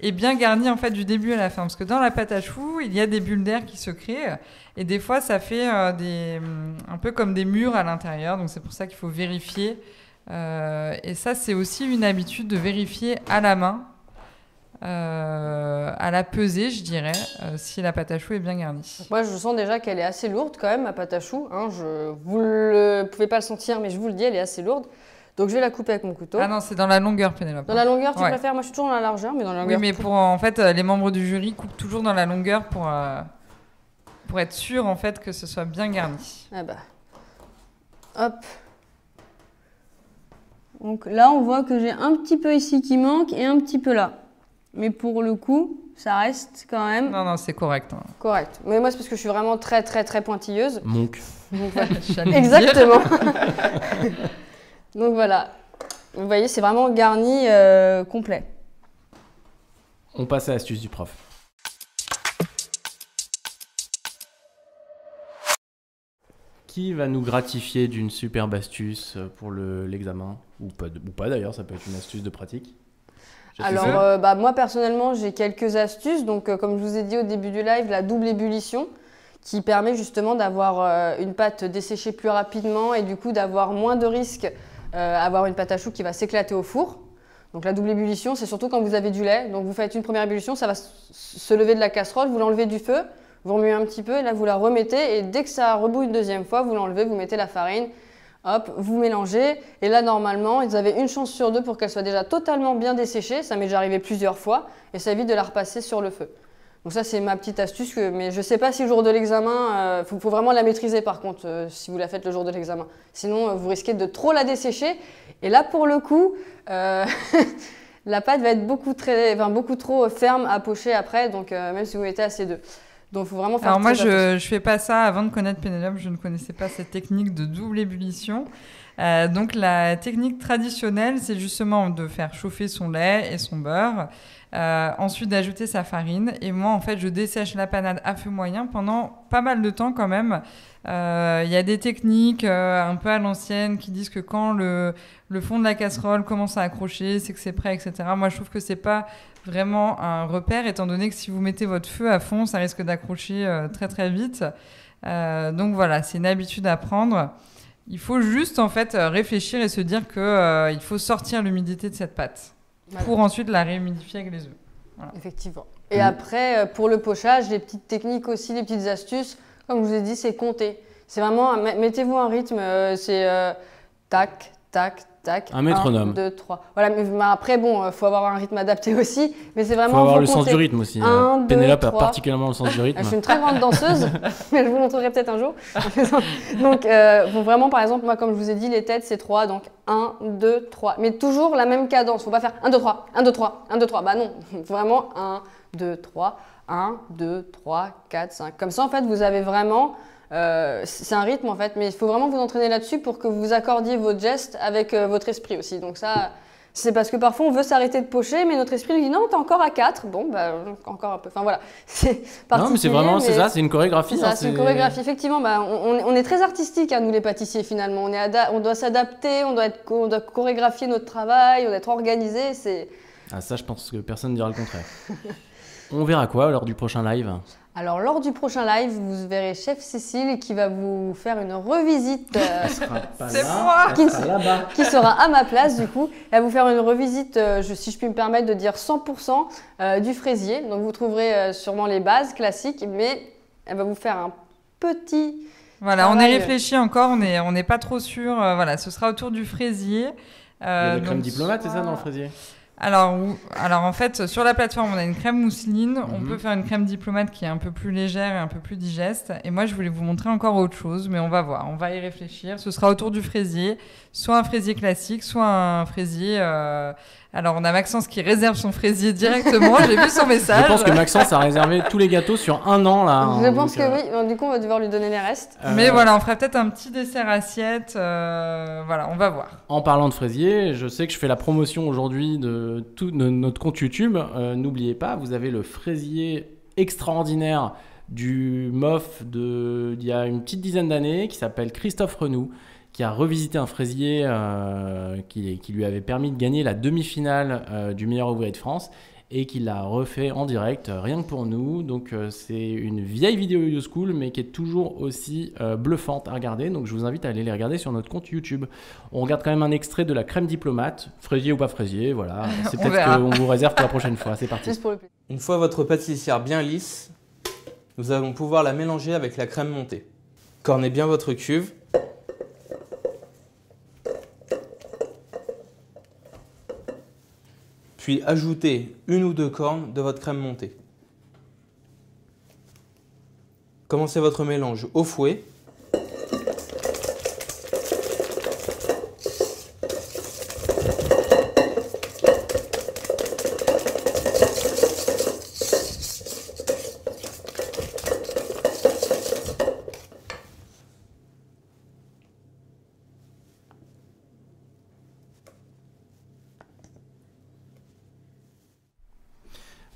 est bien garnie en fait du début à la fin. Parce que dans la pâte à choux, il y a des bulles d'air qui se créent et des fois, ça fait un peu comme des murs à l'intérieur. Donc, c'est pour ça qu'il faut vérifier. Et ça, c'est aussi une habitude de vérifier à la main. À la pesée, je dirais, si la pâte à choux est bien garnie. Moi, je sens déjà qu'elle est assez lourde quand même, ma pâte à choux. Hein, vous ne pouvez pas le sentir, mais je vous le dis, elle est assez lourde. Donc, je vais la couper avec mon couteau. Ah non, c'est dans la longueur, Pénélope. Dans la longueur, tu préfères? Moi, je suis toujours dans la largeur, mais dans la longueur. Oui, mais en fait, les membres du jury coupent toujours dans la longueur pour être sûr en fait que ce soit bien garni. Ah bah. Hop. Donc là, on voit que j'ai un petit peu ici qui manque et un petit peu là. Mais pour le coup, ça reste quand même... Non, c'est correct. Hein. Correct. Mais moi, c'est parce que je suis vraiment très, très, très pointilleuse. Monk. Donc, voilà. Exactement. Donc voilà. Vous voyez, c'est vraiment garni complet. On passe à l'astuce du prof. Qui va nous gratifier d'une superbe astuce pour l'examen? Ou pas d'ailleurs, ça peut être une astuce de pratique. Alors, moi personnellement, j'ai quelques astuces. Donc, comme je vous ai dit au début du live, la double ébullition qui permet justement d'avoir une pâte desséchée plus rapidement et du coup d'avoir moins de risques à avoir une pâte à choux qui va s'éclater au four. Donc, la double ébullition, c'est surtout quand vous avez du lait. Donc, vous faites une première ébullition, ça va se lever de la casserole, vous l'enlevez du feu, vous remuez un petit peu et là, vous la remettez. Et dès que ça rebouille une deuxième fois, vous l'enlevez, vous mettez la farine. Hop, vous mélangez et là normalement vous avez une chance sur deux pour qu'elle soit déjà totalement bien desséchée. Ça m'est déjà arrivé plusieurs fois et ça évite de la repasser sur le feu. Donc ça c'est ma petite astuce, mais je ne sais pas si le jour de l'examen, faut vraiment la maîtriser par contre si vous la faites le jour de l'examen. Sinon vous risquez de trop la dessécher et là pour le coup la pâte va être beaucoup trop ferme à pocher après, donc même si vous mettez assez d'œufs. Donc, il faut vraiment faire. Alors moi, je fais pas ça avant de connaître Pénélope. Je ne connaissais pas cette technique de double ébullition. Donc, la technique traditionnelle, c'est justement de faire chauffer son lait et son beurre. Ensuite, d'ajouter sa farine. Et moi, en fait, je dessèche la panade à feu moyen pendant pas mal de temps quand même. Il y a des techniques un peu à l'ancienne qui disent que quand le fond de la casserole commence à accrocher, c'est que c'est prêt, etc. Moi, je trouve que c'est pas vraiment un repère, étant donné que si vous mettez votre feu à fond, ça risque d'accrocher très très vite. Donc voilà, c'est une habitude à prendre. Il faut juste en fait réfléchir et se dire qu'il faut sortir l'humidité de cette pâte pour ensuite la réhumidifier avec les œufs. Voilà. Effectivement. Et après, pour le pochage, les petites techniques aussi, les petites astuces, comme je vous ai dit, c'est compter. C'est vraiment, mettez-vous un rythme, c'est tac, tac, tac. Un métronome. 1, 2, 3. Voilà, mais après, bon, faut avoir un rythme adapté aussi, mais c'est vraiment. Faut avoir le sens du rythme aussi. 1, 2, Pénélope 3. a particulièrement le sens du rythme. Je suis une très grande danseuse, mais je vous montrerai peut-être un jour. Donc, faut vraiment, par exemple, moi, comme je vous ai dit, les têtes, c'est 3, donc 1, 2, 3. Mais toujours la même cadence. Faut pas faire 1, 2, 3, 1, 2, 3, 1, 2, 3. Bah non, vraiment 1, 2, 3, 1, 2, 3, 4, 5. Comme ça, en fait, vous avez vraiment. C'est un rythme en fait, mais il faut vraiment vous entraîner là-dessus pour que vous accordiez votre geste avec votre esprit aussi. Donc ça, C'est parce que parfois on veut s'arrêter de pocher, mais notre esprit nous dit non, t'es encore à 4. Bon, bah, encore un peu. Enfin voilà, c'est Non, mais c'est vraiment, c'est ça, c'est une chorégraphie. C'est ça, c'est une chorégraphie. Effectivement, bah, on est très artistique, nous les pâtissiers finalement. On doit s'adapter, on doit chorégraphier notre travail, on doit être organisé. Ah, ça, je pense que personne ne dira le contraire. On verra quoi lors du prochain live? Alors, lors du prochain live, vous verrez Chef Cécile qui va vous faire une revisite. C'est moi qui sera à ma place, du coup. Elle va vous faire une revisite, si je puis me permettre de dire 100% du fraisier. Donc, vous trouverez sûrement les bases classiques, mais elle va vous faire un petit. Voilà, travail. On y réfléchit encore, on n'est pas trop sûr. Voilà, ce sera autour du fraisier. Il y a la crème diplomate, c'est ça, dans le fraisier? Alors en fait, sur la plateforme, on a une crème mousseline. On peut faire une crème diplomate qui est un peu plus légère et un peu plus digeste. Et moi, je voulais vous montrer encore autre chose, mais on va voir. On va y réfléchir. Ce sera autour du fraisier, soit un fraisier classique, soit un fraisier... Alors, on a Maxence qui réserve son fraisier directement. J'ai vu son message. Je pense que Maxence a réservé tous les gâteaux sur 1 an, là. Je pense que oui. Donc, du coup, on va devoir lui donner les restes. Mais voilà, on fera peut-être un petit dessert assiette. Voilà, on va voir. En parlant de fraisier, je sais que je fais la promotion aujourd'hui de notre compte YouTube. N'oubliez pas, vous avez le fraisier extraordinaire du MOF d'il y a une petite dizaine d'années qui s'appelle Christophe Renoux, qui a revisité un fraisier qui lui avait permis de gagner la demi-finale du meilleur ouvrier de France et qui l'a refait en direct, rien que pour nous. Donc c'est une vieille vidéo Yo School, mais qui est toujours aussi bluffante à regarder. Donc je vous invite à aller les regarder sur notre compte YouTube. On regarde quand même un extrait de la crème diplomate, fraisier ou pas fraisier, voilà. C'est peut-être qu'on vous réserve pour la prochaine fois. C'est parti. Juste pour le plaisir. Une fois votre pâtissière bien lisse, nous allons pouvoir la mélanger avec la crème montée. Cornez bien votre cuve. Puis ajoutez 1 ou 2 cornes de votre crème montée. Commencez votre mélange au fouet.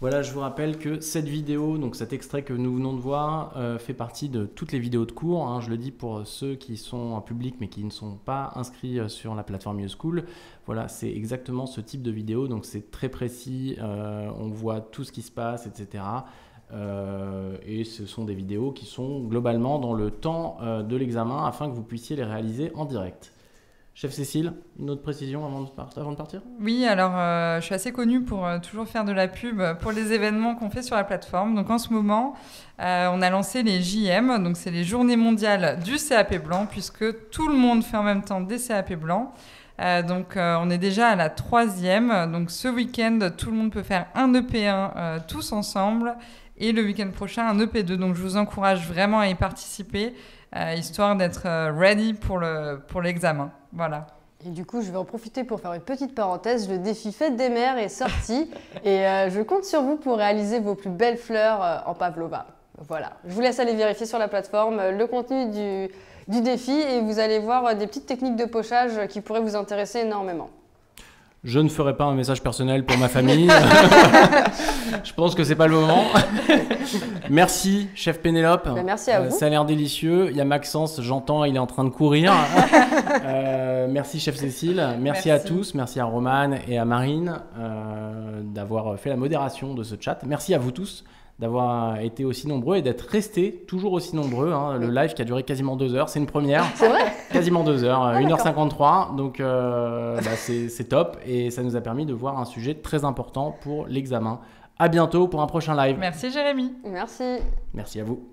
Voilà, je vous rappelle que cette vidéo, donc cet extrait que nous venons de voir, fait partie de toutes les vidéos de cours. Hein, je le dis pour ceux qui sont en public mais qui ne sont pas inscrits sur la plateforme Yo School. Voilà, c'est exactement ce type de vidéo, donc c'est très précis, on voit tout ce qui se passe, etc. Et ce sont des vidéos qui sont globalement dans le temps de l'examen afin que vous puissiez les réaliser en direct. Chef Cécile, une autre précision avant de partir? Oui, alors je suis assez connue pour toujours faire de la pub pour les événements qu'on fait sur la plateforme. Donc en ce moment, on a lancé les JM, donc c'est les Journées mondiales du CAP blanc, puisque tout le monde fait en même temps des CAP blancs. Donc on est déjà à la 3e. Donc ce week-end, tout le monde peut faire un EP1 tous ensemble. Et le week-end prochain, un EP2. Donc je vous encourage vraiment à y participer, histoire d'être ready pour l'examen. Voilà. Et du coup, je vais en profiter pour faire une petite parenthèse. Le défi Fête des mères est sorti et je compte sur vous pour réaliser vos plus belles fleurs en pavlova. Voilà. Je vous laisse aller vérifier sur la plateforme le contenu du défi et vous allez voir des petites techniques de pochage qui pourraient vous intéresser énormément. Je ne ferai pas un message personnel pour ma famille. Je pense que c'est pas le moment. Merci, chef Pénélope. Ben, merci à vous. Ça a l'air délicieux. Il y a Maxence, j'entends, il est en train de courir. Merci, chef Cécile. Merci à tous. Merci à Romane et à Marine d'avoir fait la modération de ce chat. Merci à vous tous d'avoir été aussi nombreux et d'être restés toujours aussi nombreux. Hein. Le live qui a duré quasiment 2 heures, c'est une première. C'est vrai ? Quasiment 2 heures, 1h53. Donc c'est top et ça nous a permis de voir un sujet très important pour l'examen. À bientôt pour un prochain live. Merci Jérémy. Merci. Merci à vous.